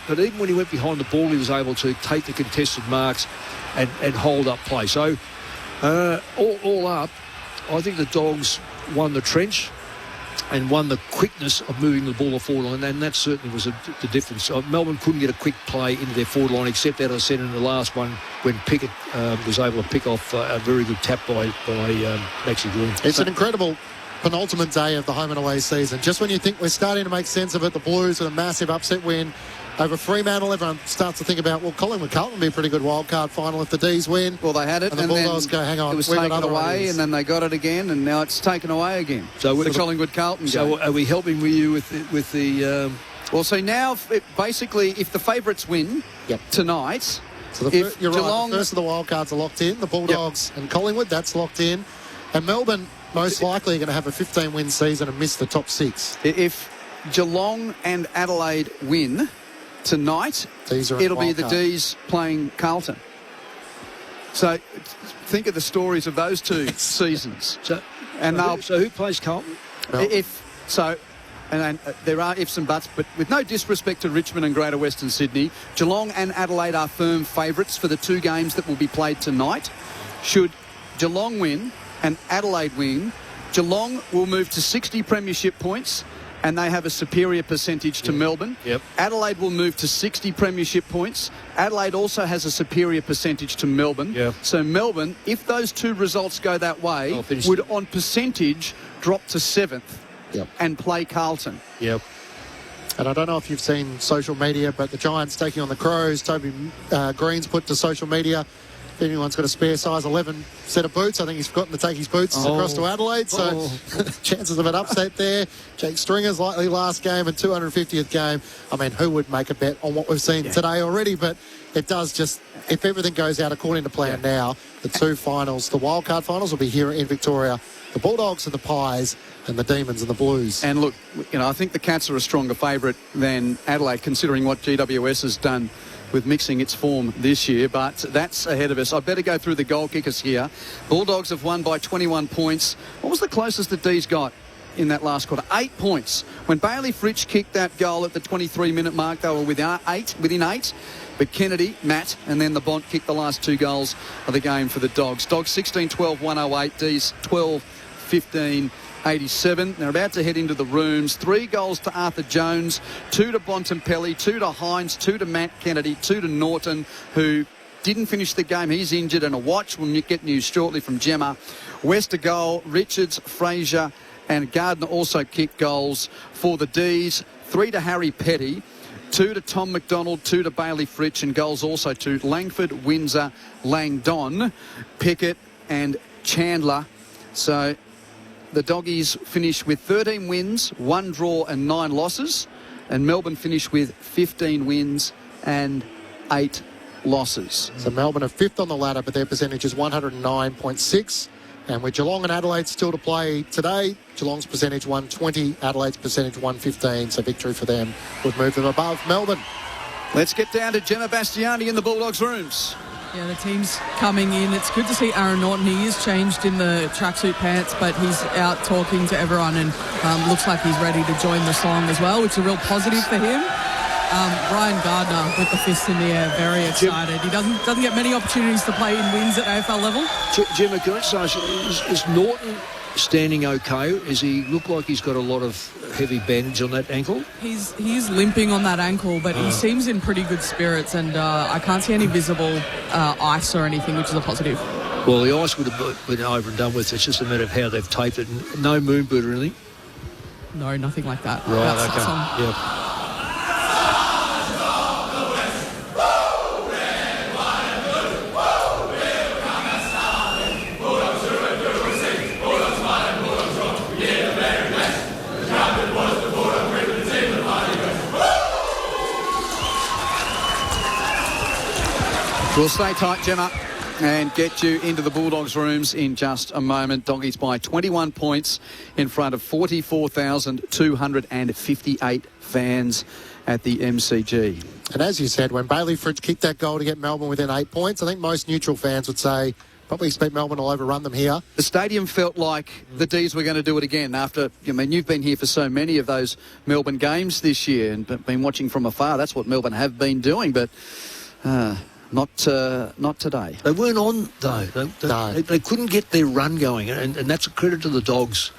But even when he went behind the ball, he was able to take the contested marks and hold up play. So all up, I think the Dogs won the trench and won the quickness of moving the ball forward line, and that certainly was the difference. Melbourne couldn't get a quick play into their forward line, except that I said in the last one when Pickett was able to pick off a very good tap by Maxi Gawn. It's an incredible penultimate day of the home and away season. Just when you think we're starting to make sense of it, the Blues with a massive upset win over Fremantle. Everyone starts to think about, well, Collingwood Carlton would be a pretty good wildcard final if the D's win. Well, they had it, and the Bulldogs go, hang on, it was taken away, and then they got it again, and now it's taken away again. So the Collingwood Carlton game. So are we helping you with the? Well, so now basically, if the favourites win tonight, so you're right. The first of the wildcards are locked in. The Bulldogs and Collingwood, that's locked in, and Melbourne most likely are going to have a 15-win season and miss the top 6. If Geelong and Adelaide win tonight, it'll be the D's playing Carlton. So think of the stories of those two seasons. So who plays Carlton? And there are ifs and buts, but with no disrespect to Richmond and Greater Western Sydney, Geelong and Adelaide are firm favourites for the 2 games that will be played tonight. Should Geelong win and Adelaide win, Geelong will move to 60 premiership points, and they have a superior percentage to Melbourne. Yep. Adelaide will move to 60 premiership points. Adelaide also has a superior percentage to Melbourne. Yep. So Melbourne, if those 2 results go that way, would on percentage drop to 7th and play Carlton. Yep. And I don't know if you've seen social media, but the Giants taking on the Crows. Toby Green's put to social media, if anyone's got a spare size 11 set of boots, I think he's forgotten to take his boots across to Adelaide. So chances of an upset there. Jake Stringer's likely last game and 250th game. I mean, who would make a bet on what we've seen today already? But it does just, if everything goes out according to plan now, the 2 finals, the wildcard finals will be here in Victoria. The Bulldogs and the Pies and the Demons and the Blues. And look, I think the Cats are a stronger favourite than Adelaide, considering what GWS has done with mixing its form this year, but that's ahead of us. I better go through the goal kickers here. Bulldogs have won by 21 points. What was the closest the D's got in that last quarter? 8 points. When Bailey Fritsch kicked that goal at the 23-minute mark, they were within 8. But Kennedy, Matt, and then the Bont kicked the last 2 goals of the game for the Dogs. Dogs 16-12, 108. D's 12-15. 87. They're about to head into the rooms. 3 goals to Arthur Jones, 2 to Bontempelli, 2 to Hines, 2 to Matt Kennedy, 2 to Norton, who didn't finish the game. He's injured, and a watch. We'll get news shortly from Gemma. West a goal. Richards, Fraser and Gardner also kicked goals for the D's. 3 to Harry Petty, 2 to Tom McDonald, 2 to Bailey Fritsch, and goals also to Langford, Windsor, Langdon, Pickett and Chandler. So the Doggies finish with 13 wins, 1 draw and 9 losses. And Melbourne finish with 15 wins and 8 losses. So Melbourne are 5th on the ladder, but their percentage is 109.6. And with Geelong and Adelaide still to play today, Geelong's percentage 120, Adelaide's percentage 115. So victory for them would move them above Melbourne. Let's get down to Gemma Bastiani in the Bulldogs rooms. Yeah, the team's coming in. It's good to see Aaron Norton. He is changed in the tracksuit pants, but he's out talking to everyone and looks like he's ready to join the song as well, which is a real positive for him. Ryan Gardner with the fist in the air, very excited. He doesn't get many opportunities to play in wins at AFL level. Gemma, can I say, is Norton standing okay? Does he look like he's got a lot of heavy bandage on that ankle? He's limping on that ankle, but he seems in pretty good spirits, and I can't see any visible ice or anything, which is a positive. Well, the ice would have been over and done with. It's just a matter of how they've taped it. No moon boot or anything? No, nothing like that. Right, okay. Yep. We'll stay tight, Gemma. and get you into the Bulldogs rooms in just a moment. Doggies by 21 points in front of 44,258 fans at the MCG. And as you said, when Bailey Fritsch kicked that goal to get Melbourne within 8 points, I think most neutral fans would say probably expect Melbourne will overrun them here. The stadium felt like the D's were going to do it again after, I mean, you've been here for so many of those Melbourne games this year and been watching from afar. That's what Melbourne have been doing, but not today. They weren't on, though. They couldn't get their run going, and that's a credit to the Dogs.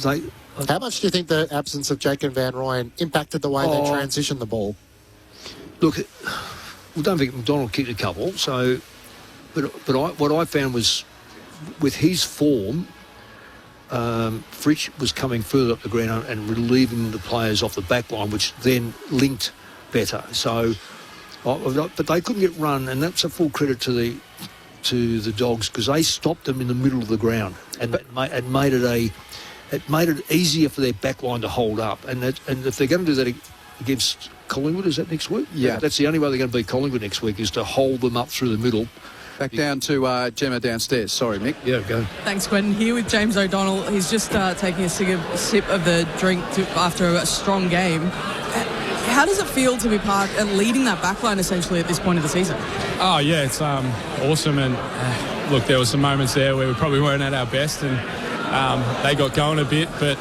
How much do you think the absence of Jacob Van Rooyen impacted the way they transitioned the ball? Look, don't think McDonald kicked a couple, so... But what I found was, with his form, Fritsch was coming further up the ground and relieving the players off the back line, which then linked better. So, but they couldn't get run, and that's a full credit to the Dogs, because they stopped them in the middle of the ground and made it easier for their back line to hold up. And if they're going to do that against Collingwood, is that next week? Yeah. That's the only way they're going to beat Collingwood next week, is to hold them up through the middle. Back down to Gemma downstairs. Sorry, Mick. Yeah, go. Thanks, Quentin. Here with James O'Donnell. He's just taking a sip of the drink after a strong game. How does it feel to be part and leading that backline essentially at this point of the season? Oh, yeah, it's awesome. And look, there were some moments there where we probably weren't at our best and they got going a bit, but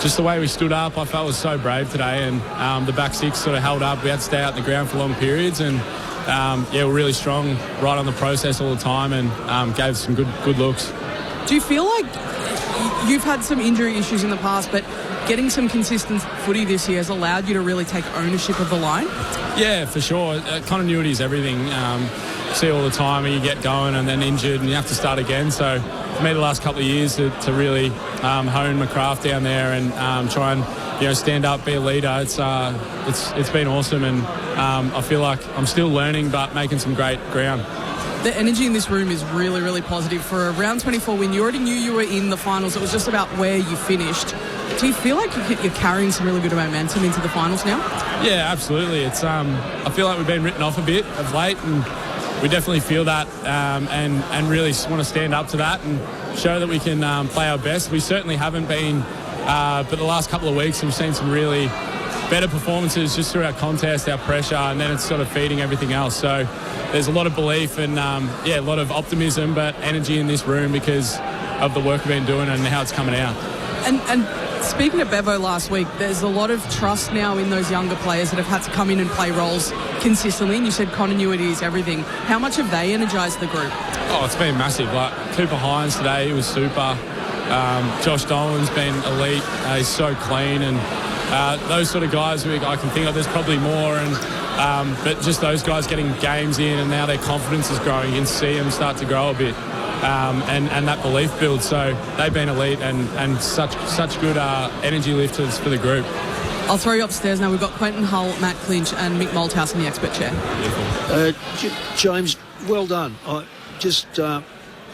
just the way we stood up, I felt was so brave today. And the back six sort of held up. We had to stay out in the ground for long periods and we're really strong right on the process all the time and gave some good looks. Do you feel like you've had some injury issues in the past, but getting some consistent footy this year has allowed you to really take ownership of the line? Yeah, for sure. Continuity is everything. See all the time when you get going and then injured and you have to start again. So for me the last couple of years to really hone my craft down there and try and stand up, be a leader. It's been awesome, and I feel like I'm still learning, but making some great ground. The energy in this room is really, really positive. For a round 24 win, you already knew you were in the finals. It was just about where you finished. Do you feel like you're carrying some really good momentum into the finals now? Yeah, absolutely. It's I feel like we've been written off a bit of late, and we definitely feel that, and really want to stand up to that and show that we can play our best. We certainly haven't been. But the last couple of weeks we've seen some really better performances just through our contest, our pressure, and then it's sort of feeding everything else. So there's a lot of belief and a lot of optimism, but energy in this room because of the work we've been doing and how it's coming out. And speaking of Bevo last week, there's a lot of trust now in those younger players that have had to come in and play roles consistently, and you said continuity is everything. How much have they energised the group? Oh, it's been massive. Like Cooper Hines today, he was super. Josh Dolan's been elite. He's so clean, and those sort of guys I can think of. There's probably more, and but just those guys getting games in, and now their confidence is growing. You can see them start to grow a bit, and that belief builds. So they've been elite and such good energy lifters for the group. I'll throw you upstairs now. We've got Quentin Hull, Matt Clinch, and Mick Malthouse in the expert chair. James, well done.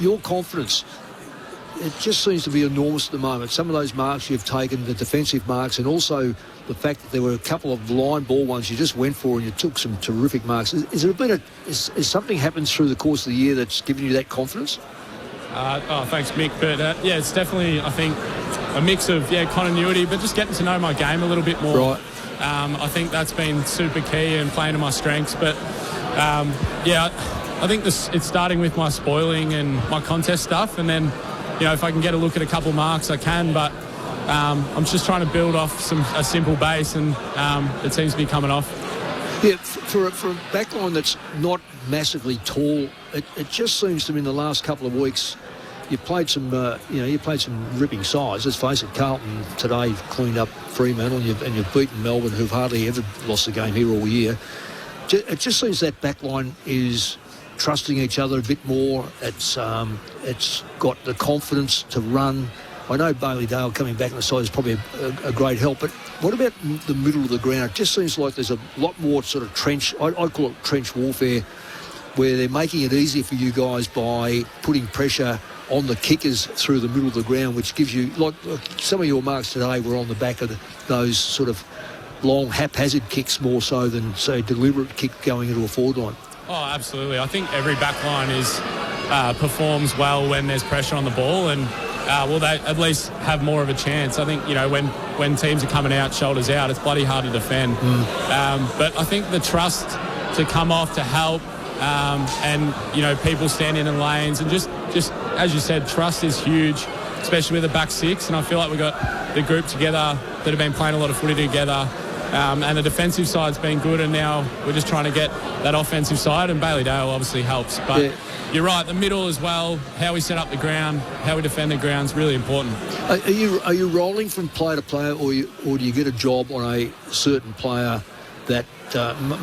Your confidence. It just seems to be enormous at the moment. Some of those marks you've taken, the defensive marks, and also the fact that there were a couple of line ball ones you just went for and you took some terrific marks. Is something happens through the course of the year that's given you that confidence? Thanks, Mick. But it's definitely, I think, a mix of continuity, but just getting to know my game a little bit more. Right. I think that's been super key and playing to my strengths. But I think it's starting with my spoiling and my contest stuff, and then. If I can get a look at a couple marks, I can, but I'm just trying to build off a simple base, and it seems to be coming off. Yeah, for a backline that's not massively tall, it just seems to me in the last couple of weeks you've played some ripping sides. Let's face it, Carlton today cleaned up Fremantle, and you've beaten Melbourne, who've hardly ever lost a game here all year. It just seems that backline is trusting each other a bit more. It's got the confidence to run. I know Bailey Dale coming back on the side is probably a great help, but what about the middle of the ground? It just seems like there's a lot more sort of trench, I call it trench warfare, where they're making it easier for you guys by putting pressure on the kickers through the middle of the ground, which gives you, like some of your marks today were on the back of those sort of long haphazard kicks more so than, say, deliberate kick going into a forward line. Oh, absolutely. I think every back line is performs well when there's pressure on the ball, and will they at least have more of a chance? I think, when teams are coming out, shoulders out, it's bloody hard to defend. But I think the trust to come off to help, and, people standing in lanes, and just as you said, trust is huge, especially with the back six. And I feel like we've got the group together that have been playing a lot of footy together. And the defensive side's been good, and now we're just trying to get that offensive side, and Bailey Dale obviously helps. But you're right, the middle as well, how we set up the ground, how we defend the ground is really important. Are you rolling from player to player, or do you get a job on a certain player that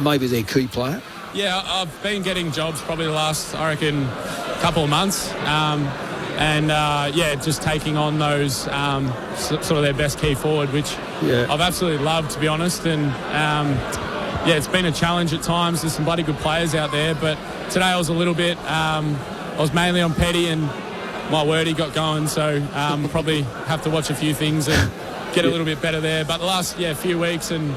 maybe they're key player? Yeah, I've been getting jobs probably the last, I reckon, couple of months. Just taking on those sort of their best key forward, which I've absolutely loved, to be honest. And it's been a challenge at times. There's some bloody good players out there, but today I was a little bit. I was mainly on Petty, and my word, he got going. So probably have to watch a few things and get a little bit better there. But the last few weeks and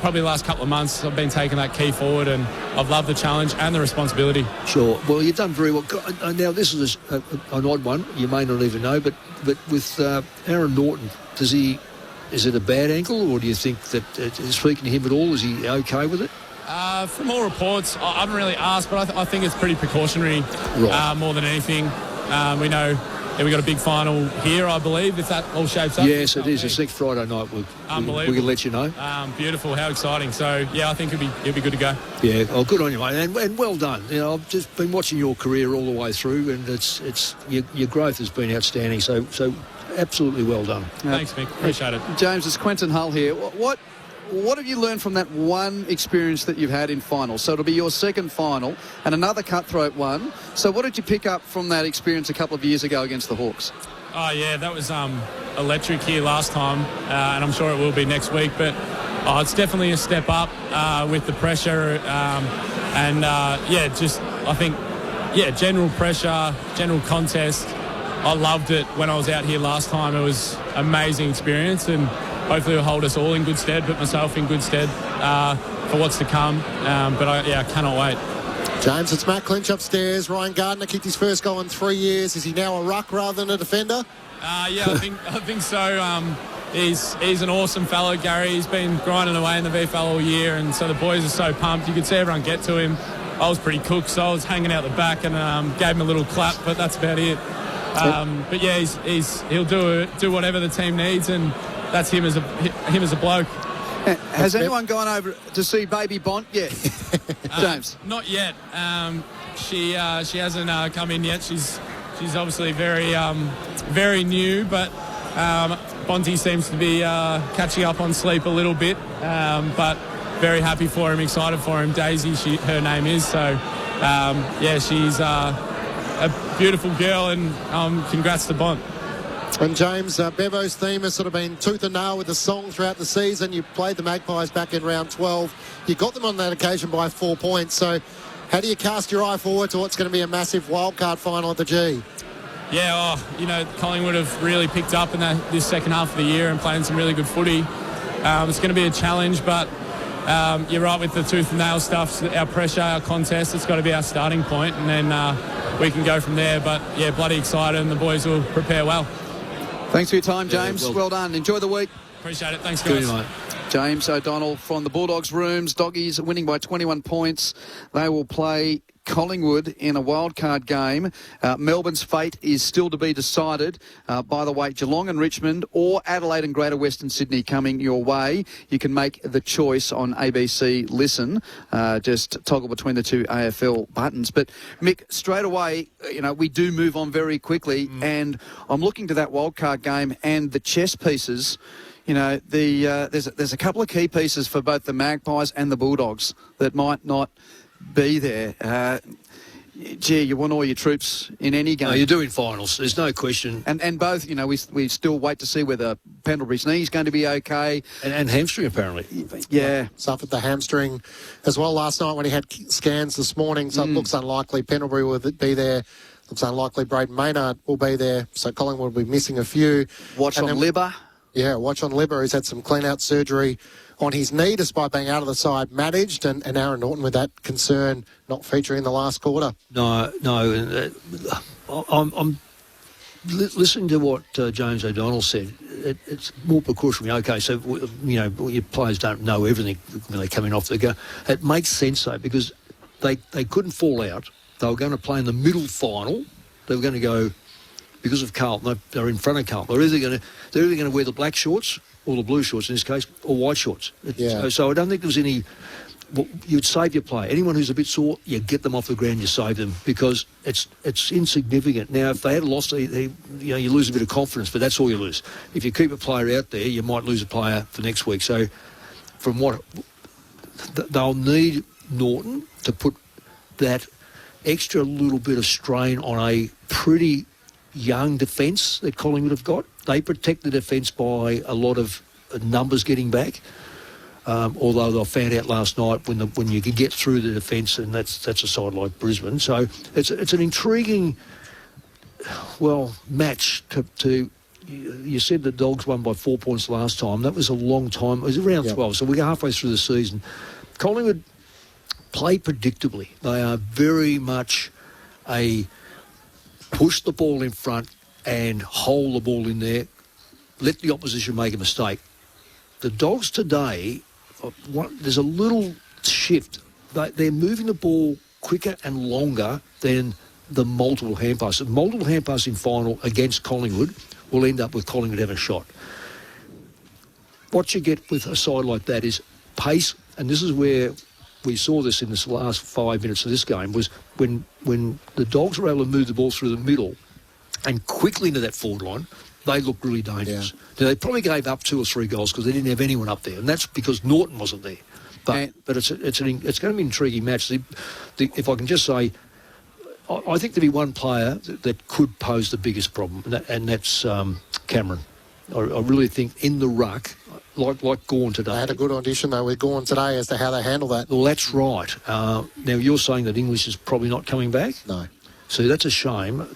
probably the last couple of months, I've been taking that key forward, and I've loved the challenge and the responsibility. Sure. Well, you've done very well. Now, this is an odd one. You may not even know, but with Aaron Norton, is it a bad ankle, or do you think that, speaking to him at all, is he okay with it? From all reports, I haven't really asked, but I think it's pretty precautionary, more than anything. We know we've got a big final here, I believe, if that all shapes up. Yes, it is. It's next Friday night. Unbelievable. We can let you know. Beautiful. How exciting. So, I think it'll be good to go. Yeah. Oh, good on you, mate. And well done. I've just been watching your career all the way through, and it's your growth has been outstanding. So absolutely well done. Thanks, Mick. Appreciate it. James, it's Quentin Hull here. What have you learned from that one experience that you've had in finals? So it'll be your second final and another cutthroat one. So what did you pick up from that experience a couple of years ago against the Hawks? Oh, yeah, that was electric here last time, and I'm sure it will be next week. But it's definitely a step up with the pressure. General pressure, general contest. I loved it when I was out here last time. It was an amazing experience, and hopefully it'll hold us all in good stead, put myself in good stead for what's to come. I cannot wait. James, it's Matt Clinch upstairs. Ryan Gardner kicked his first goal in 3 years. Is he now a ruck rather than a defender? I think so. He's an awesome fellow, Gary. He's been grinding away in the VFL all year, and so the boys are so pumped. You could see everyone get to him. I was pretty cooked, so I was hanging out the back and gave him a little clap, but that's about it. He'll do whatever the team needs, and that's him as a bloke. Has anyone gone over to see Baby Bont yet, James? Not yet. She hasn't come in yet. She's obviously very new, but Bonty seems to be catching up on sleep a little bit. But very happy for him, excited for him. Daisy, her name is. So she's a beautiful girl, and congrats to Bont. And James, Bevo's theme has sort of been tooth and nail with the song throughout the season. You played the Magpies back in round 12. You got them on that occasion by 4 points. So how do you cast your eye forward to what's going to be a massive wildcard final at the G? Yeah, Collingwood have really picked up in this second half of the year and playing some really good footy. It's going to be a challenge, but you're right with the tooth and nail stuff. Our pressure, our contest, it's got to be our starting point, and then we can go from there. But, bloody excited, and the boys will prepare well. Thanks for your time, James. Well done. Enjoy the week. Appreciate it. Thanks, guys. Good, James O'Donnell from the Bulldogs rooms. Doggies winning by 21 points. They will play Collingwood in a wildcard game. Melbourne's fate is still to be decided. By the way, Geelong and Richmond or Adelaide and Greater Western Sydney coming your way. You can make the choice on ABC Listen. Just toggle between the two AFL buttons. But Mick, straight away, we do move on very quickly, and I'm looking to that wildcard game and the chess pieces. There's a couple of key pieces for both the Magpies and the Bulldogs that might not be there. You want all your troops in any game. No, you do in finals. There's no question. And both, we still wait to see whether Pendlebury's knee is going to be okay. And hamstring, apparently. Yeah. Suffered the hamstring as well last night when he had scans this morning, so it looks unlikely Pendlebury will be there. Looks unlikely Braden Maynard will be there, so Collingwood will be missing a few. Watch on Libba. Yeah, watch on Libba, who's had some clean-out surgery on his knee despite being out of the side managed, and Aaron Norton with that concern not featuring in the last quarter. No. I'm listening to what James O'Donnell said. It's more precautionary. Okay, so, your players don't know everything when they're coming off the go. It makes sense, though, because they couldn't fall out. They were going to play in the middle final. They were going to go, because of Carlton, they're in front of Carlton. They're either going to wear the black shorts, or the blue shorts in this case, or white shorts. So I don't think there was any... Well, you'd save your player. Anyone who's a bit sore, you get them off the ground, you save them, because it's insignificant. Now, if they had lost, you lose a bit of confidence, but that's all you lose. If you keep a player out there, you might lose a player for next week. So from what... They'll need Norton to put that extra little bit of strain on a pretty young defence that Collingwood have got. They protect the defence by a lot of numbers getting back. Although they found out last night when you can get through the defence, and that's a side like Brisbane. So it's an intriguing, match to you said the Dogs won by 4 points last time. That was a long time. It was around 12, so we're halfway through the season. Collingwood play predictably. They are very much a push the ball in front and hold the ball in there, let the opposition make a mistake. The Dogs today, there's a little shift. They're moving the ball quicker and longer than the multiple hand passes. Multiple hand passing final against Collingwood will end up with Collingwood having a shot. What you get with a side like that is pace, and this is where we saw this in this last 5 minutes of this game, was when the Dogs were able to move the ball through the middle and quickly into that forward line, they looked really dangerous. Yeah. Now, they probably gave up 2 or 3 goals because they didn't have anyone up there, and that's because Norton wasn't there. But it's going to be an intriguing match. If I can just say, I think there'd be one player that could pose the biggest problem, and that's Cameron. I really think in the ruck, like Gawn today. They had a good audition, though, with Gawn today as to how they handle that. Well, that's right. Now, you're saying that English is probably not coming back? No. So that's a shame.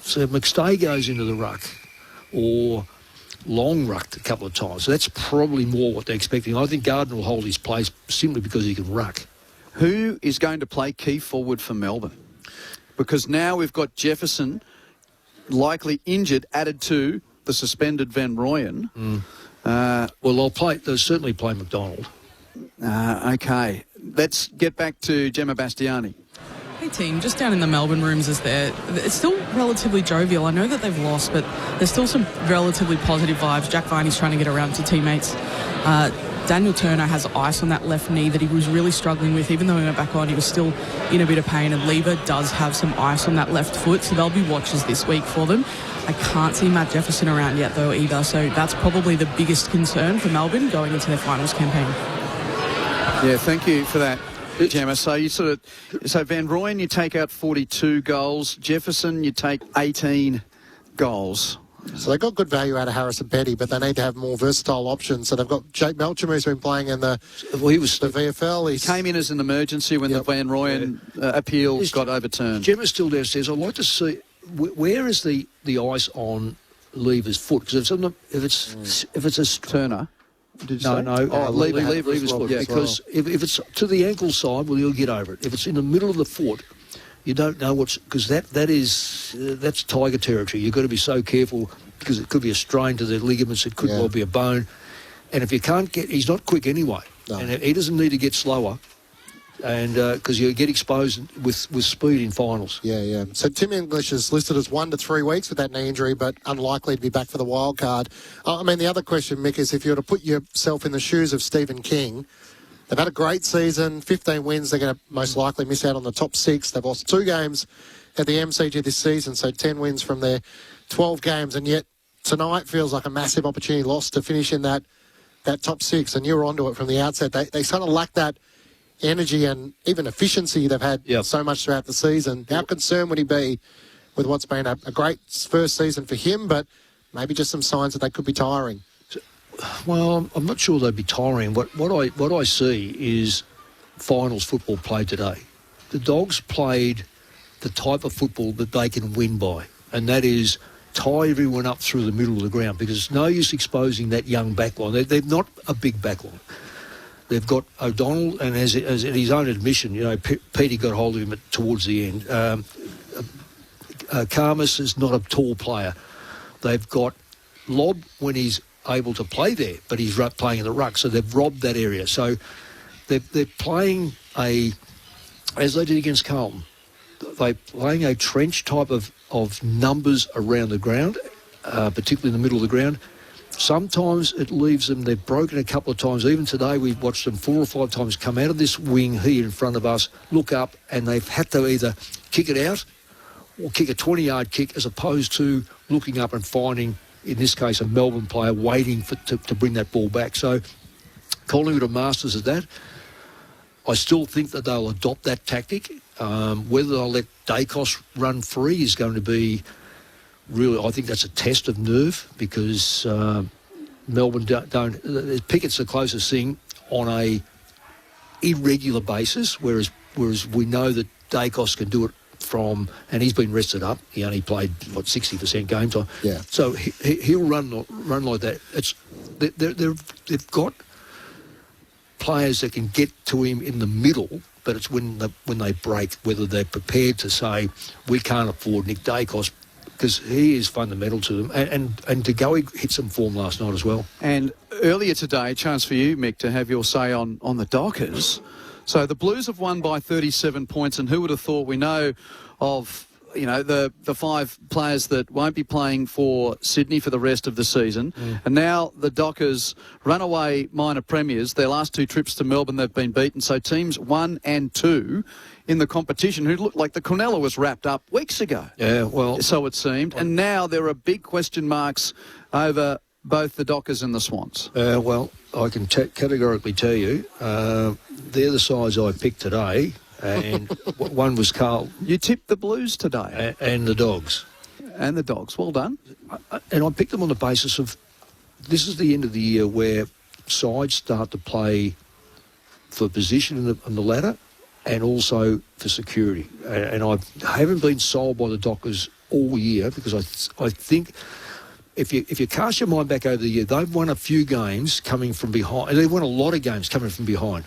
So McStay goes into the ruck, or Long rucked a couple of times. So that's probably more what they're expecting. I think Gardner will hold his place simply because he can ruck. Who is going to play key forward for Melbourne? Because now we've got Jefferson likely injured, added to the suspended Van Rooyen. They'll certainly play McDonald. Okay. Let's get back to Gemma Bastiani. Hey team, just down in the Melbourne rooms it's still relatively jovial. I know that they've lost, but there's still some relatively positive vibes. Jack Viney's trying to get around to teammates. Daniel Turner has ice on that left knee that he was really struggling with. Even though he went back on, he was still in a bit of pain. And Lever does have some ice on that left foot, so there'll be watches this week for them. I can't see Matt Jefferson around yet, though, either. So that's probably the biggest concern for Melbourne going into their finals campaign. Yeah, thank you for that, Gemma. So Van Rooyen, you take out 42 goals. Jefferson, you take 18 goals. So they got good value out of Harrison Petty, but they need to have more versatile options. So they've got Jake Melcham, who's been playing in the VFL. He came in as an emergency when the Van Rooyen appeal got overturned. Gemma's still downstairs. I'd like to see where is the ice on Lever's foot? Because if it's a Turner. Lever's foot. Yeah, because if it's to the ankle side, well, you'll get over it. If it's in the middle of the foot, you don't know because that's tiger territory. You've got to be so careful because it could be a strain to the ligaments. It could well be a bone. And if you can't he's not quick anyway, and he doesn't need to get slower. And because you get exposed with speed in finals. Yeah. So Tim English is listed as 1 to 3 weeks with that knee injury, but unlikely to be back for the wild card. I mean, the other question, Mick, is if you were to put yourself in the shoes of Stephen King, they've had a great season, 15 wins. They're going to most likely miss out on the top 6. They've lost 2 games at the MCG this season, so 10 wins from their 12 games, and yet tonight feels like a massive opportunity lost to finish in that top 6, and you're onto it from the outset. They sort of lack that energy and even efficiency they've had so much throughout the season. How concerned would he be with what's been a great first season for him, but maybe just some signs that they could be tiring? Well, I'm not sure they'd be tiring. What I see is finals football played today. The Dogs played the type of football that they can win by, and that is tie everyone up through the middle of the ground, because it's no use exposing that young backline. They're not a big backline. They've got O'Donnell, and as at his own admission, Petey got hold of him towards the end. Karmas is not a tall player. They've got Lobb when he's able to play there, but he's playing in the ruck, so they've robbed that area. So they're playing as they did against Carlton, they're playing a trench type of numbers around the ground, particularly in the middle of the ground. Sometimes it leaves them, they've broken a couple of times. Even today we've watched them 4 or 5 times come out of this wing here in front of us, look up, and they've had to either kick it out or kick a 20-yard kick, as opposed to looking up and finding, in this case, a Melbourne player waiting to bring that ball back. So Collingwood are masters of that. I still think that they'll adopt that tactic. Whether they'll let Dacos run free is going to be really, I think that's a test of nerve, because Melbourne don't Pickett's the closest thing on a irregular basis, whereas we know that Dacos can do it and he's been rested up. He only played 60% game time. Yeah. So he'll run like that. They've got players that can get to him in the middle, but it's when they break, whether they're prepared to say, we can't afford Nick Dacos, because he is fundamental to them. And to go, he hit some form last night as well. And earlier today, a chance for you, Mick, to have your say on the Dockers. So the Blues have won by 37 points, and who would have thought? We know of the 5 players that won't be playing for Sydney for the rest of the season. And now the Dockers, runaway minor premiers, their last 2 trips to Melbourne, they've been beaten. So teams 1 and 2 in the competition, who looked like the Cronulla was wrapped up weeks ago. Yeah, well, so it seemed. And now there are big question marks over both the Dockers and the Swans. Well, I can categorically tell you, they're the sides I picked today. And one was Carl. You tipped the Blues today. And the Dogs. And the Dogs. Well done. And I picked them on the basis of, this is the end of the year where sides start to play for position in the ladder and also for security. And I haven't been sold by the Dockers all year, because I think if you cast your mind back over the year, they've won a few games coming from behind. And they've won a lot of games coming from behind.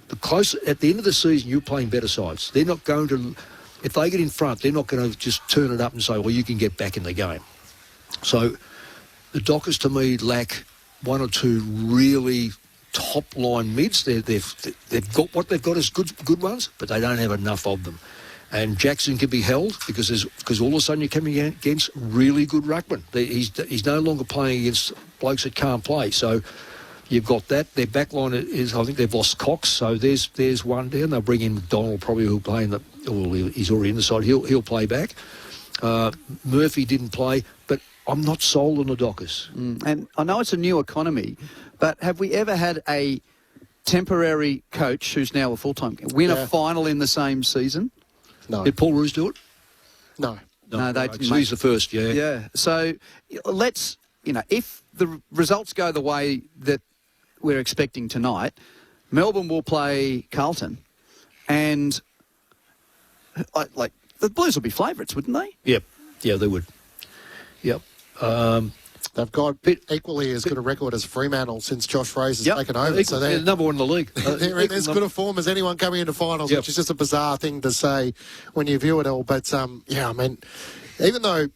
At the end of the season, you're playing better sides. They're not going to, if they get in front, they're not going to just turn it up and say, well, you can get back in the game. So the Dockers, to me, lack 1 or 2 really top-line mids. They've got what they've got as good ones, but they don't have enough of them. And Jackson can be held because all of a sudden you're coming against really good ruckmen. He's no longer playing against blokes that can't play. So you've got that. Their backline is, I think they've lost Cox, so there's one down. They'll bring in McDonald, probably, who'll play he's already in the side. He'll play back. Murphy didn't play, but I'm not sold on the Dockers. And I know it's a new economy, but have we ever had a temporary coach who's now a full-time win a final in the same season? No. Did Paul Roos do it? No. No, they didn't. He's the first, yeah. Yeah. So let's, if the results go the way that we're expecting tonight, Melbourne will play Carlton, and the Blues will be favourites, wouldn't they? Yep. Yeah, they would. Yep. They've got equally as good a record as Fremantle since Josh Rose has taken over. So they're number 1 in the league. They're in as good a form as anyone coming into finals, which is just a bizarre thing to say when you view it all. But, even though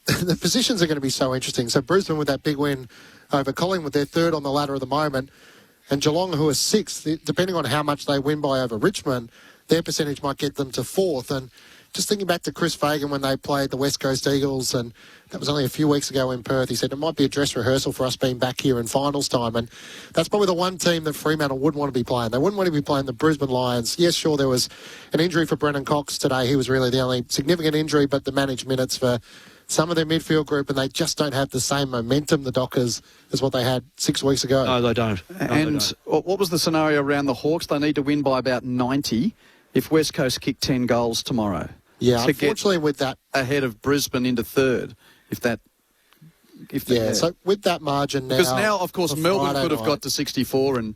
the positions are going to be so interesting. So Brisbane with that big win over Collingwood, they're 3rd on the ladder at the moment. And Geelong, who are 6th, depending on how much they win by over Richmond, their percentage might get them to 4th. And just thinking back to Chris Fagan when they played the West Coast Eagles, and that was only a few weeks ago in Perth, he said it might be a dress rehearsal for us being back here in finals time. And that's probably the one team that Fremantle would want to be playing. They wouldn't want to be playing the Brisbane Lions. Yes, sure, there was an injury for Brennan Cox today. He was really the only significant injury, but the managed minutes for some of their midfield group, and they just don't have the same momentum, the Dockers, as what they had 6 weeks ago. No, they don't. What was the scenario around the Hawks? They need to win by about 90 if West Coast kick 10 goals tomorrow. Yeah, unfortunately with that, ahead of Brisbane into 3rd, so with that margin now, because now, of course, Melbourne could have got to 64, and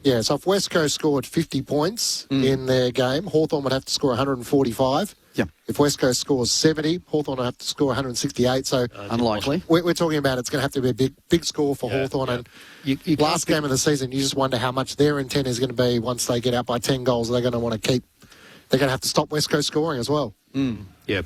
Yeah, so if West Coast scored 50 points in their game, Hawthorn would have to score 145. Yeah. If West Coast scores 70, Hawthorn will have to score 168. So unlikely. We're talking about it's going to have to be a big score for Hawthorn. And you last game of the season, you just wonder how much their intent is going to be once they get out by 10 goals. They're going to want to keep. They're going to have to stop West Coast scoring as well. Yeah.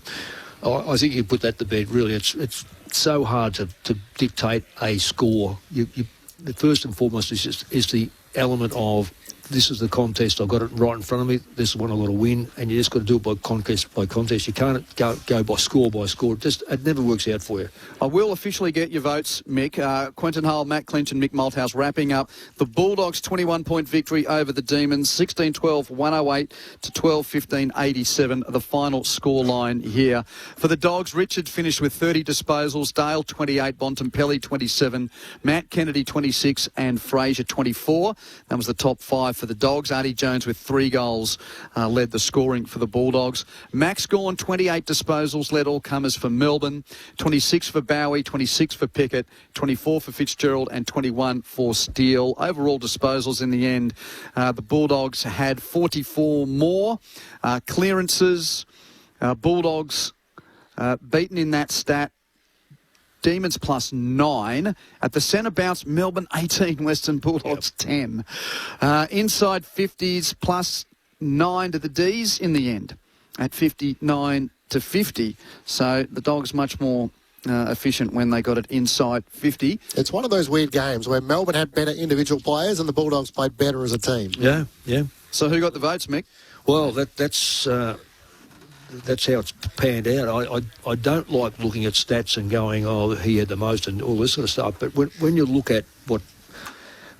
I think you put that to bed. Really, it's so hard to dictate a score. The first and foremost is the element of this is the contest. I've got it right in front of me. This is one I've got to win, and you just got to do it by contest. You can't go by score. It never works out for you. I will officially get your votes, Mick. Quentin Hull, Matt Clinch and Mick Malthouse wrapping up the Bulldogs' 21-point victory over the Demons, 16-12, 108 to 12-15, 87, the final scoreline here. For the Dogs, Richard finished with 30 disposals, Dale 28, Bontempelli 27, Matt Kennedy 26 and Fraser 24. That was the top 5 for the Dogs. Artie Jones with 3 goals led the scoring for the Bulldogs. Max Gawn, 28 disposals, led all comers for Melbourne. 26 for Bowie, 26 for Pickett, 24 for Fitzgerald and 21 for Steele. Overall disposals in the end, the Bulldogs had 44 more. Clearances, Bulldogs beaten in that stat. Demons plus 9. At the centre bounce, Melbourne 18, Western Bulldogs 10. Inside 50s plus 9 to the Ds in the end at 59 to 50. So the Dogs much more efficient when they got it inside 50. It's one of those weird games where Melbourne had better individual players and the Bulldogs played better as a team. Yeah. So who got the votes, Mick? Well, that's how it's panned out. I don't like looking at stats and going, oh, he had the most and all this sort of stuff. But when you look at what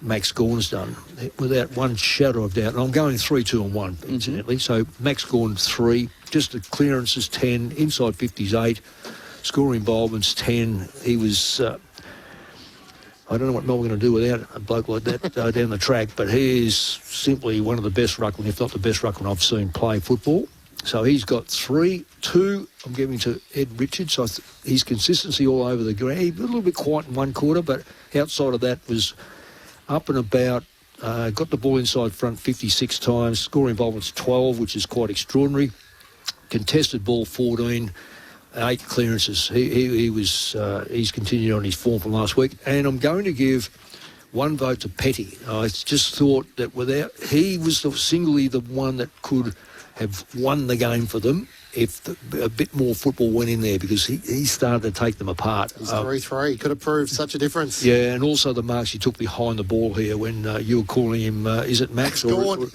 Max Gawn's done, without one shadow of doubt, and I'm going 3, 2 and 1, incidentally. So Max Gawn 3, just the clearances 10, inside 50s 8, scoring involvements 10. He was... I don't know what Melbourne going to do without a bloke like that down the track, but he is simply one of the best ruckmen, if not the best ruckman I've seen play football. So he's got 3, 2. I'm giving to Ed Richards. So his consistency all over the ground. A little bit quiet in one quarter, but outside of that was up and about. Got the ball inside front 56 times. Scoring involvements 12, which is quite extraordinary. Contested ball 14. 8 clearances. He's continued on his form from last week. And I'm going to give 1 vote to Petty. I just thought that he was singly the one that could have won the game for them if a bit more football went in there, because he started to take them apart. He's 3-3. Could have proved such a difference. Yeah, and also the marks he took behind the ball here when you were calling him, is it Max? Gawn.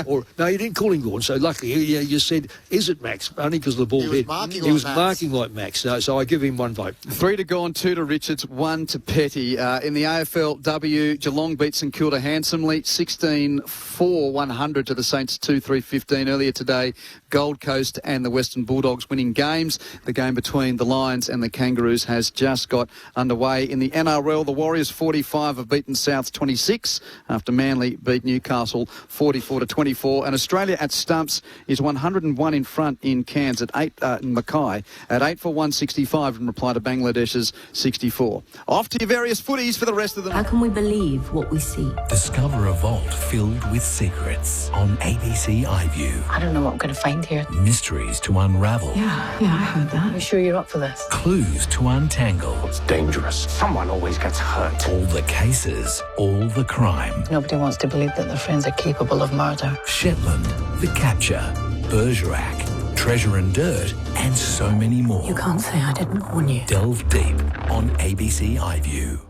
Or no, you didn't call him Gawn. So luckily, you said, is it Max? Only because of the ball he was marking like Max. So I give him 1 vote. 3 to Gawn, 2 to Richards, 1 to Petty. In the AFLW, Geelong beat St Kilda handsomely, 16-4, 100 to the Saints, 2-3-15 earlier today. Gold Coast and the Western Bulldogs winning games. The game between the Lions and the Kangaroos has just got underway. In the NRL, the Warriors 45 have beaten Souths 26 after Manly beat Newcastle 44 to 24. And Australia at stumps is 101 in front in Cairns at 8 in Mackay at 8 for 165 in reply to Bangladesh's 64. Off to your various footies for the rest of the night. How can we believe what we see? Discover a vault filled with secrets on ABC iView. I don't know what I'm going to find here. Mysteries to unravel. Yeah, I heard that. You sure you're up for this? Clues to untangle. It's dangerous. Someone always gets hurt. All the cases, all the crime. Nobody wants to believe that their friends are capable of murder. Shetland, The Capture, Bergerac, Treasure and Dirt, and so many more. You can't say I didn't warn you. Delve deep on ABC iView.